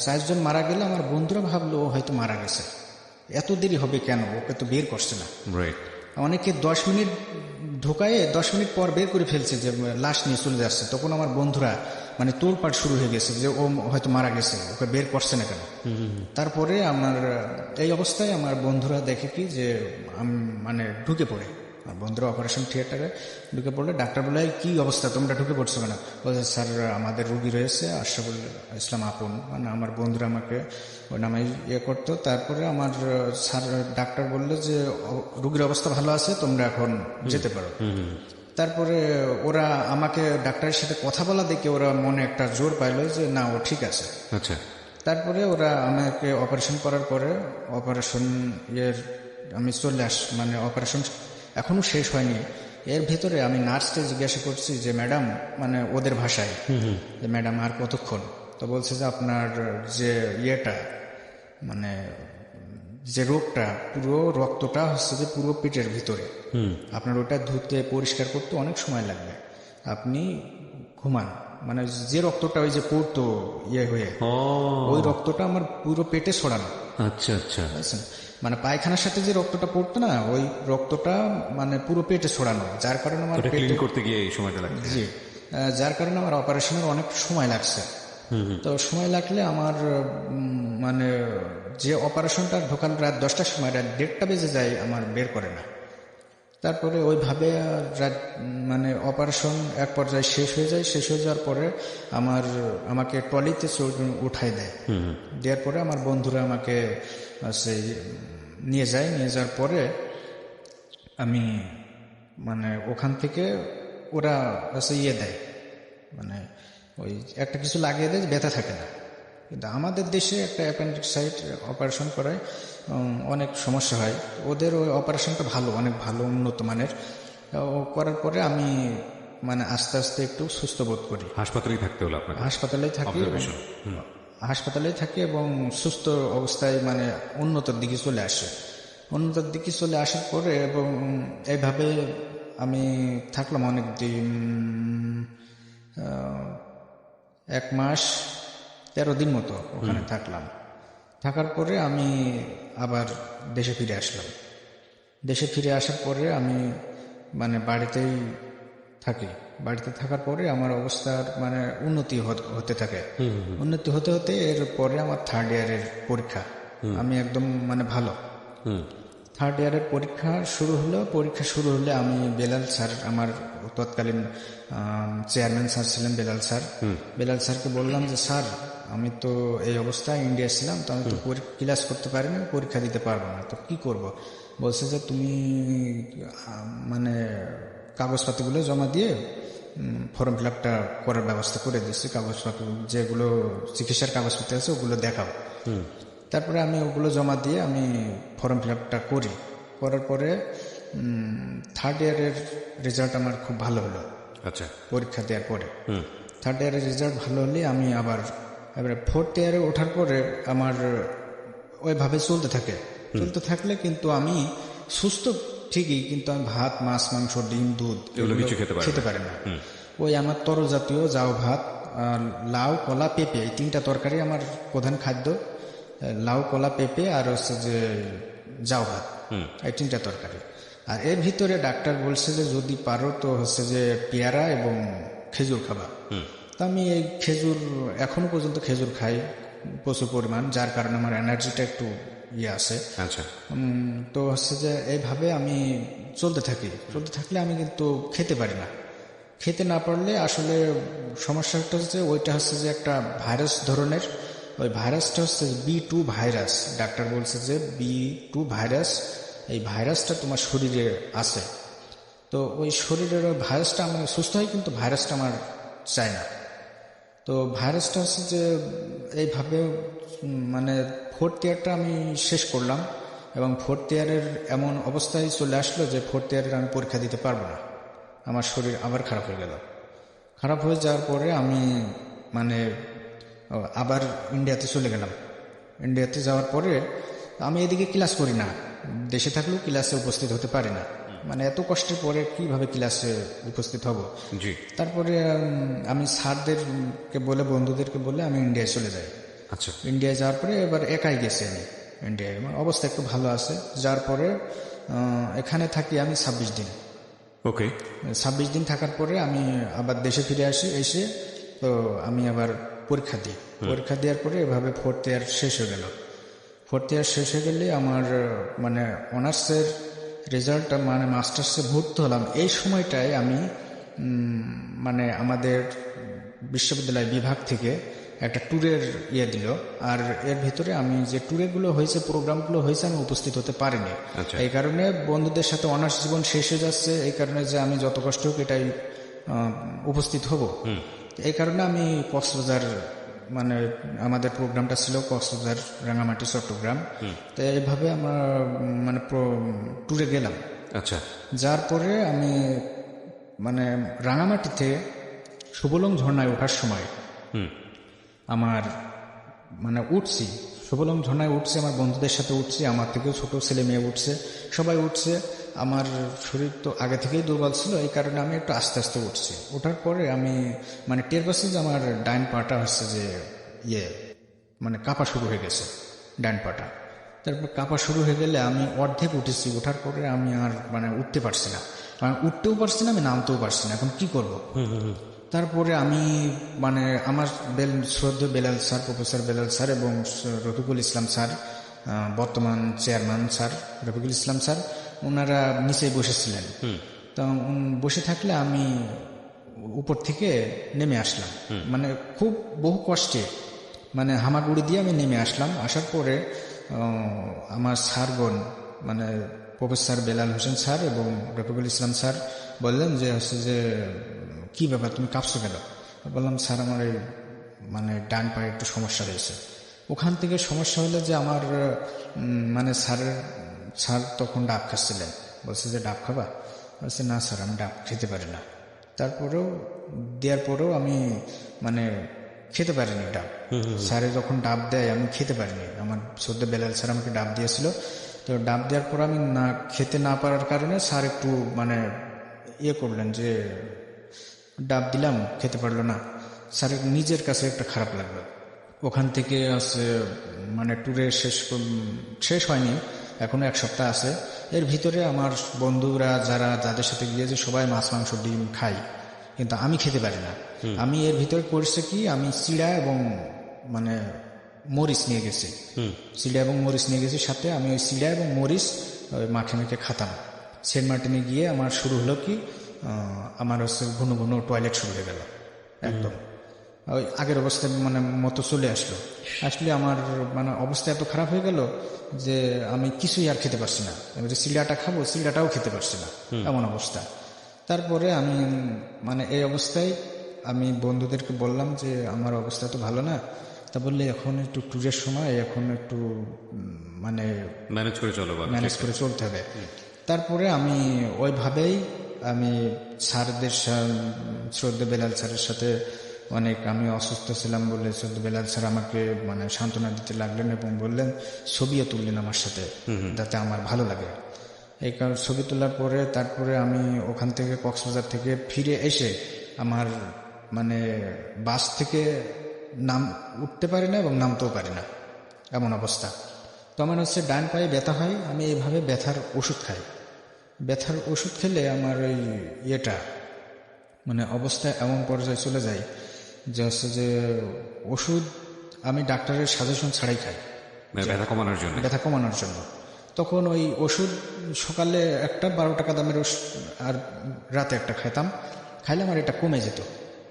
4 জন মারা গেলে আমার বন্ধুরা ভাবলো ও হয়তো মারা গেছে, এত দেরি হবে কেন, ওকে তো বের করছে না। অনেকে 10 মিনিট ঢোকায় 10 মিনিট পর বের করে ফেলছে, যে লাশ নিয়ে চলে যাচ্ছে। তখন আমার বন্ধুরা মানে তোলপাড় শুরু হয়ে গেছে যে ও হয়তো মারা গেছে, ওকে বের করছে না কেন। তারপরে আমার এই অবস্থায় আমার বন্ধুরা দেখে কি যে মানে ঢুকে পড়ে, আর বন্ধুরা অপারেশন থিয়েটারে ঢুকে পড়লে ডাক্তার বলে কি অবস্থা, তোমরা ঢুকে পড়ছো কেন? বলছে স্যার আমাদের রুগী রয়েছে আশরাফুল ইসলাম আপন, মানে আমার বন্ধুরা আমাকে ওই নামে করতো। তারপরে আমার স্যার ডাক্তার বললো যে রুগীর অবস্থা ভালো আছে, তোমরা এখন যেতে পারো। তারপরে ওরা আমাকে ডাক্তারের সাথে কথা বলা দেখে ওরা মনে একটা জোর পাইলো যে না, ও ঠিক আছে। আচ্ছা। তারপরে ওরা আমাকে অপারেশন করার পরে অপারেশন আমি চলে মানে অপারেশন এখনো শেষ হয়নি। এর ভিতরে আমি নার্সকে জিজ্ঞাসা করছি যে ম্যাডাম, মানে ওদের ভাষায়, যে ম্যাডাম আর কতক্ষণ? তো বলছে যে আপনার যে মানে যে রোগটা, পুরো রক্তটা হচ্ছে যে পুরো পেটের ভিতরে, আপনার ওটা ধুতে পরিষ্কার করতে অনেক সময় লাগবে, আপনি ঘুমান। মানে যে রক্তটা ওই যে পড়তো হয়ে, ওই রক্তটা আমার পুরো পেটে ছড়ানো। আচ্ছা আচ্ছা, বুঝছেন? মানে পায়খানার সাথে যে রক্তটা পড়তো না, ওই রক্তটা মানে পুরো পেটে ছড়ানো, যার কারণে আমার পেটে করতে গিয়ে এই সময়টা লাগছে। জি, যার কারণে আমার অপারেশনের অনেক সময় লাগছে। তো সময় লাগলে আমার মানে যে অপারেশনটা ঢোকাল রাত 10টার সময়, রাত 1:30 বেজে যায় আমার বের করে না। তারপরে ওইভাবে রাত মানে অপারেশন এক পর্যায়ে শেষ হয়ে যায়। শেষ হয়ে যাওয়ার পরে আমাকে ট্রলিতে উঠাই দেয়। দেওয়ার পরে আমার বন্ধুরা আমাকে সেই নিয়ে যায়। নিয়ে যাওয়ার পরে আমি মানে ওখান থেকে ওরা দেয়, মানে ওই একটা কিছু লাগিয়ে দেয়, ব্যথা থাকে না। কিন্তু আমাদের দেশে একটা অ্যাপেন্ডিক্সাইট অপারেশন করায় অনেক সমস্যা হয়। ওদের ওই অপারেশনটা ভালো, অনেক ভালো, উন্নত মানের। করার পরে আমি মানে আস্তে আস্তে একটু সুস্থ বোধ করি। হাসপাতালেই থাকতে হলো আপনাকে? হাসপাতালেই থাকি এবং সুস্থ অবস্থায় মানে উন্নতর দিকে চলে আসে। উন্নতর দিকে চলে আসার পরে এবং এইভাবে আমি থাকলাম অনেক দিন, 1 মাস 13 দিন মতো ওখানে থাকলাম। থাকার পরে আমি আবার দেশে ফিরে আসলাম। দেশে ফিরে আসার পরে আমি মানে বাড়িতেই থাকি। বাড়িতে থাকার পরে আমার অবস্থার মানে উন্নতি হতে থাকে। উন্নতি হতে হতে এর পরে আমার 3rd ইয়ারের পরীক্ষা, আমি একদম মানে ভালো। 3rd ইয়ারের পরীক্ষা শুরু হলো। পরীক্ষা শুরু হলে আমি বেলাল স্যার, আমার তৎকালীন চেয়ারম্যান স্যার ছিলেন বেলাল স্যার, বেলাল স্যারকে বললাম যে স্যার আমি তো এই অবস্থায় ইন্ডিয়া ছিলাম, তো আমি তো ক্লাস করতে পারিনি, পরীক্ষা দিতে পারবো না, তো কি করব? বলছে যে তুমি মানে কাগজপাতিগুলো জমা দিয়ে ফর্ম ফিল আপটা করার ব্যবস্থা করে দিচ্ছি, কাগজপাতি যেগুলো চিকিৎসার কাগজপাতি আছে ওগুলো দেখাও। তারপরে আমি ওগুলো জমা দিয়ে আমি ফর্ম ফিল আপটা করি। করার পরে থার্ড ইয়ারের রেজাল্ট আমার খুব ভালো হলো। আচ্ছা, পরীক্ষা দেওয়ার পরে থার্ড ইয়ারের রেজাল্ট ভালো হলে আমি আবার এবারে ফোর্থ ইয়ারে ওঠার পরে আমার ওইভাবে চলতে থাকলে কিন্তু আমি সুস্থ ঠিকই, কিন্তু আমি ভাত, মাছ, মাংস, ডিম, দুধ এগুলো কিছু খেতে পারি না। ওই আমার তরজাতীয় জাউ ভাত, লাউ, কলা, পেঁপে, এই 3টা তরকারি আমার প্রধান খাদ্য। লাউ, কলা, পেঁপে আর হচ্ছে যে জাউ ভাত, এই 3টা তরকারি। আর এর ভিতরে ডাক্তার বলছে যে যদি পারো তো হচ্ছে যে পেয়ারা এবং খেজুর খাবা। তো আমি এই খেজুর এখনো পর্যন্ত খেজুর খাই প্রচুর পরিমাণ, যার কারণে আমার এনার্জিটা একটু আছে। আচ্ছা, তো হচ্ছে যে এইভাবে আমি চলতে থাকলে আমি কিন্তু খেতে পারি না। খেতে না পারলে আসলে সমস্যাটা হচ্ছে ওইটা হচ্ছে যে একটা ভাইরাস ধরনের, ওই ভাইরাসটা হচ্ছে B2 ভাইরাস। ডাক্তার বলছে যে B2 ভাইরাস, এই ভাইরাসটা তোমার শরীরে আছে। তো ওই শরীরের ওই ভাইরাসটা আমি সুস্থ হয়, কিন্তু ভাইরাসটা আমার চাই না। তো ভাইরাসটা হচ্ছে যে এইভাবে মানে ফোর্থ ইয়ারটা আমি শেষ করলাম, এবং ফোর্থ ইয়ারের এমন অবস্থায় চলে আসলো যে ফোর্থ ইয়ারের আমি পরীক্ষা দিতে পারবো না। আমার শরীর আবার খারাপ হয়ে গেল। খারাপ হয়ে যাওয়ার পরে আমি মানে আবার ইন্ডিয়াতে চলে গেলাম। ইন্ডিয়াতে যাওয়ার পরে আমি এদিকে ক্লাস করি না, দেশে থাকলেও ক্লাসে উপস্থিত হতে পারি না। মানে এত কষ্টের পরে কিভাবে ক্লাসে উপস্থিত হব। জি। তারপরে আমি স্যারদেরকে বলে, বন্ধুদেরকে বলে আমি ইন্ডিয়ায় চলে যাই। আচ্ছা, ইন্ডিয়ায় যাওয়ার পরে এবার একাই গেছি আমি ইন্ডিয়ায়, অবস্থা একটু ভালো আছে। যার পরে এখানে থাকি আমি 26 দিন। ওকে। 26 দিন থাকার পরে আমি আবার দেশে ফিরে আসি। এসে তো আমি আবার পরীক্ষা দিই। পরীক্ষা দেওয়ার পরে এভাবে ফোর্থ ইয়ার শেষ হয়ে গেল। ফোর্থ ইয়ার শেষ হয়ে গেলে আমার মানে অনার্সের রেজাল্টটা, মানে মাস্টার্সে ভর্তি হলাম। এই সময়টায় আমি মানে আমাদের বিশ্ববিদ্যালয় বিভাগ থেকে একটা ট্যুরের দিল। আর এর ভিতরে আমি যে ট্যুরেগুলো হয়েছে, প্রোগ্রামগুলো হয়েছে, আমি উপস্থিত হতে পারিনি। এই কারণে বন্ধুদের সাথে অনার্স জীবন শেষ হয়ে যাচ্ছে। এই কারণে যে আমি যত কষ্ট হোক এটাই উপস্থিত হব। এই কারণে আমি কক্সবাজার, মানে আমাদের প্রোগ্রামটা ছিল কক্সবাজার, রাঙামাটি, চট্টগ্রাম। তো এইভাবে আমরা মানে ট্যুরে গেলাম। আচ্ছা। যার পরে আমি মানে রাঙামাটিতে সুবলং ঝর্ণায় ওঠার সময় আমার মানে উঠছি, সুবলং ঝর্ণায় উঠছি, আমার বন্ধুদের সাথে উঠছি, আমার থেকেও ছোট ছেলে মেয়ে উঠছে, সবাই উঠছে। আমার শরীর তো আগে থেকেই দুর্বল ছিল, এই কারণে আমি একটু আস্তে আস্তে উঠছি। ওঠার পরে আমি মানে টের পাচ্ছি যে আমার ডাইন পাটা হচ্ছে যে মানে কাঁপা শুরু হয়ে গেছে, ডাইন পাটা। তারপর কাঁপা শুরু হয়ে গেলে আমি অর্ধেক উঠেছি। ওঠার পরে আমি আর মানে উঠতে পারছি না, কারণ উঠতেও পারছি না, আমি নামতেও পারছি না, এখন কি করব। তারপরে আমি মানে আমার শ্রদ্ধেয় Belal sir, professor Belal sir এবং রফিকুল ইসলাম স্যার, বর্তমান chairman sir Rafiqul Islam sir, ওনারা নিচে বসেছিলেন। তো বসে থাকলে আমি উপর থেকে নেমে আসলাম, মানে খুব বহু কষ্টে, মানে হামাগুড়ি দিয়ে আমি নেমে আসলাম। আসার পরে আমার স্যারগণ, মানে প্রফেসর বেলাল হোসেন স্যার এবং রফিকুল ইসলাম স্যার বললেন যে হচ্ছে যে কি ব্যাপার, তুমি কাঁপছো কেন? বললাম স্যার আমার এই মানে ডান পায়ে একটু সমস্যা রয়েছে। ওখান থেকে সমস্যা হলো যে আমার মানে স্যার তখন ডাব খাচ্ছিলেন। বলছে যে ডাব খাবা? বলছে না স্যার, আমি ডাব খেতে পারি না। তারপরেও দেওয়ার পরেও আমি মানে খেতে পারিনি ডাব। স্যারে যখন ডাব দেয় আমি খেতে পারিনি। আমার সদ্য বেলাল স্যার আমাকে ডাব দিয়েছিল। তো ডাব দেওয়ার পর আমি না খেতে না পারার কারণে স্যার একটু মানে করলেন যে ডাব দিলাম, খেতে পারলো না। স্যারের নিজের কাছে একটা খারাপ লাগলো। ওখান থেকে মানে ট্যুরে শেষ হয়নি, এখনো 1 সপ্তাহ আছে। এর ভিতরে আমার বন্ধুরা যাদের সাথে গিয়েছে সবাই মাছ, মাংস, ডিম খাই, কিন্তু আমি খেতে পারি না। আমি এর ভিতরে করছে কি, আমি চিড়া এবং মানে মরিচ নিয়ে গেছি। চিড়া এবং মরিচ নিয়ে গেছি সাথে। আমি ওই চিড়া এবং মরিচ মাখে মেখে খাতাম। সেন্ট মার্টিনে গিয়ে আমার শুরু হলো কি, আমার ঘন ঘন টয়লেট শুরু হয়ে গেল। একদম ওই আগের অবস্থায় মানে মতো চলে আসলে আমার মানে অবস্থা এত খারাপ হয়ে গেল যে আমি কিছুই আর খেতে পারছি না। যে চিড়াটা খাবো, চিড়াটাও খেতে পারছি না, এমন অবস্থা। তারপরে আমি মানে এই অবস্থায় আমি বন্ধুদেরকে বললাম যে আমার অবস্থা তো ভালো না, তা বললে এখন একটু ট্যুরের সময়, এখন একটু মানে ম্যানেজ করে চলো, ম্যানেজ করে চলতে হবে। তারপরে আমি ওইভাবেই আমি স্যারদের শ্রদ্ধা বেলাল স্যারের সাথে অনেক, আমি অসুস্থ ছিলাম বলে শ্রদ্ধা বেলাল স্যার আমাকে মানে সান্ত্বনা দিতে লাগলেন এবং বললেন ছবিও তুললেন আমার সাথে, যাতে আমার ভালো লাগে। এই কারণে ছবি তোলার পরে তারপরে আমি ওখান থেকে কক্সবাজার থেকে ফিরে এসে আমার মানে বাস থেকে উঠতে পারি না এবং নামতেও পারি না, এমন অবস্থা। তো আমার হচ্ছে ডান পায়ে ব্যথা হয়, আমি এইভাবে ব্যথার ওষুধ খাই। ব্যথার ওষুধ খেলে আমার ওই ইয়েটা মানে অবস্থা এমন পর্যায়ে চলে যায় যে হচ্ছে যে ওষুধ আমি ডাক্তারের সাজেশন ছাড়াই খাই ব্যথা কমানোর জন্য। ব্যথা কমানোর জন্য। তখন ওই ওষুধ সকালে একটা 12 টাকা দামের ওষুধ আর রাতে একটা খাইতাম, খাইলে আমার এটা কমে যেত।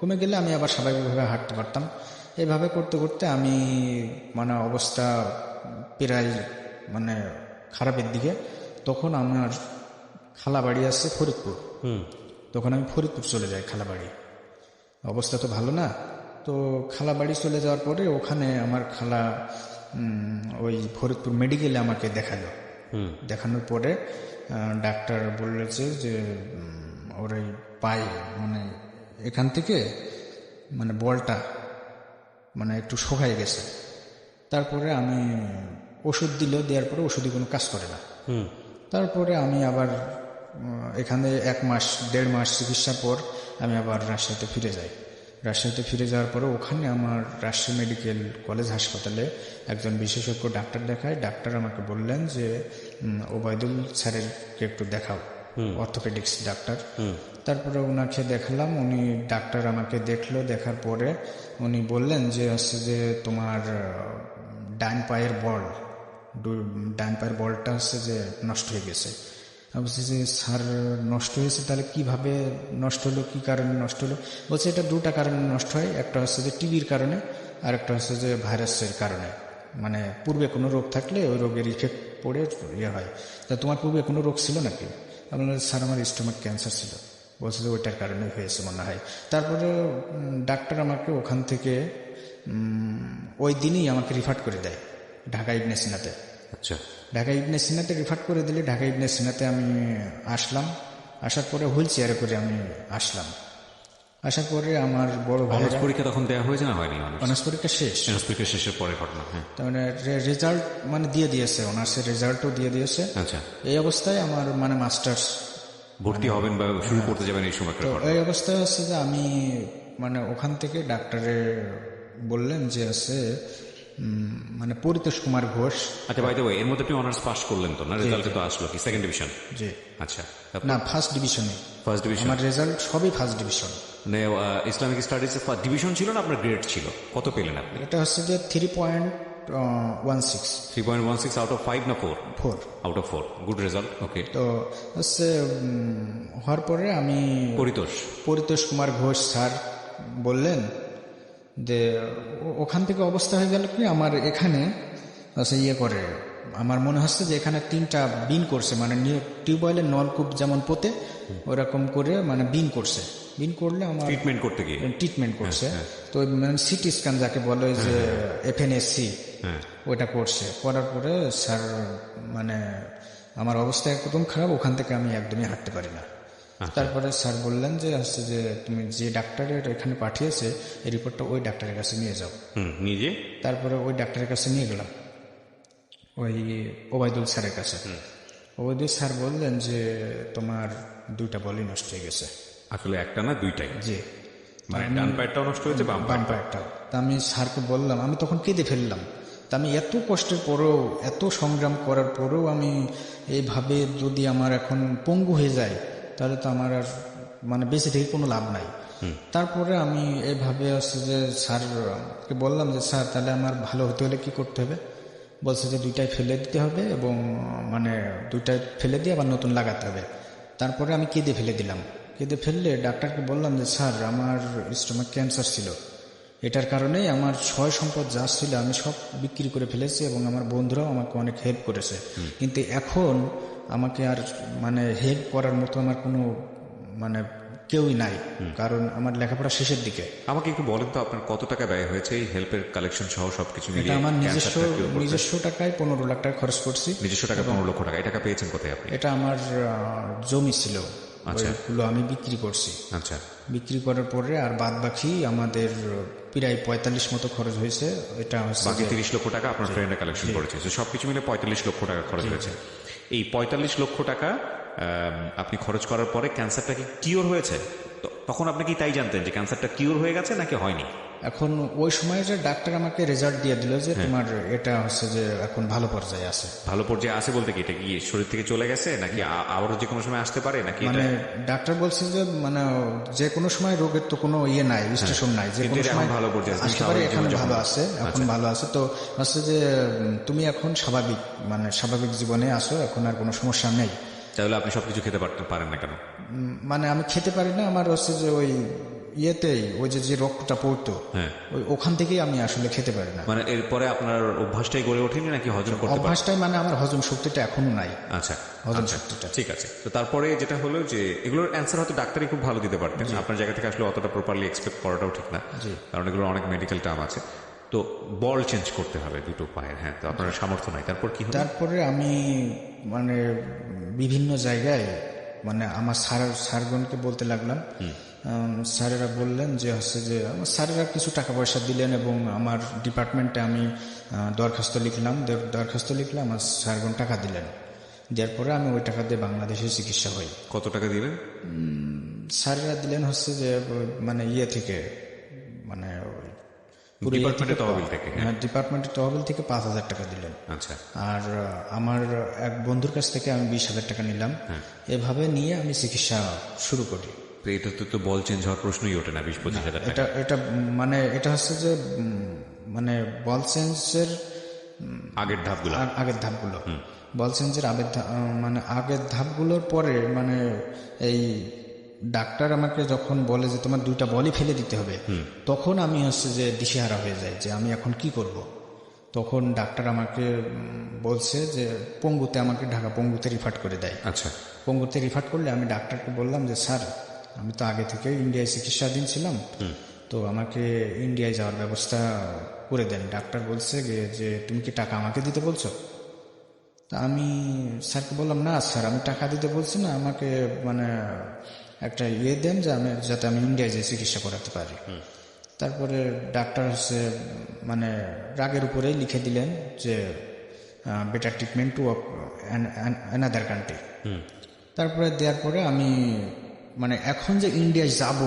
কমে গেলে আমি আবার স্বাভাবিকভাবে হাঁটতে পারতাম। এইভাবে করতে করতে আমি মানে অবস্থা প্রায় মানে খারাপের দিকে। তখন আমার খালা বাড়ি আছে ফরিদপুর, তখন আমি ফরিদপুর চলে যাই। খালা বাড়ি অবস্থা তো ভালো না, তো খালা বাড়ি চলে যাওয়ার পরে ওখানে আমার খালা ওই ফরিদপুর মেডিকেলে আমাকে দেখালো। দেখানোর পরে ডাক্তার বলেছে যে ওর এই পায়ে মানে এখান থেকে মানে বলটা মানে একটু শোকায় গেছে। তারপরে আমি ওষুধ দিল, দেওয়ার পরে ওষুধই কোনো কাজ করে না। তারপরে আমি আবার এখানে 1 মাস 1.5 মাস চিকিৎসার পর আমি আবার রাজশাহীতে ফিরে যাই। রাজশাহীতে ফিরে যাওয়ার পরে ওখানে আমার রাজশাহী মেডিকেল কলেজ হাসপাতালে একজন বিশেষজ্ঞ ডাক্তার দেখায়। ডাক্তার আমাকে বললেন যে ওবায়দুল স্যারেরকে একটু দেখাও, অর্থোপেডিক্স ডাক্তার। তারপরে ওনাকে দেখালাম, উনি ডাক্তার আমাকে দেখলো। দেখার পরে উনি বললেন যে হচ্ছে যে তোমার ডান পায়ের বলটা হচ্ছে যে নষ্ট হয়ে গেছে। আমি বলছি যে স্যার নষ্ট হয়েছে, তাহলে কিভাবে নষ্ট হলো, কি কারণে নষ্ট হলো? বলছে এটা 2টা কারণে নষ্ট হয়, একটা হচ্ছে যে টিবির কারণে আর একটা হচ্ছে যে ভাইরাসের কারণে। মানে পূর্বে কোনো রোগ থাকলে ওই রোগের ইফেক্ট পড়ে ইয়ে হয়। তা তোমার পূর্বে কোনো রোগ ছিল নাকি? আমি বললাম স্যার আমার স্টোমাক ক্যান্সার ছিল। বলছে যে ওইটার কারণে হয়েছে মনে হয়। তারপরে ডাক্তার আমাকে ওখান থেকে ওই দিনই আমাকে রিফার করে দেয় ঢাকা ইবনে সিনাতে। আচ্ছা, ঢাকা ইবনে সিনাতে রিফার করে দিলে ঢাকা ইবনে সিনাতে আমি আসলাম। আসার পরে হুইল চেয়ারে করে আমি আসলাম। আসার পরে আমার বড় ভাই অনার্স পরীক্ষা তখন দেওয়া হয়েছে না হয়নি? অনার্স পরীক্ষা শেষ, অনার্স পরীক্ষা শেষের পরে ঘটনা। হ্যাঁ, তার মানে রেজাল্ট মানে দিয়ে দিয়েছে, অনার্সের রেজাল্টও দিয়ে দিয়েছে। আচ্ছা, এই অবস্থায় আমার মানে মাস্টার্স ভর্তি হবেন বা শুরু করতে যাবেন এই সময়। তো এই অবস্থায় হচ্ছে যে আমি মানে ওখান থেকে ডাক্তারে বললেন যে আছে মানে পরিতোষ কুমার ঘোষ। আচ্ছা, বাই দ্য ওয়ে, এর মধ্যে আপনি অনার্স পাস করলেন তো না? রেজাল্টে তো আসলো কি সেকেন্ড ডিভিশন? জি। আচ্ছা, না, ফার্স্ট ডিভিশনে। First division? আমার রেজাল্ট সবই ফার্স্ট ডিভিশন। মানে ইসলামিক স্টাডিজে ফার্স্ট ডিভিশন ছিল না, আপনার গ্রেড ছিল কত পেলেন আপনি? এটা হচ্ছে যে 3.16 3.16 আউট অফ 5 না 4? 4 আউট অফ 4, গুড রেজাল্ট। ওকে, তো হচ্ছে হওয়ার পরে আমি পরিতোষ কুমার ঘোষ স্যার বললেন যে ওখান থেকে অবস্থা হয়ে গেল কি আমার এখানে আচ্ছা ইয়ে করে, আমার মনে হচ্ছে যে এখানে 3টা বিন করছে, মানে টিউবওয়েলের নলকূপ যেমন পোতে ওরকম করে মানে বিন করছে। বিন করলে আমার ট্রিটমেন্ট করতে গিয়ে ট্রিটমেন্ট করছে। তো মানে সিটি স্ক্যান যাকে বলে যে FNSC, ওইটা করছে। করার পরে স্যার মানে আমার অবস্থা একদম খারাপ, ওখান থেকে আমি একদমই হাঁটতে পারি না। তারপরে স্যার বললেন যে হচ্ছে যে তুমি যে ডাক্তারের এখানে পাঠিয়েছে এই রিপোর্টটা ওই ডাক্তারের কাছে নিয়ে যাও। নিজে তারপরে ওই ডাক্তারের কাছে নিয়ে গেলাম, ওই ওবায়দুল স্যারের কাছে। ওবায়দুল স্যার বললেন যে তোমার 2টা বলই নষ্ট হয়ে গেছে। আসলে একটা না 2টাই? জি, মানে ডান পায়েরটাও নষ্ট হয়েছে, বাম পায়েরটাও। তা আমি স্যারকে বললাম, আমি তখন কেঁদে ফেললাম। তা আমি এত কষ্টের পরেও, এত সংগ্রাম করার পরেও আমি এইভাবে যদি আমার এখন পঙ্গু হয়ে যায় তাহলে তো আমার আর মানে বেঁচে থেকে কোনো লাভ নাই। তারপরে আমি এইভাবে আছে যে স্যারকে বললাম যে স্যার তাহলে আমার ভালো হতে হলে কি করতে হবে? বলছে যে 2টাই ফেলে দিতে হবে এবং মানে 2টাই ফেলে দিয়ে আবার নতুন লাগাতে হবে। তারপরে আমি কেঁদে ফেলে দিলাম। কেঁদে ফেললে ডাক্তারকে বললাম যে স্যার আমার স্টোমাক ক্যান্সার ছিল, এটার কারণেই আমার সয় সম্পদ যা ছিল আমি সব বিক্রি করে ফেলেছি এবং আমার বন্ধুরাও আমাকে অনেক হেল্প করেছে, কিন্তু এখন আমাকে আর মানে হেল্প করার মতো আমার কোনো মানে কেউই নাই, কারণ আমার লেখাপড়া শেষের দিকে। আমাকে একটু বলেন তো আপনার কত টাকা ব্যয় হয়েছে এই হেল্পের কালেকশন সহ সবকিছু এটা মিলিয়ে? আমার ক্যান্সারটা cure করতে? নিজস্ব টাকায় 15 লাখ টাকা খরচ করছি। নিজস্ব টাকা 15 লক্ষ টাকা। এই টাকা পেয়েছেন কোথায় আপনি? এটা আমার জমি ছিল, আচ্ছা। ওইগুলো আমি বিক্রি করছি। আচ্ছা, বিক্রি করার পরে আর বাদ বাকি আমাদের প্রায় 45 মতো খরচ হয়েছে। এটা হচ্ছে বাকি যে 30 লক্ষ টাকা আপনার ফ্রেন্ডে কালেকশন করেছে। তো সবকিছু মিলে 45 লক্ষ টাকা খরচ হয়েছে। এই 45 লক্ষ টাকা আপনি খরচ করার পরে ক্যান্সারটা কি কিওর হয়েছে? তখন আপনি কি তাই জানতেন যে ক্যান্সারটা কিওর হয়ে গেছে নাকি হয়নি? এখন ওই সময় যে ডাক্তার আমাকে রেজাল্ট দিয়ে দিল যে তোমার এটা হচ্ছে যে এখন ভালো পর্যায়ে আছে। ভালো পর্যায়ে আছে বলতে কি এটা কি শরীর থেকে চলে গেছে নাকি আবারও যে কোনো সময় আসতে পারে নাকি এটা? মানে ডাক্তার বলছে যে মানে যে কোনো সময় রোগের তো কোনো ইয়ে নাই, স্টেশন নাই, যে কিন্তু কোনো এটা এখন সময় ভালো পর্যায়ে আছে, আসতে পারে। স্বাভাবিক এখন জীবন ভালো যাপন। আছে, এখন ভালো আছে। তো হচ্ছে যে তুমি এখন স্বাভাবিক মানে স্বাভাবিক জীবনে আসো, এখন আর কোনো সমস্যা নেই। তাহলে আপনি সবকিছু খেতে পারেন না কেন? মানে আমি খেতে পারি না, আমার হচ্ছে যে ওই ইয়েতেই ওই যে রক্তটা পড়তো, হ্যাঁ, ওখান থেকেই আমি আসলে খেতে পারি না। মানে এরপরে আপনার অভ্যাসটাই গড়ে ওঠেনি নাকি হজম করতে পারেন? অভ্যাসটাই মানে আমার হজম শক্তিটা এখনো নাই। আচ্ছা, হজম আচ্ছা, শক্তিটা। ঠিক আছে। তো তারপরে যেটা হলো যে এগুলোর অ্যান্সার হয়তো ডাক্তারই খুব ভালো দিতে পারতেন, আপনার জায়গা থেকে আসলে অতটা প্রপারলি এক্সপেক্ট করাটাও ঠিক না, কারণ এগুলোর অনেক মেডিকেল টার্ম আছে। তো বল চেঞ্জ করতে হবে দুটো পায়ের, হ্যাঁ, তো আপনার সামর্থ্য নাই। তারপর কি হলো? তারপরে আমি মানে বিভিন্ন জায়গায় মানে আমার স্যারগণকে বলতে লাগলাম। স্যারেরা বললেন যে হচ্ছে যে আমার স্যারেরা কিছু টাকা পয়সা দিলেন এবং আমার ডিপার্টমেন্টে আমি দরখাস্ত লিখলাম আর স্যারগণ টাকা দিলেন। দেওয়ার পরে আমি ওই টাকা দিয়ে বাংলাদেশে চিকিৎসা হই। কত টাকা দিলেন? স্যারেরা দিলেন হচ্ছে যে মানে ইয়ে থেকে মানে ডিপার্টমেন্টের তহবিল থেকে? ডিপার্টমেন্টের তহবিল থেকে 5,000 টাকা দিলেন। আচ্ছা। আর আমার এক বন্ধুর কাছ থেকে আমি 20,000 টাকা নিলাম। এভাবে নিয়ে আমি চিকিৎসা শুরু করি। তো এটা তো বল চেঞ্জ হওয়ার প্রশ্নই ওঠে না 20-25 হাজার টাকা। এটা মানে এটা হচ্ছে যে মানে বল চেঞ্জের আগের ধাপগুলো বল চেঞ্জের মানে আগের ধাপগুলোর পরে মানে এই ডাক্তার আমাকে যখন বলে যে তোমার 2টা বলই ফেলে দিতে হবে, তখন আমি হচ্ছে যে দিশেহারা হয়ে যাই যে আমি এখন কি করব। তখন ডাক্তার আমাকে বলছে যে আমাকে ঢাকা পঙ্গুতে রিফার করে দেয়। আচ্ছা। পঙ্গুতে রিফার করলে আমি ডাক্তারকে বললাম যে স্যার আমি তো আগে থেকে ইন্ডিয়ায় চিকিৎসাধীন ছিলাম, তো আমাকে ইন্ডিয়ায় যাওয়ার ব্যবস্থা করে দেন। ডাক্তার বলছে যে তুমি কি টাকা আমাকে দিতে বলছো? তা আমি স্যারকে বললাম না স্যার, আমি টাকা দিতে বলছি না, আমাকে মানে একটা ইয়ে দেন যাতে আমি ইন্ডিয়ায় যেয়ে চিকিৎসা করাতে পারি। তারপরে ডাক্তার হচ্ছে মানে রাগের উপরেই লিখে দিলেন যে better treatment to another country. তারপরে দেওয়ার পরে আমি মানে এখন যে ইন্ডিয়ায় যাব,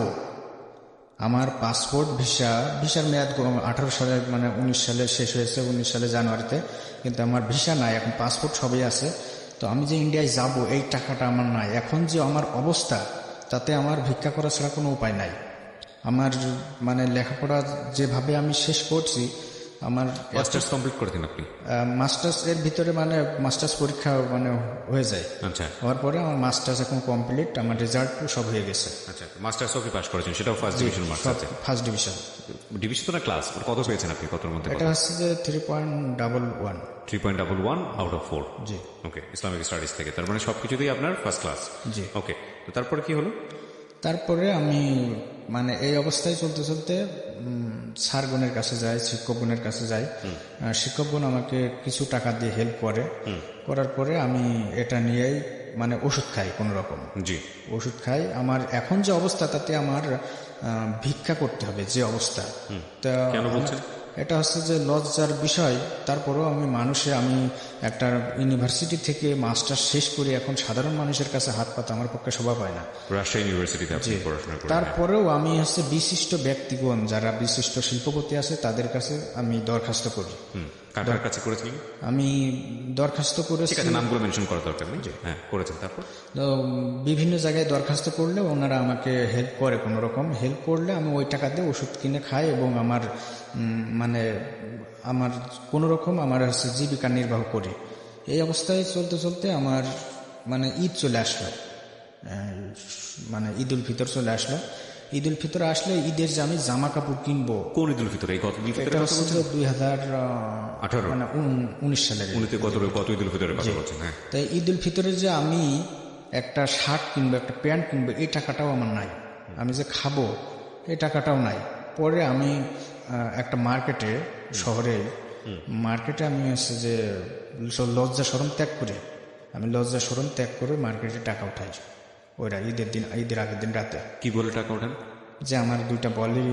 আমার পাসপোর্ট ভিসার মেয়াদ 18 সালে মানে 19 সালে শেষ হয়েছে, 19 সালে জানুয়ারিতে, কিন্তু আমার ভিসা নাই, এখন পাসপোর্ট সবই আছে। তো আমি যে ইন্ডিয়ায় যাব এই টাকাটা আমার নাই। এখন যে আমার অবস্থা, তাতে আমার ভিক্ষা করা ছাড়া কোনো উপায় নাই। আমার মানে লেখাপড়া যেভাবে আমি শেষ করছি, আমার মাস্টার্স কমপ্লিট করেছেন আপনি? মাস্টার্স এর ভিতরে মানে মাস্টার্স পরীক্ষা মানে হয়ে যায়। আচ্ছা। হওয়ার পরে আমার মাস্টার্স এখন কমপ্লিট, আমার রেজাল্ট সব হয়ে গেছে। আচ্ছা, মাস্টার্স ওকে পাস করেছেন, সেটাও ফার্স্ট ডিভিশন মার্কস আছে? First division. ডিভিশন তো না, ক্লাস কত পেয়েছেন আপনি? কতর মধ্যে? এটা হচ্ছে যে 3.11 3.11 out of 4। G. Okay, Islamic studies থেকে, তার মানে সবকিছুতেই আপনার ফার্স্ট ক্লাস। জি। ওকে, তো তারপরে কি হলো? তারপরে আমি মানে এই অবস্থায় চলতে চলতে স্যারগণের কাছে যাই, শিক্ষকগণের কাছে যাই। শিক্ষকগণ আমাকে কিছু টাকা দিয়ে হেল্প করার পরে আমি এটা নিয়েই মানে ওষুধ খাই কোনো রকম। জি। ওষুধ খাই। আমার এখন যে অবস্থা, তাতে আমার ভিক্ষা করতে হবে যে অবস্থা। তা কেন বলছেন? এটা হচ্ছে যে লজ্জার বিষয়। তারপরেও আমি একটা ইউনিভার্সিটি থেকে মাস্টার্স শেষ করে এখন সাধারণ মানুষের কাছে হাত পাতা আমার পক্ষে শোভা পায় না। রাজশাহী ইউনিভার্সিটিতে আপনি পড়াশোনা করেন? তারপরেও আমি হচ্ছে বিশিষ্ট ব্যক্তিগণ যারা বিশিষ্ট শিল্পপতি আছে তাদের কাছে আমি দরখাস্ত করি। কার কাছে করেছিলেন? আমি দরখাস্ত করেছি, ঠিক আছে, নামগুলো মেনশন করা দরকার নেই। হ্যাঁ, করেছেন। তারপর তো বিভিন্ন জায়গায় দরখাস্ত করলে ওনারা আমাকে হেল্প করে, কোনো রকম হেল্প করলে আমি ওই টাকা দিয়ে ওষুধ কিনে খাই এবং আমার মানে আমার কোনো রকম আমার হচ্ছে জীবিকা নির্বাহ করি। এই অবস্থায় চলতে চলতে আমার মানে ঈদ চলে আসলো, মানে ঈদ উল ফিতর চলে আসলো। ঈদ উল ফিতর আসলে ঈদের যে আমি জামা কাপড় কিনবো। কোন ঈদ উল ফিতর? এই গত ঈদ উল ফিতর? এটা হচ্ছে 2018 মানে 19 সালের। গত ঈদ উল ফিতরের কথা বলছেন? হ্যাঁ। তাই ঈদ উল ফিতরে যে আমি একটা শার্ট কিনবো, একটা প্যান্ট কিনবো, এই টাকাটাও আমার নাই। আমি যে খাবো এই টাকাটাও নাই। পরে আমি একটা মার্কেটে, শহরে মার্কেটে আমি হচ্ছে যে লজ্জা শরম ত্যাগ করে, মার্কেটে টাকা উঠাই ওইরা ঈদের আগের দিন রাতে। কি বলে টাকা ওঠান? যে আমার 2টা বলই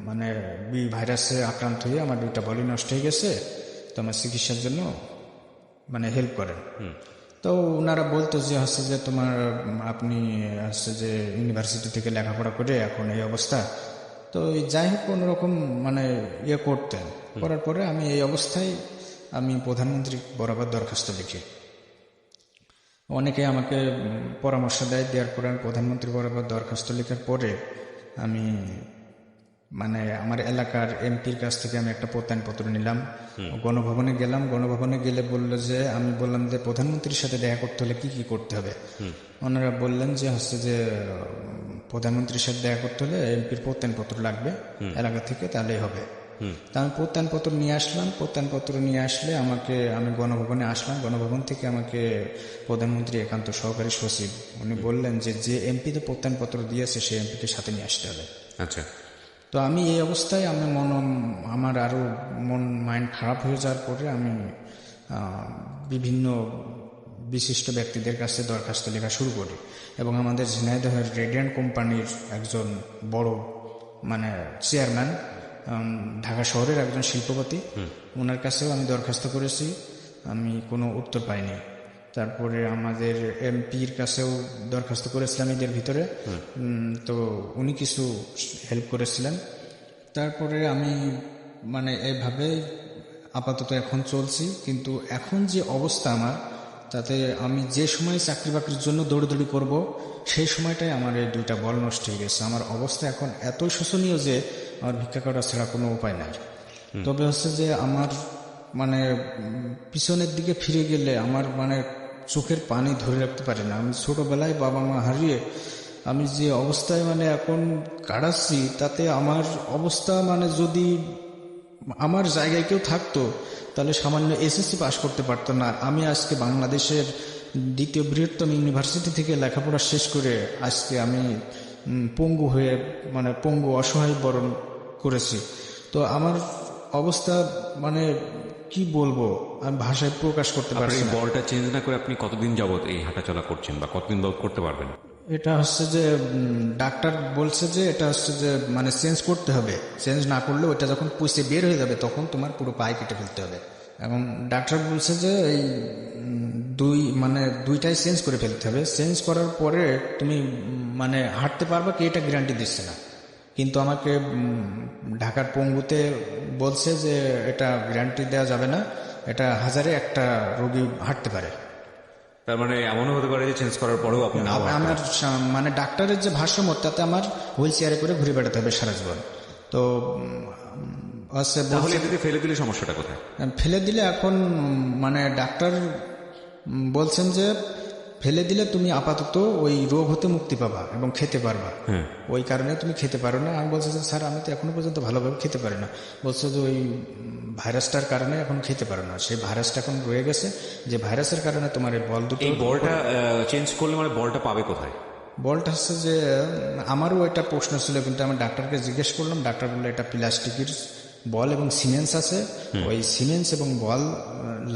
মানে বি ভাইরাসে আক্রান্ত হয়ে আমার 2টা বলই নষ্ট হয়ে গেছে, তো আমার চিকিৎসার জন্য মানে হেল্প করেন। তো ওনারা বলতো যে হচ্ছে যে তোমার আপনি হচ্ছে যে ইউনিভার্সিটি থেকে লেখাপড়া করে এখন এই অবস্থা। তো যাই হোক কোনোরকম মানে করতেন। করার পরে আমি এই অবস্থায় আমি প্রধানমন্ত্রী বরাবর দরখাস্ত লিখি। অনেকে আমাকে পরামর্শ দেওয়ার পরে আমি প্রধানমন্ত্রী বরাবর দরখাস্ত লেখার পরে আমি মানে আমার এলাকার এমপির কাছ থেকে আমি একটা প্রত্যয়নপত্র নিলাম, গণভবনে গেলাম। গণভবনে গেলে বললো যে, আমি বললাম যে প্রধানমন্ত্রীর সাথে দেখা করতে হলে কি কি করতে হবে। ওনারা বললেন যে হচ্ছে যে প্রধানমন্ত্রীর সাথে দেখা করতে হলে এমপির প্রত্যয়নপত্র লাগবে এলাকা থেকে, তাহলেই হবে। তা আমি প্রত্যয়নপত্র নিয়ে আসলাম। প্রত্যয়নপত্র নিয়ে আসলে আমি গণভবনে আসলাম। গণভবন থেকে আমাকে প্রধানমন্ত্রী একান্ত সহকারী সচিব উনি বললেন যে এমপিতে প্রত্যয়নপত্র দিয়েছে সে এমপিকে সাথে নিয়ে আসতে হবে। আচ্ছা। তো আমি এই অবস্থায় আমার আরো মাইন্ড খারাপ হয়ে যাওয়ার পরে আমি বিভিন্ন বিশিষ্ট ব্যক্তিদের কাছে দরখাস্ত লেখা শুরু করি এবং আমাদের ঝিনাইদহের রেডিয়ান্ট কোম্পানির একজন বড় মানে চেয়ারম্যান, ঢাকা শহরের একজন শিল্পপতি, ওনার কাছেও আমি দরখাস্ত করেছি, আমি কোনো উত্তর পাইনি। তারপরে আমাদের এমপির কাছেও দরখাস্ত করেছিলাম এদের ভিতরে, তো উনি কিছু হেল্প করেছিলেন। তারপরে আমি মানে এইভাবে আপাতত এখন চলছি। কিন্তু এখন যে অবস্থা আমার, তাতে আমি যে সময় চাকরি বাকরির জন্য দৌড়দৌড়ি করব সেই সময়টাই আমার এই 2টা বল নষ্ট হয়ে গেছে। আমার অবস্থা এখন এতই শোচনীয় যে আমার ভিক্ষা করা ছাড়া কোনো উপায় নাই। তবে হচ্ছে যে আমার মানে পিছনের দিকে ফিরে গেলে আমার মানে চোখের পানি ধরে রাখতে পারি না। আমি ছোটবেলায় বাবা মা হারিয়ে আমি যে অবস্থায় মানে এখন কাটাচ্ছি, তাতে আমার অবস্থা মানে যদি আমার জায়গায় কেউ থাকতো তাহলে সামান্য এসএসসি পাস করতে পারতো না। আমি আজকে বাংলাদেশের 2য় বৃহত্তম ইউনিভার্সিটি থেকে লেখাপড়া শেষ করে আজকে আমি পঙ্গু হয়ে মানে পঙ্গু অসহায় বরণ করেছি। তো আমার অবস্থা মানে কি বলবো, আমি ভাষায় প্রকাশ করতে পারছি না। বলটা চেঞ্জ না করে আপনি কতদিন যাবত এই হাঁটাচলা করছেন বা কতদিন যাবত করতে পারবেন? এটা হচ্ছে যে ডাক্তার বলছে যে এটা হচ্ছে যে মানে চেঞ্জ করতে হবে, চেঞ্জ না করলে ওটা যখন পুষে বের হয়ে যাবে তখন তোমার পুরো পায়ে কেটে ফেলতে হবে। এখন ডাক্তার বলছে যে এই মানে 2টাই চেঞ্জ করে ফেলতে হবে। চেঞ্জ করার পরে তুমি মানে হাঁটতে পারবা কি এটা গ্যারান্টি দিচ্ছে না, কিন্তু আমাকে ঢাকার পঙ্গুতে বলছে যে এটা গ্যারান্টি দেওয়া যাবে না, এটা 1000-এ একটা রোগী হাঁটতে পারে। তার মানে এমনও হতে পারে যে চেঞ্জ করার পরেও আপনি না আমার মানে ডাক্তারের যে ভাষ্যমত তাতে আমার হুইল চেয়ারে করে ঘুরে বেড়াতে হবে সারা জীবন। তো তাহলে এদিকে ফেলে দিলে সমস্যাটা কোথায়? ফেলে দিলে এখন মানে ডাক্তার বলছেন যে ফেলে দিলে তুমি আপাতত ওই রোগ হতে মুক্তি পাবা এবং খেতে পারবা, ওই কারণে তুমি খেতে পারো না। আমি বলছি যে স্যার আমি তো এখনো পর্যন্ত ভালোভাবে খেতে পারি না। বলছে যে ওই ভাইরাসটার কারণে এখন খেতে পারো না, সেই ভাইরাসটা এখন রয়ে গেছে, যে ভাইরাসের কারণে তোমার এই বল দুটো। এই বলটা চেঞ্জ করলে মানে বলটা পাবে কোথায়? বলটা হচ্ছে যে আমারও এটা প্রশ্ন ছিল, কিন্তু আমি ডাক্তারকে জিজ্ঞেস করলাম, ডাক্তার বললো এটা প্লাস্টিকের বল এবং সিমেন্স আছে, ওই সিমেন্স এবং বল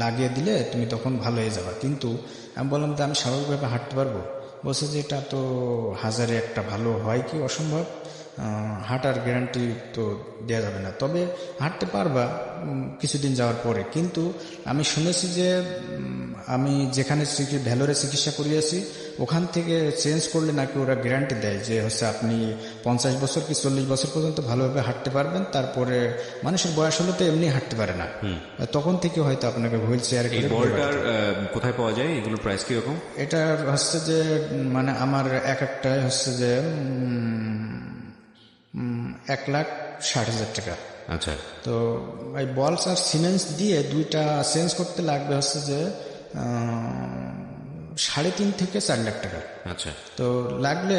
লাগিয়ে দিলে তুমি তখন ভালো হয়ে যাবা। কিন্তু আমি বললাম যে আমি স্বাভাবিকভাবে হাঁটতে পারবো? বলছে যে এটা তো 1000-এ একটা ভালো হয় কি অসম্ভব, হাঁটার গ্যারান্টি তো দেওয়া যাবে না, তবে হাঁটতে পারবা কিছুদিন যাওয়ার পরে। কিন্তু আমি শুনেছি যে আমি যেখানে ভ্যালোরে চিকিৎসা করিয়েছি ওখান থেকে চেঞ্জ করলে নাকি ওরা গ্যারান্টি দেয় যে হচ্ছে আপনি 50 বছর কি 40 বছর পর্যন্ত ভালোভাবে হাঁটতে পারবেন, তারপরে মানুষের বয়স হলে তো এমনি হাঁটতে পারে না, তখন থেকে হয়তো আপনাকে হুইল চেয়ারে করে। বলটার কোথায় পাওয়া যায়, এগুলোর প্রাইস কিরকম? এটা হচ্ছে যে মানে আমার একটাই হচ্ছে যে 1,60,000 টাকা। আচ্ছা। তো এই বলস আর সিমেন্টস দিয়ে 2টা চেঞ্জ করতে লাগবে হচ্ছে যে 3.5 থেকে 4 লাখ টাকা। আচ্ছা। তো লাগলে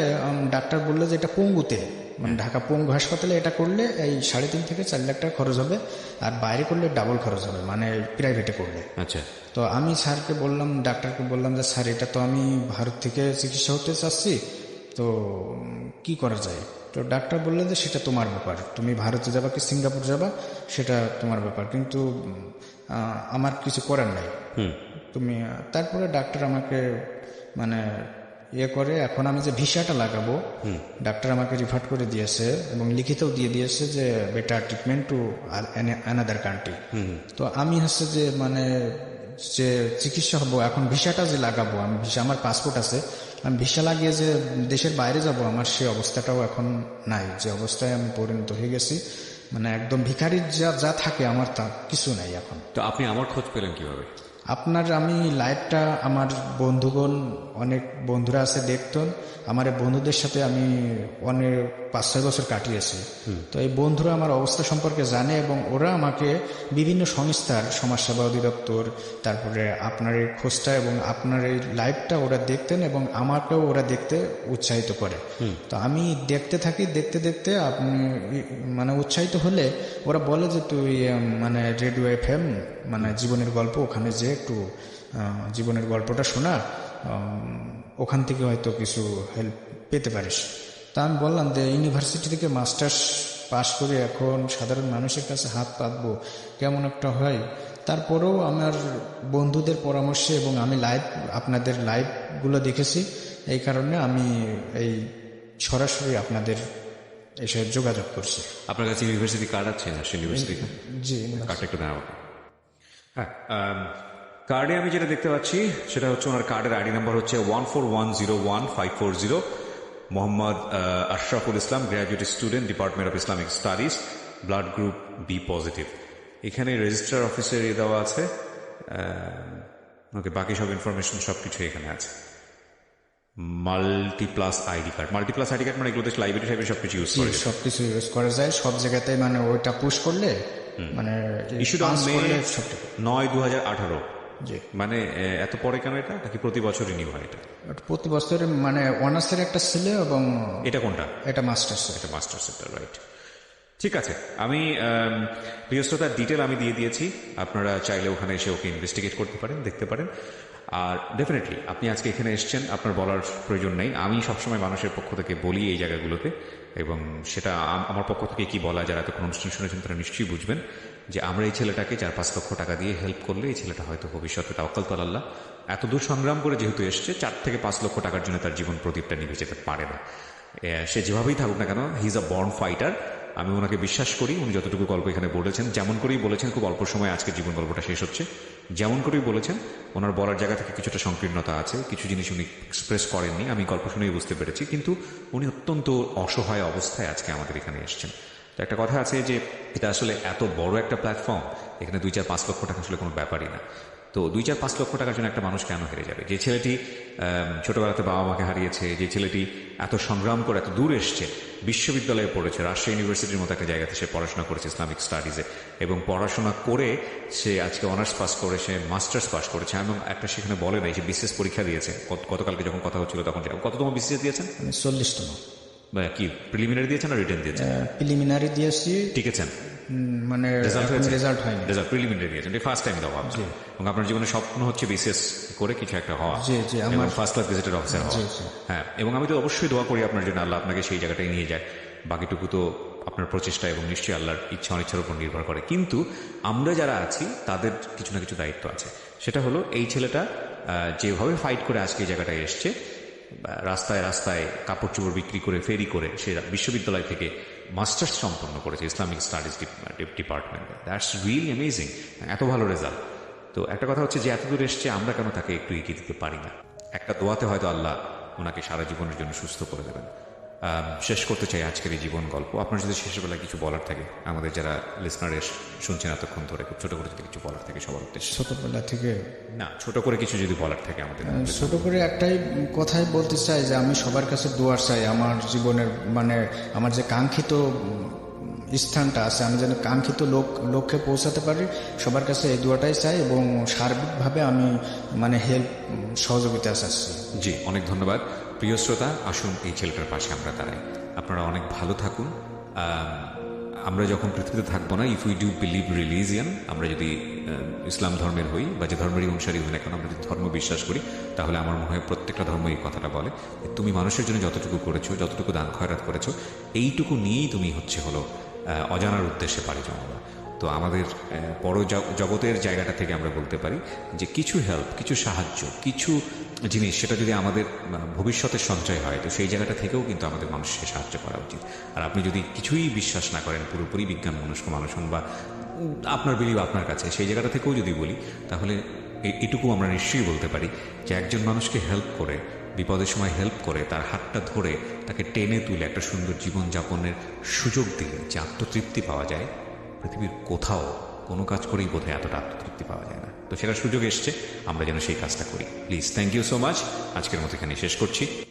ডাক্তার বললো যে এটা পঙ্গুতে মানে ঢাকা পঙ্গু হাসপাতালে এটা করলে এই 3.5 থেকে 4 লাখ টাকা খরচ হবে, আর বাইরে করলে ডাবল খরচ হবে মানে প্রাইভেটে করলে। আচ্ছা। তো আমি স্যারকে বললাম, ডাক্তারকে বললাম যে স্যার এটা তো আমি ভারত থেকে চিকিৎসা হতে চাচ্ছি, তো কি করা যায়। তো ডাক্তার বললেন যে সেটা তোমার ব্যাপার, তুমি ভারতে যাবা কি সিঙ্গাপুর যাবা সেটা তোমার ব্যাপার, কিন্তু আমার কিছু করার নাই। তুমি তারপরে ডাক্তার আমাকে মানে ইয়ে করে, এখন আমি যে ভিসাটা লাগাবো ডাক্তার আমাকে রিফার করে দিয়েছে এবং লিখিতও দিয়ে দিয়েছে যে better treatment to another country. তো আমি হচ্ছে যে মানে যে চিকিৎসা হবো, এখন ভিসাটা যে লাগাবো, আমি ভিসা, আমার পাসপোর্ট আছে, আমি ভিসা লাগিয়ে যে দেশের বাইরে যাব, আমার সে অবস্থাটাও এখন নাই। যে অবস্থায় আমি পরিণত হয়ে গেছি, মানে একদম ভিখারির যা থাকে আমার তা কিছু নাই এখন। তো আপনি আমার খোঁজ পেলেন কিভাবে? আপনার আমি লাইভটা আমার বন্ধুগণ, অনেক বন্ধুরা আছে দেখতেন, আমার এই বন্ধুদের সাথে আমি অনেক 5-6 বছর কাটিয়েছি। তো এই বন্ধুরা আমার অবস্থা সম্পর্কে জানে এবং ওরা আমাকে বিভিন্ন সংস্থার সমাজসেবা অধিদপ্তর, তারপরে আপনার এই খোঁজটা এবং আপনার এই লাইভটা ওরা দেখতেন এবং আমাকেও ওরা দেখতে উৎসাহিত করে। তো আমি দেখতে থাকি, দেখতে দেখতে আপনি মানে উৎসাহিত হলে ওরা বলে যে তুই মানে রেডিও FM মানে জীবনের গল্প, ওখানে যে একটু জীবনের গল্পটা শোনা, ওখান থেকে হয়তো কিছু হেল্প পেতে পারিস। তা আমি বললাম যে ইউনিভার্সিটি থেকে মাস্টার্স পাশ করে এখন সাধারণ মানুষের কাছে হাত পাতবো কেমন একটা হয়। তারপরেও আমার বন্ধুদের পরামর্শে এবং আমি আপনাদের লাইভগুলো দেখেছি, এই কারণে আমি এই সরাসরি আপনাদের এসে যোগাযোগ করছি। আপনার কাছে ইউনিভার্সিটি কার্ড আছে? ন্যাশনাল ইউনিভার্সিটি জি, কার্ডটা একটু নেওয়া। হ্যাঁ, কার্ডে আমি যেটা দেখতে পাচ্ছি সেটা হচ্ছে ওনার কার্ডের আইডি নাম্বার হচ্ছে 14101540, Mohammad Ashraful Islam, graduate student, department of Islamic studies, blood group B positive. এখানে রেজিস্ট্রার অফিসের দেওয়া আছে, ওকে, বাকি সব ইনফরমেশন সব কিছু এখানে আছে। মাল্টিপ্লাস আইডি কার্ড মানে এগুলো দেশ লাইব্রেরি টাইপের সবকিছু ইউজ করে, সবকিছু ইউজ করা যায় সব জায়গাতে, মানে ওইটা পুশ করলে মানে ইস্যুড অন মে 9/2018। জি, মানে এত পরে কেন? এটা নাকি প্রতি বছর রিনিউ হয়? এটা প্রতি বছর মানে অনার্সের একটা ছিল এবং এটা কোনটা? এটা মাস্টার্স। এটা মাস্টার্স, এটা রাইট। ঠিক আছে, আমি প্রিয়শ্রোতার ডিটেল আমি দিয়ে দিয়েছি, আপনারা চাইলে ওখানে এসে ওকে ইনভেস্টিগেট করতে পারেন, দেখতে পারেন। আর ডেফিনেটলি আপনি আজকে এখানে এসছেন, আপনার বলার প্রয়োজন নেই। আমি সবসময় মানুষের পক্ষ থেকে বলি এই জায়গাগুলোতে, এবং সেটা আমার পক্ষ থেকে কি বলা, যারা এতক্ষণ অনুষ্ঠান শুনেছেন তারা নিশ্চয়ই বুঝবেন যে আমরা এই ছেলেটাকে 4-5 লক্ষ টাকা দিয়ে হেল্প করলে এই ছেলেটা হয়তো ভবিষ্যতে তাওয়াক্কাল তো আল্লাহ এত দূর সংগ্রাম করে যেহেতু এসছে, 4 থেকে 5 লক্ষ টাকার জন্য তার জীবন প্রদীপটা নিভে যেতে পারে না। সে যেভাবেই থাকুক না কেন, he is a born fighter. আমি ওনাকে বিশ্বাস করি, উনি যতটুকু গল্প এখানে বলেছেন, যেমন করেই বলেছেন, খুব অল্প সময় আজকে জীবন গল্পটা শেষ হচ্ছে, যেমন করেই বলেছেন, ওনার বলার জায়গা থেকে কিছুটা সংকীর্ণতা আছে, কিছু জিনিস উনি এক্সপ্রেস করেননি, আমি গল্প শুনেই বুঝতে পেরেছি, কিন্তু উনি অত্যন্ত অসহায় অবস্থায় আজকে আমাদের এখানে এসছেন। তো একটা কথা আছে যে এটা আসলে এত বড় একটা প্ল্যাটফর্ম, এখানে 2-4-5 লক্ষ টাকা আসলে কোনো ব্যাপারই না। তো 2-4-5 লক্ষ টাকার জন্য একটা মানুষ কেন হেরে যাবে? যে ছেলেটি ছোটবেলাতে বাবা মাকে হারিয়েছে, যে ছেলেটি এত সংগ্রাম করে এত দূর এসছে, বিশ্ববিদ্যালয়ে পড়েছে, রাজশাহী ইউনিভার্সিটির মতো একটা জায়গাতে সে পড়াশোনা করেছে ইসলামিক স্টাডিজে, এবং পড়াশোনা করে সে আজকে অনার্স পাস করে সে মাস্টার্স পাস করেছে, এবং একটা সেখানে বলে নাই যে বিসিএস পরীক্ষা দিয়েছে। গতকালকে যখন কথা হচ্ছিল তখন কততম বিসিএস দিয়েছেন? আমি 40তম। কি প্রিলিমিনারি দিয়েছেন না রিটেন দিয়েছেন? প্রিলিমিনারি দিয়েছি। টিকেছেন? মানে রেজাল্ট হয়নি। রেজাল্ট প্রিলিমিনারি দিয়েছেন, ফার্স্ট টাইম দেওয়া আপনার, এবং আপনার জীবনে স্বপ্ন হচ্ছে বিসিএস করে কিছু একটা হওয়া, এবং ফার্স্ট ক্লাস গেজেটেড অফিসার হওয়া। হ্যাঁ, এবং আমি তো অবশ্যই দোয়া করি আপনার জন্য, আল্লাহ আপনাকে সেই জায়গাটায় নিয়ে যায়। বাকিটুকু তো আপনার প্রচেষ্টা এবং নিশ্চয়ই আল্লাহর ইচ্ছা অনিচ্ছার উপর নির্ভর করে। কিন্তু আমরা যারা আছি তাদের কিছু না কিছু দায়িত্ব আছে। সেটা হলো এই ছেলেটা যেভাবে ফাইট করে আজকে এই জায়গাটায় এসছে, রাস্তায় রাস্তায় কাপড় চোপড় বিক্রি করে, ফেরি করে সে বিশ্ববিদ্যালয় থেকে মাস্টার্স সম্পন্ন করেছে ইসলামিক স্টাডিজ ডিপার্টমেন্টে। দ্যাটস রিয়েলি অ্যামেজিং, এত ভালো রেজাল্ট। তো একটা কথা হচ্ছে যে এত দূর এসছে, আমরা কেন তাকে একটু এগিয়ে দিতে পারি না? একটা দোয়াতে হয়তো আল্লাহ ওনাকে সারা জীবনের জন্য সুস্থ করে দেবেন। শেষ করতে চাই আজকের এই জীবন গল্প। আপনার যদি শেষের বেলায় কিছু বলার থাকে, আমাদের যারা লিসনারে শুনছেন এতক্ষণ ধরে, খুব ছোট করে যদি কিছু বলার থাকে সবার উদ্দেশ্যে। ছোটবেলা থেকে না, ছোট করে কিছু যদি বলার থাকে আমাদের। ছোট করে একটাই কথাই বলতে চাই যে আমি সবার কাছে দোয়া চাই, আমার জীবনের মানে আমার যে কাঙ্ক্ষিত স্থানটা আছে, আমি যেন কাঙ্ক্ষিত লক্ষ্যে পৌঁছাতে পারি, সবার কাছে এই দোয়াটাই চাই, এবং সার্বিকভাবে আমি মানে হেল্প সহযোগিতা চাচ্ছি। জি, অনেক ধন্যবাদ। প্রিয় শ্রোতা, আসুন এই ছেলেটার পাশে আমরা দাঁড়াই। আপনারা অনেক ভালো থাকুন। আমরা যখন পৃথিবীতে থাকবো না, if we do believe religion, আমরা যদি ইসলাম ধর্মের হই বা যে ধর্মেরই অনুসারী হই না কেন, আমরা যদি ধর্ম বিশ্বাস করি, তাহলে আমার মনে হয় প্রত্যেকটা ধর্ম এই কথাটা বলে যে তুমি মানুষের জন্য যতটুকু করেছো, যতটুকু দান খয়রাত করেছো, এইটুকু নিয়েই তুমি হলো অজানার উদ্দেশ্যে পাড়ি জমাবা। তো আমাদের পর জগতের জায়গাটা থেকে আমরা বলতে পারি যে কিছু হেল্প, কিছু সাহায্য, কিছু জিনিস, সেটা যদি আমাদের ভবিষ্যতের সঞ্চয় হয়, তো সেই জায়গাটা থেকেও কিন্তু আমাদের মানুষকে সাহায্য করা উচিত। আর আপনি যদি কিছুই বিশ্বাস না করেন, পুরোপুরি বিজ্ঞান মনস্ক মানুষ হন, বা আপনার বিলিভ আপনার কাছে, সেই জায়গাটা থেকেও যদি বলি, তাহলে এটুকু আমরা নিশ্চয়ই বলতে পারি যে একজন মানুষকে হেল্প করে, বিপদের সময় হেল্প করে, তার হাতটা ধরে তাকে টেনে তুলে একটা সুন্দর জীবনযাপনের সুযোগ দিলে যে আত্মতৃপ্তি পাওয়া যায়, পৃথিবীর কোথাও কোনো কাজ করেই বোধহয় এতটা আত্মতৃপ্তি পাওয়া যায় না। তো সেটার সুযোগ এসছে, আমরা যেন সেই কাজটা করি। Please, thank you so much. আজকের মতো এখানে শেষ করছি।